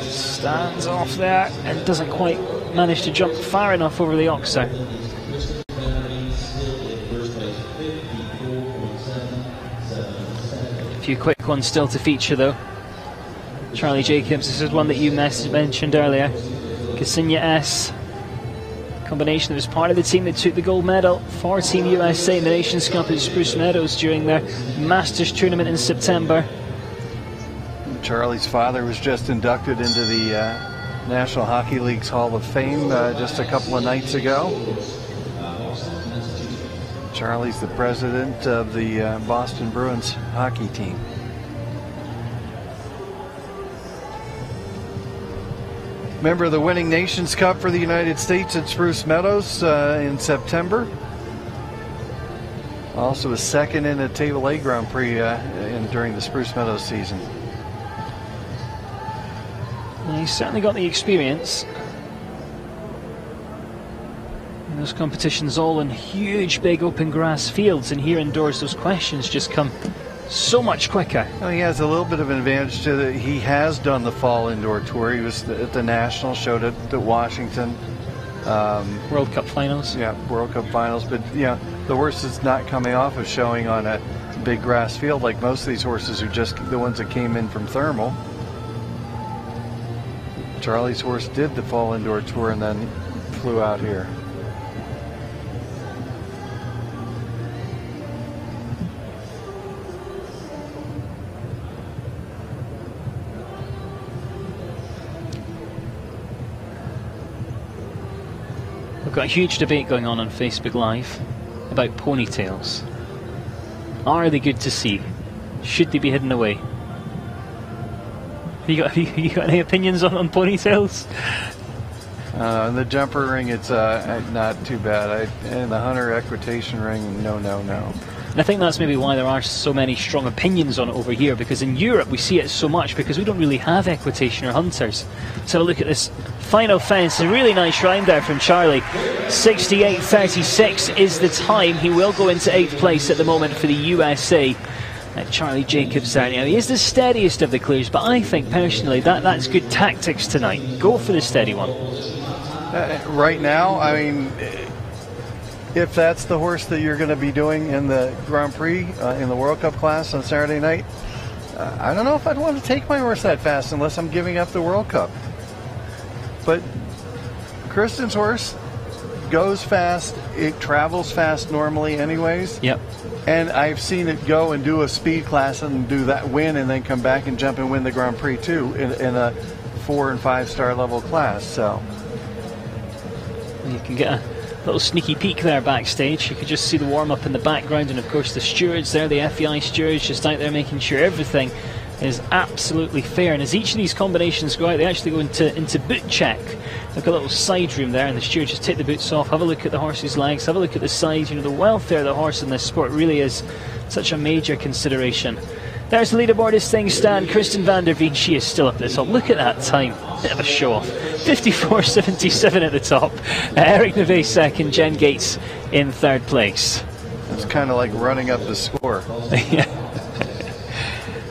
Stands off there and doesn't quite manage to jump far enough over the oxer. A few quick ones still to feature though. Charlie Jacobs, this is one that you mentioned earlier. Ksenia S. Combination that was part of the team that took the gold medal for Team USA in the Nations Cup at Spruce Meadows during their Masters tournament in September. Charlie's father was just inducted into the National Hockey League's Hall of Fame just a couple of nights ago. Charlie's the president of the Boston Bruins hockey team. Member of the winning Nations Cup for the United States at Spruce Meadows in September. Also was second in a Table A Grand Prix during the Spruce Meadows season. Well, he's certainly got the experience. And those competitions all in huge, big open grass fields, and here indoors those questions just come so much quicker. Well, he has a little bit of an advantage to that. He has done the fall indoor tour. He was at the National, showed it at Washington. World Cup finals. Yeah, World Cup finals. But yeah, the horse is not coming off of showing on a big grass field like most of these horses who just the ones that came in from thermal. Charlie's horse did the fall indoor tour and then flew out here. We've got a huge debate going on Facebook Live about ponytails. Are they good to see? Should they be hidden away? You got any opinions on ponytails? In the jumper ring, it's not too bad. In the hunter equitation ring, no. And I think that's maybe why there are so many strong opinions on it over here, because in Europe we see it so much because we don't really have equitation or hunters. Let's have a look at this final fence. A really nice round there from Charlie. 68.36 is the time. He will go into 8th place at the moment for the USA. Charlie Jacobs there. Now, he is the steadiest of the clears, but I think personally that's good tactics tonight. Go for the steady one. Right now, I mean, if that's the horse that you're going to be doing in the Grand Prix in the World Cup class on Saturday night, I don't know if I'd want to take my horse that fast unless I'm giving up the World Cup. But Kristen's horse, goes fast. It travels fast normally anyways. Yep. And I've seen it go and do a speed class and do that, win, and then come back and jump and win the Grand Prix too in a 4- and 5-star level class. So you can get a little sneaky peek there backstage. You could just see the warm-up in the background, and of course the stewards there, the FEI stewards, just out there making sure everything is absolutely fair. And as each of these combinations go out, they actually go into boot check. Like a little side room there, and the stewards just take the boots off, have a look at the horse's legs, have a look at the sides. You know, the welfare of the horse in this sport really is such a major consideration. There's the leaderboard as things stand. Kristen van der Veen, she is still up at the top. Look at that time. Bit of a show off. 54.77 at the top. Eric Neve second, Jen Gates in third place. It's kind of like running up the score. Yeah.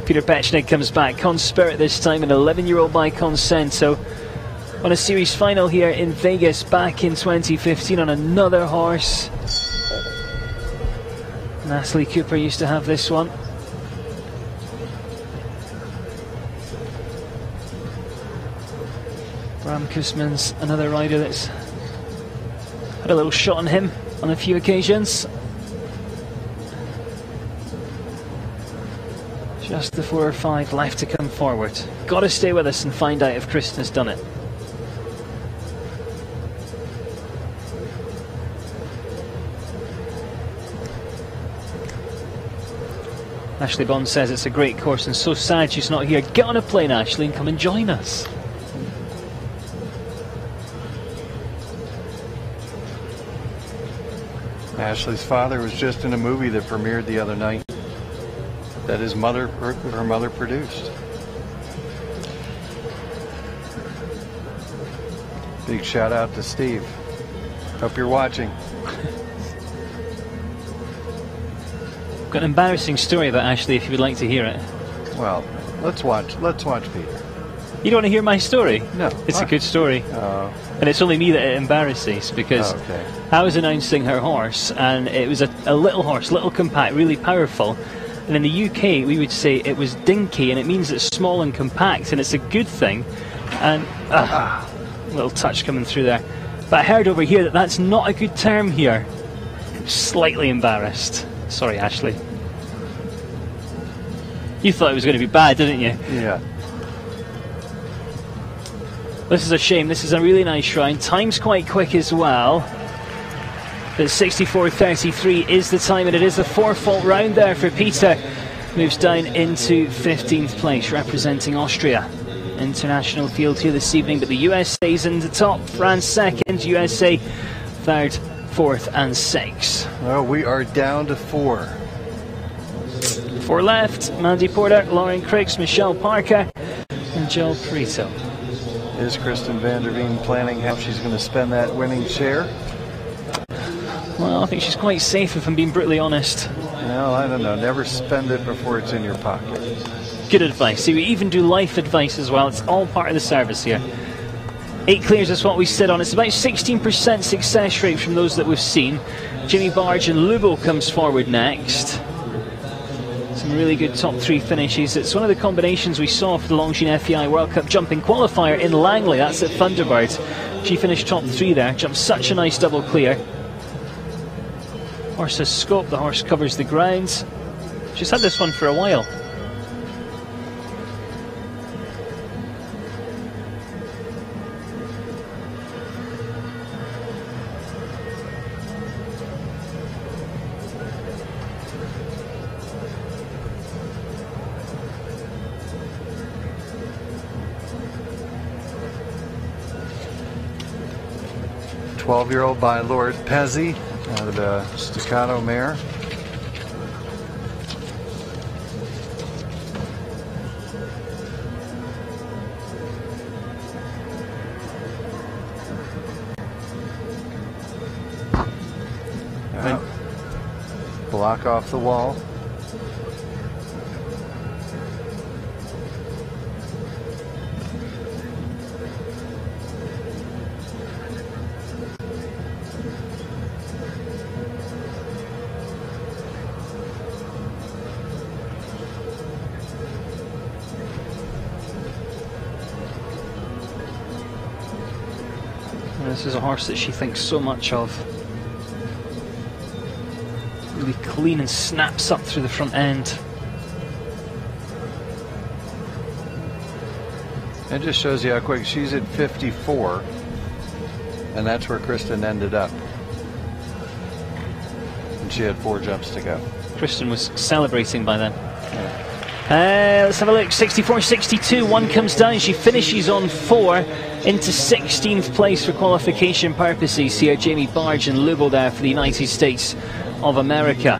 Peter Pechnik comes back. Conspirit this time, an 11-year-old by consent. So on a series final here in Vegas back in 2015 on another horse. Natalie Cooper used to have this one. Bram Koosman's another rider that's had a little shot on him on a few occasions. Just the 4 or 5 left to come forward. Got to stay with us and find out if Kristen has done it. Ashley Bond says it's a great course and so sad she's not here. Get on a plane, Ashley, and come and join us. Ashley's father was just in a movie that premiered the other night that his mother, her mother produced. Big shout out to Steve. Hope you're watching. Got an embarrassing story about Ashley if you would like to hear it. Well, let's watch Peter. You don't want to hear my story? No. It's a good story. Oh. And it's only me that it embarrasses because I was announcing her horse, and it was a little horse, little compact, really powerful. And in the UK we would say it was dinky, and it means it's small and compact, and it's a good thing. And little touch coming through there. But I heard over here that that's not a good term here. Slightly embarrassed. Sorry, Ashley. You thought it was going to be bad, didn't you? Yeah. This is a shame. This is a really nice shrine. Time's quite quick as well. But 64.33 is the time, and it is a 4-fault round there for Peter. Moves down into 15th place, representing Austria. International field here this evening, but the USA's in the top. France second, USA third, fourth, and 6th. Well, we are down to 4. 4 left. Mandy Porter, Lauren Criggs, Michelle Parker, and Jill Prito. Is Kristen van der Veen planning how she's going to spend that winning share? Well, I think she's quite safe, if I'm being brutally honest. Well, I don't know. Never spend it before it's in your pocket. Good advice. See, we even do life advice as well. It's all part of the service here. 8 clears is what we sit on. It's about 16% success rate from those that we've seen. Jimmy Barge and Lubo comes forward next. Some really good top 3 finishes. It's one of the combinations we saw for the Longines FEI World Cup jumping qualifier in Langley. That's at Thunderbird. She finished top 3 there. Jumped such a nice double clear. Horse has scope. The horse covers the ground. She's had this one for a while. Twelve-year-old by Lord Pezzi out of the Staccato mare. Block off the wall. This is a horse that she thinks so much of. Really clean and snaps up through the front end. It just shows you how quick she's at 54, and that's where Kristen ended up. And she had 4 jumps to go. Kristen was celebrating by then. Let's have a look. 64-62. One comes down. She finishes on 4 into 16th place for qualification purposes here. Jamie Barge and Lubo there for the United States of America.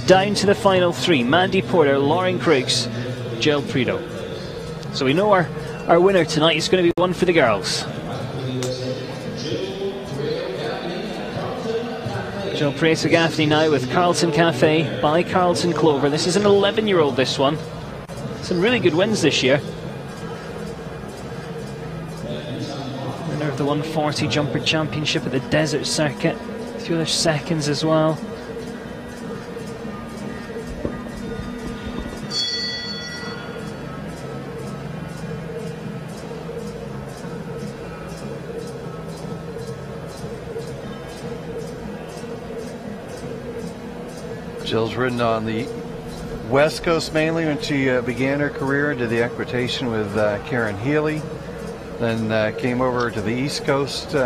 Down to the final 3. Mandy Porter, Lauren Crooks, Jill Prideaux. So we know our winner tonight is going to be one for the girls. Jill Prideaux Gaffney now with Carlton Cafe by Carlton Clover. This is an 11-year-old, this one. Some really good wins this year. Winner of the 140 Jumper Championship at the Desert Circuit. A few other seconds as well. Jill's ridden on the West Coast mainly when she began her career, did the equitation with Karen Healy. Then came over to the East Coast,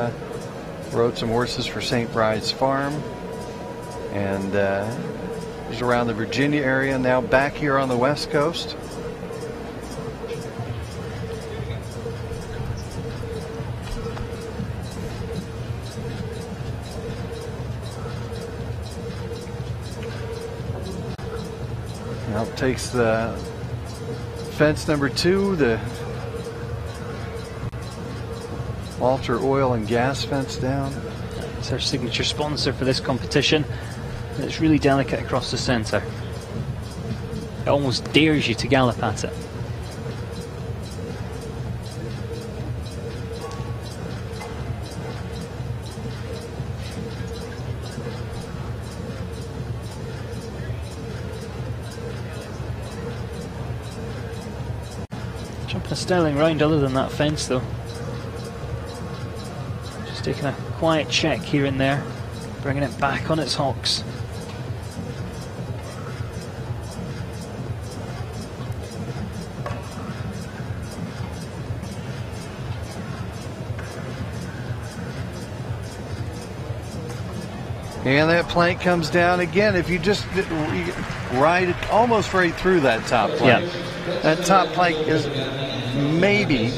rode some horses for St. Bride's Farm, and was around the Virginia area, now back here on the West Coast. Now takes the fence number 2, the Alter Oil and Gas fence down. It's our signature sponsor for this competition. And it's really delicate across the centre. It almost dares you to gallop at it. Jumping a sterling round other than that fence though. Just taking a quiet check here and there, bringing it back on its hocks. And that plank comes down again. If you just ride it almost right through that top plank. Yeah. That top plank is maybe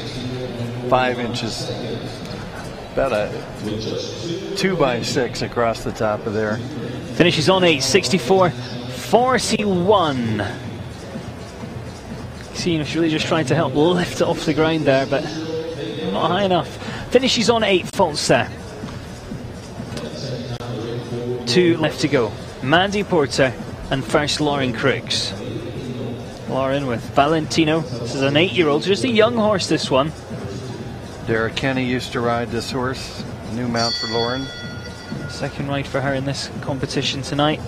5 inches, about a 2x6 across the top of there. Finishes on 8, 64-41. See, she's really just trying to help lift it off the ground there, but not high enough. Finishes on 8, faults there. 2 left to go. Mandy Porter and first Lauren Crooks. Lauren with Valentino. This is an 8-year-old, just a young horse, this one. Derek Kenny used to ride this horse. New mount for Lauren. Second ride for her in this competition tonight.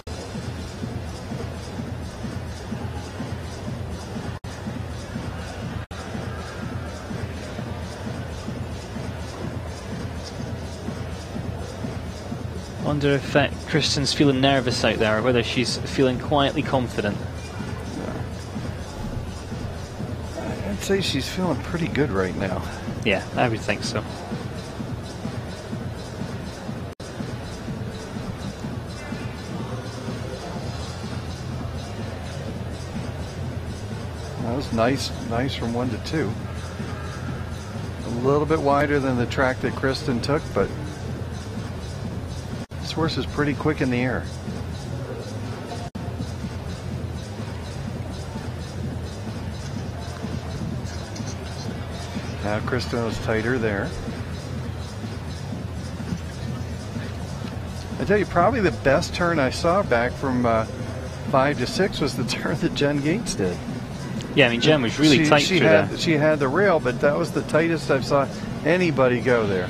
Wonder if Kristen's feeling nervous out there, or whether she's feeling quietly confident. I'd say she's feeling pretty good right now. Yeah, I would think so. That was nice from 1 to 2. A little bit wider than the track that Kristen took, but this horse is pretty quick in the air. Now Kristen was tighter there. I tell you, probably the best turn I saw back from 5 to 6 was the turn that Jen Gates did. Yeah, I mean, Jen was really tight through there. She had the rail, but that was the tightest I've saw anybody go there.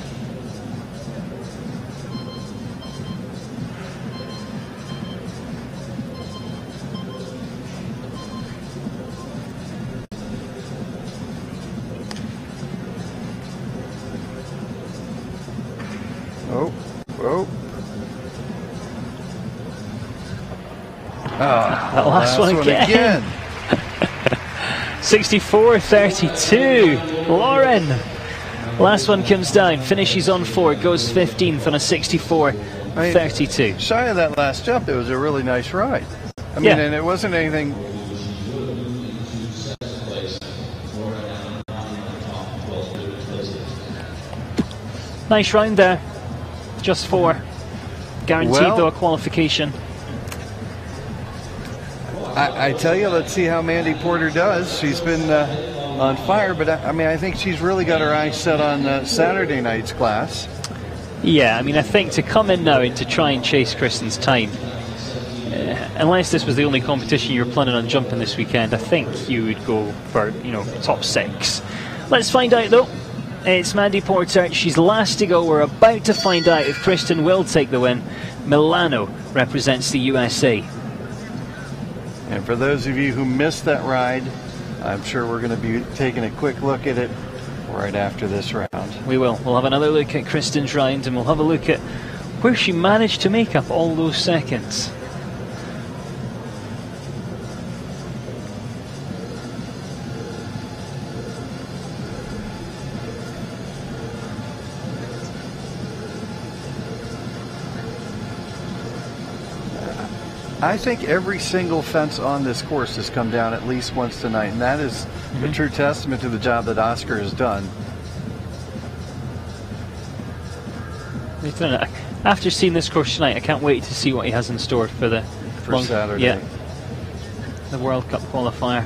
That last one again. 64-32. Lauren. Last one comes down, finishes on 4, goes 15th on a 64-32. Shy of that last jump, it was a really nice ride. I mean, and it wasn't anything. Nice round there. Just 4. Guaranteed, though, a qualification. I tell you, let's see how Mandy Porter does. She's been on fire, but I mean, I think she's really got her eyes set on Saturday night's class. Yeah, I mean, I think to come in now and to try and chase Kristen's time, unless this was the only competition you were planning on jumping this weekend, I think you would go for, top 6. Let's find out, though. It's Mandy Porter. She's last to go. We're about to find out if Kristen will take the win. Milano represents the USA. And for those of you who missed that ride, I'm sure we're going to be taking a quick look at it right after this round. We will. We'll have another look at Kristen's round, and we'll have a look at where she managed to make up all those seconds. I think every single fence on this course has come down at least once tonight, and that is a true testament to the job that Oscar has done. After seeing this course tonight, I can't wait to see what he has in store for Saturday. Yeah, the World Cup qualifier.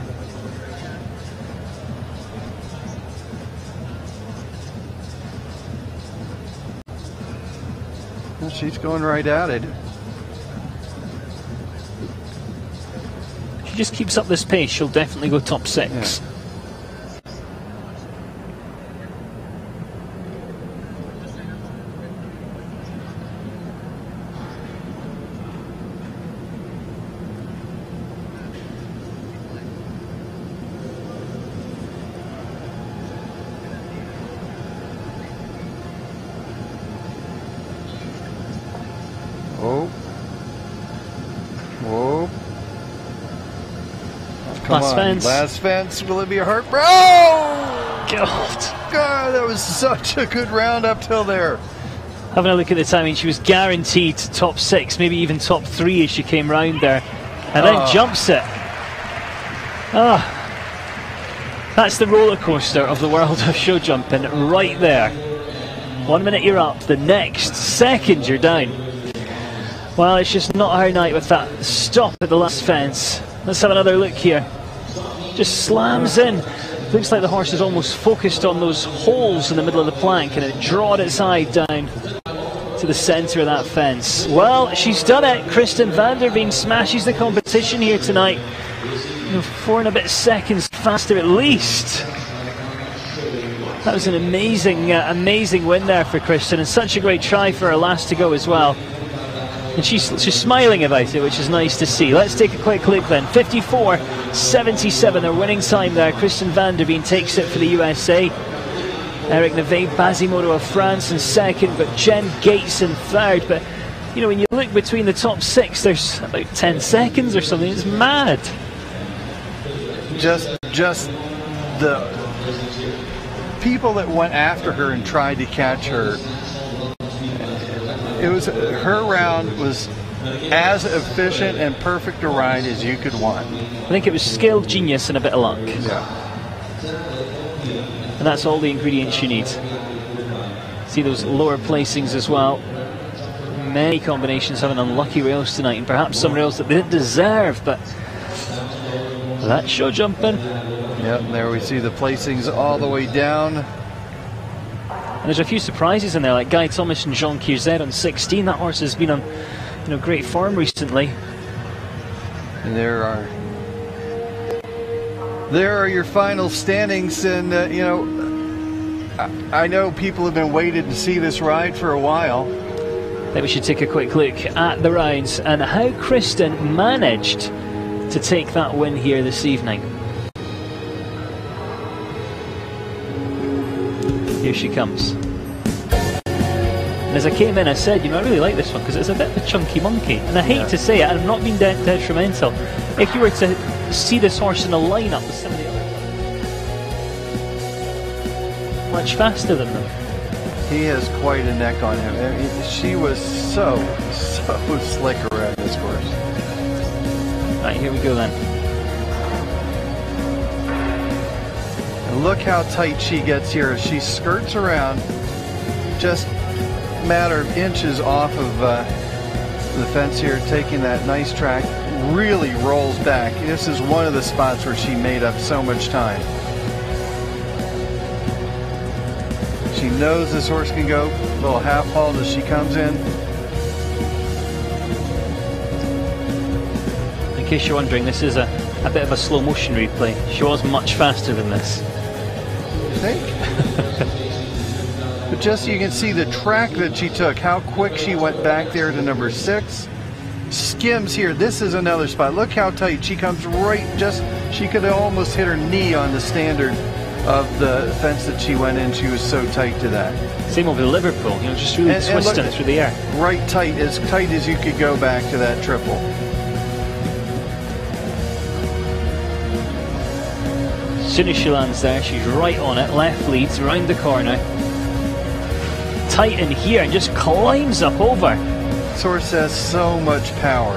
Well, she's going right at it. Just keeps up this pace, she'll definitely go top 6. Yeah. Last fence. Will it be a heart? Oh! God, that was such a good round up till there. Having a look at the timing, she was guaranteed top 6, maybe even top 3 as she came round there, and then jumps it. That's the roller coaster of the world of show jumping right there. 1 minute you're up, the next second you're down. Well, it's just not her night with that stop at the last fence. Let's have another look here. Just slams in. Looks like the horse is almost focused on those holes in the middle of the plank, and it drawed its eye down to the centre of that fence. Well, she's done it. Kristen van der Veen smashes the competition here tonight. 4 and a bit seconds faster at least. That was an amazing, amazing win there for Kristen, and such a great try for her last to go as well. And she's smiling about it, which is nice to see. Let's take a quick look then. 54.77, their winning time there. Kristen van der Veen takes it for the USA. Eric Neve, Basimoto of France in second, but Jen Gates in third. But, when you look between the top 6, there's about 10 seconds or something. It's mad. Just the people that went after her and tried to catch her. Her round was as efficient and perfect a ride as you could want. I think it was skill, genius, and a bit of luck. Yeah. And that's all the ingredients you need. See those lower placings as well. Many combinations having unlucky rails tonight, and perhaps some rails that they didn't deserve, but that's show jumping. Yep, there we see the placings all the way down. And there's a few surprises in there, like Guy Thomas and Jean Kirzet on 16. That horse has been on great form recently. And there are your final standings, and I know people have been waiting to see this ride for a while. Then we should take a quick look at the rounds and how Kristen managed to take that win here this evening. Here she comes. And as I came in, I said, you know, I really like this one because it's a bit of a chunky monkey. And I hate to say it, and I'm not being detrimental. If you were to see this horse in a lineup with some of the other ones, much faster than them. He has quite a neck on him. I mean, she was so slick around this horse. Right, here we go then. And look how tight she gets here. She skirts around, just a matter of inches off of the fence here, taking that nice track, really rolls back. This is one of the spots where she made up so much time. She knows this horse can go a little half halt as she comes in. In case you're wondering, this is a bit of a slow motion replay. She was much faster than this. You think? But just so you can see the track that she took, how quick she went back there to number 6. Skims here. This is another spot. Look how tight. She comes right, she could have almost hit her knee on the standard of the fence that she went in. She was so tight to that. Same over Liverpool, you know, just really twisting it through the air. Right tight as you could go back to that triple. As soon as she lands there, she's right on it, left leads, round the corner. Tight in here and just climbs up over. This horse has so much power.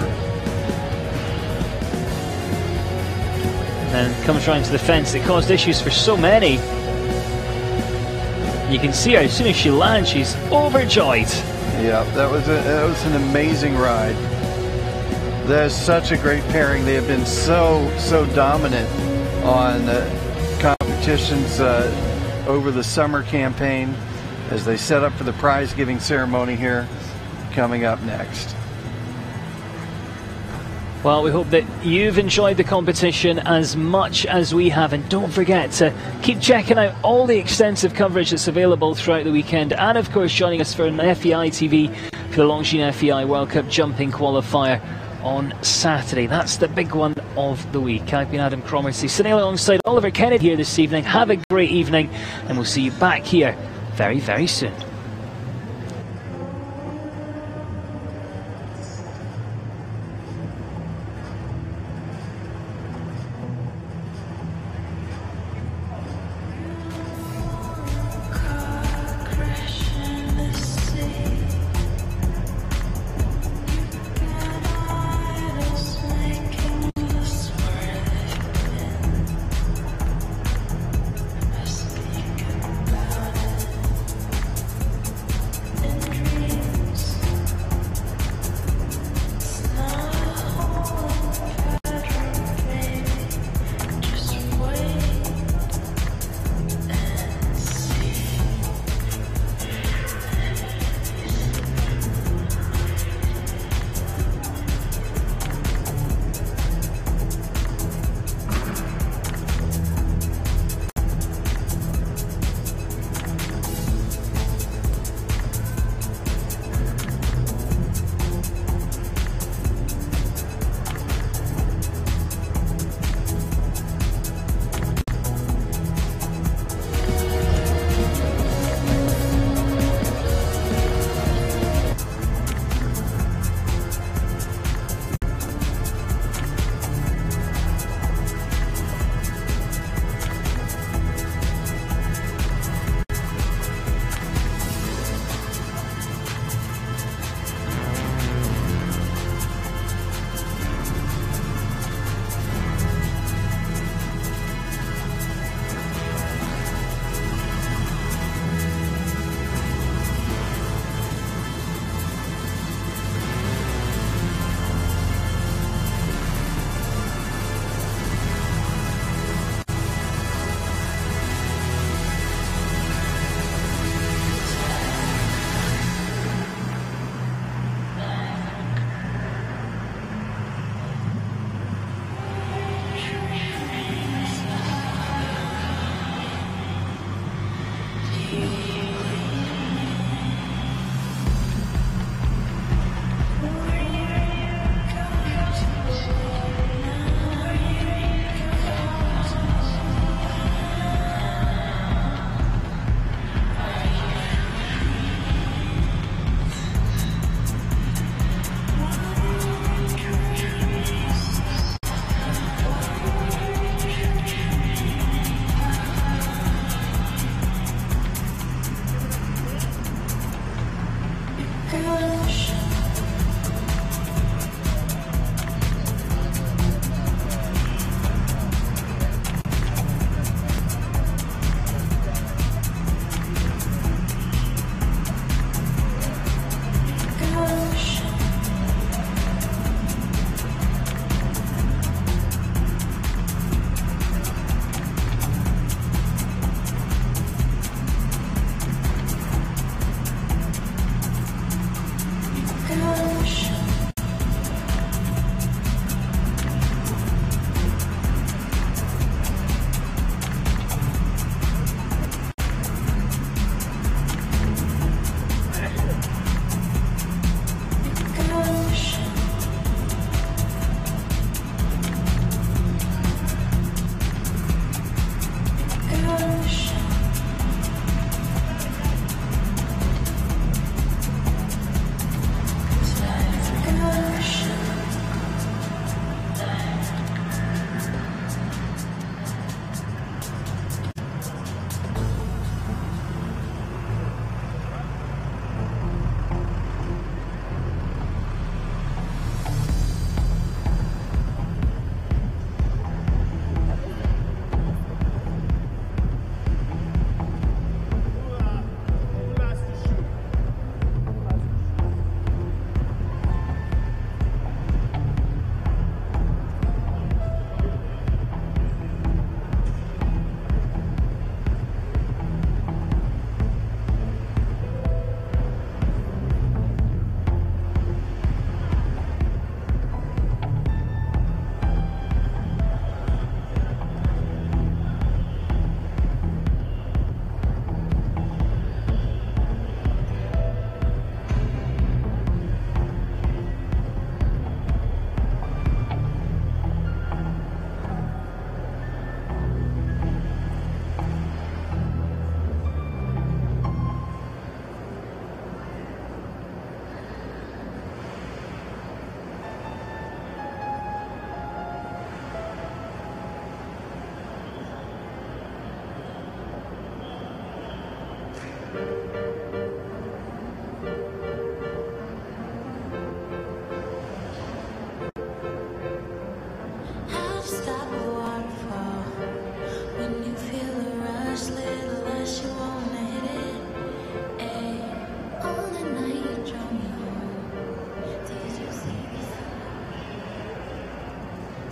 And comes round to the fence. It caused issues for so many. You can see her, as soon as she lands, she's overjoyed. Yeah, that was an amazing ride. That is such a great pairing. They have been so dominant on competitions over the summer campaign as they set up for the prize giving ceremony here coming up next. Well, we hope that you've enjoyed the competition as much as we have, and don't forget to keep checking out all the extensive coverage that's available throughout the weekend, and of course joining us for an FEI TV for the Longines FEI World Cup Jumping Qualifier on Saturday. That's the big one of the week. I've been Adam Cromarty, sitting alongside Oliver Kennedy here this evening. Have a great evening, and we'll see you back here very, very soon.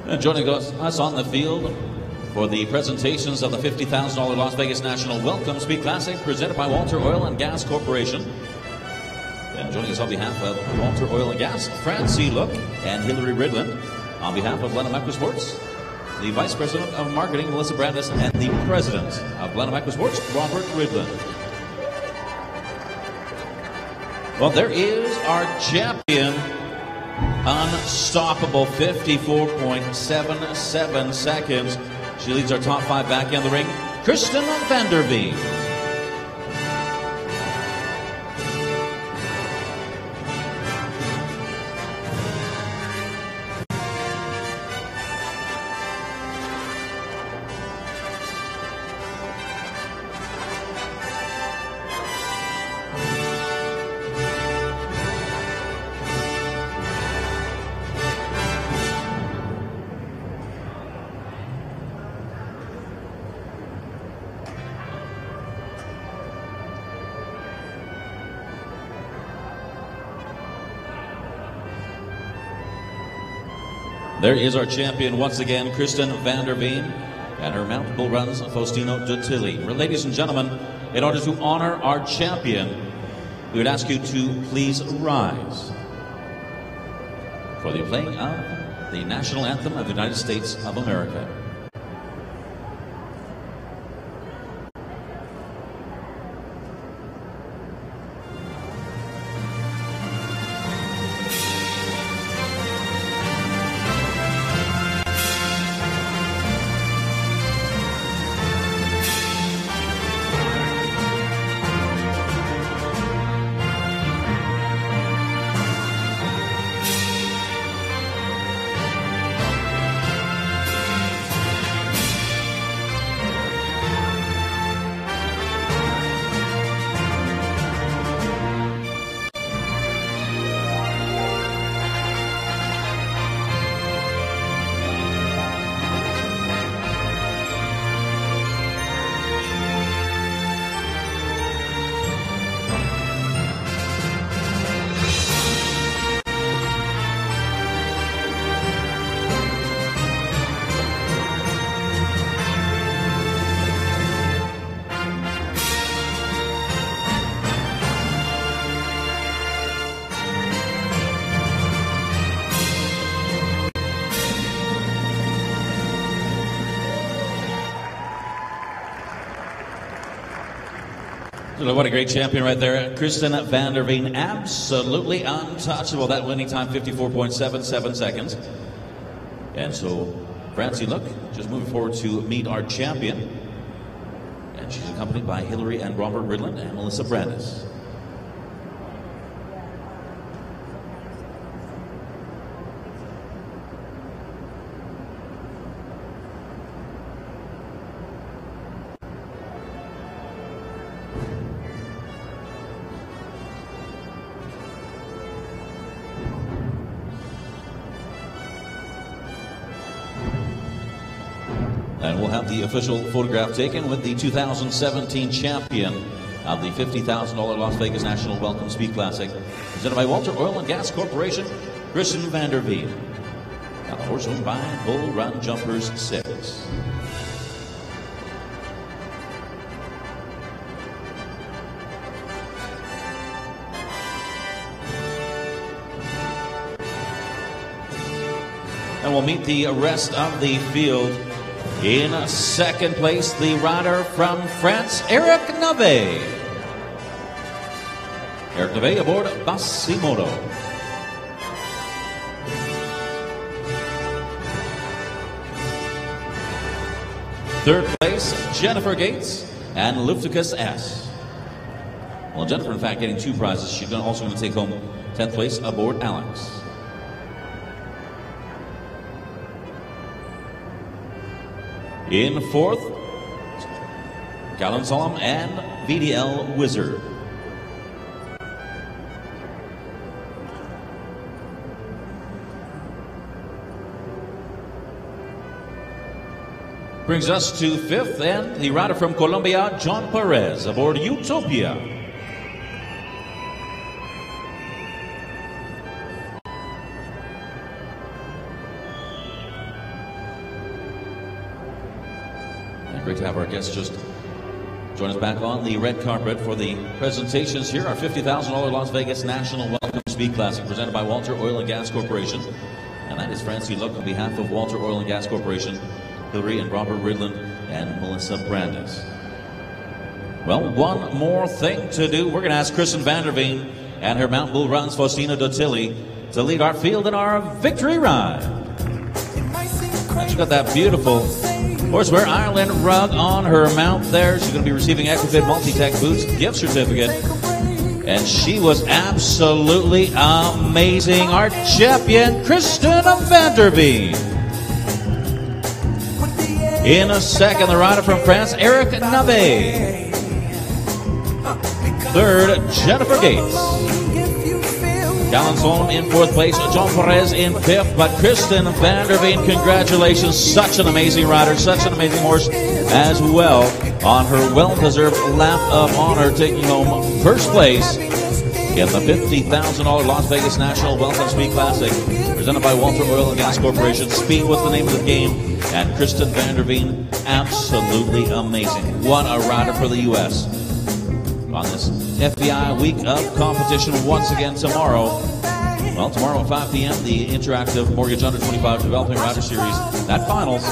And joining us on the field for the presentations of the $50,000 Las Vegas National Welcome Speed Classic presented by Walter Oil and Gas Corporation. And joining us on behalf of Walter Oil and Gas, Francie Look and Hillary Ridland. On behalf of Blenheim Equisports, the Vice President of Marketing, Melissa Brandis, and the President of Blenheim Equisports, Robert Ridland. Well, there is our champion. Unstoppable, 54.77 seconds. She leads our top five back in the ring, Kristen Vanderveen. There is our champion once again, Kristen Vanderveen, and her multiple runs, Faustino Duttilli. Ladies and gentlemen, in order to honor our champion, we would ask you to please rise for the playing of the national anthem of the United States of America. What a great champion right there. Kristen Vanderveen, absolutely untouchable. That winning time, 54.77 seconds. And so, Francie Look, just moving forward to meet our champion. And she's accompanied by Hillary and Robert Ridland and Melissa Brandis. And we'll have the official photograph taken with the 2017 champion of the $50,000 Las Vegas National Welcome Speed Classic, presented by Walter Oil and Gas Corporation, Kristen Vanderveen. Now the horse owned by Bull Run Jumpers 6. And we'll meet the rest of the field. In second place, the rider from France, Eric Nave. Eric Nave aboard Basimoto. Third place, Jennifer Gates and Lufticus S. Well, Jennifer, in fact, getting two prizes. She's also going to take home 10th place aboard Alex. In fourth, Callan Solom and VDL Wizard. Brings us to fifth, and the rider from Colombia, John Perez, aboard Utopia. And great to have our guests just join us back on the red carpet for the presentations here. Our $50,000 Las Vegas National Welcome Speed Classic presented by Walter Oil and Gas Corporation. And that is Francie Luck on behalf of Walter Oil and Gas Corporation, Hillary and Robert Ridland, and Melissa Brandis. Well, one more thing to do. We're going to ask Kristen Vanderveen and her Mount Bull Runs Faustino Dotilli to lead our field in our victory ride. And she's got that beautiful Horsewear Ireland rug on her mount there. She's going to be receiving Equifit Multi-Tech Boots gift certificate. And she was absolutely amazing. Our champion, Kristen Vanderveen. In a second, the rider from France, Eric Navet. Third, Jennifer Gates. Galanzon in fourth place, John Perez in fifth, but Kristen Vanderveen, congratulations. Such an amazing rider, such an amazing horse as well, on her well-deserved lap of honor, taking home first place in the $50,000 Las Vegas National Welcome Speed Classic, presented by Walter Oil and Gas Corporation. Speed was the name of the game, and Kristen Vanderveen, absolutely amazing. What a rider for the U.S. on this FEI week of competition once again tomorrow. Well, tomorrow at 5 p.m., the interactive Mortgage Under 25 Developing Rider Series, that finals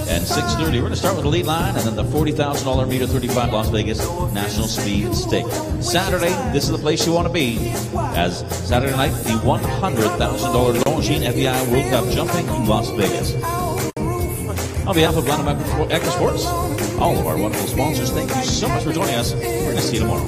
at 6:30. We're going to start with the lead line and then the $40,000 Meter 35 Las Vegas National Speed Stake. Saturday, this is the place you want to be, as Saturday night, the $100,000 Longines FEI World Cup Jumping in Las Vegas. On behalf of Echo Sports, all of our wonderful sponsors, thank you so much for joining us. We're going to see you tomorrow.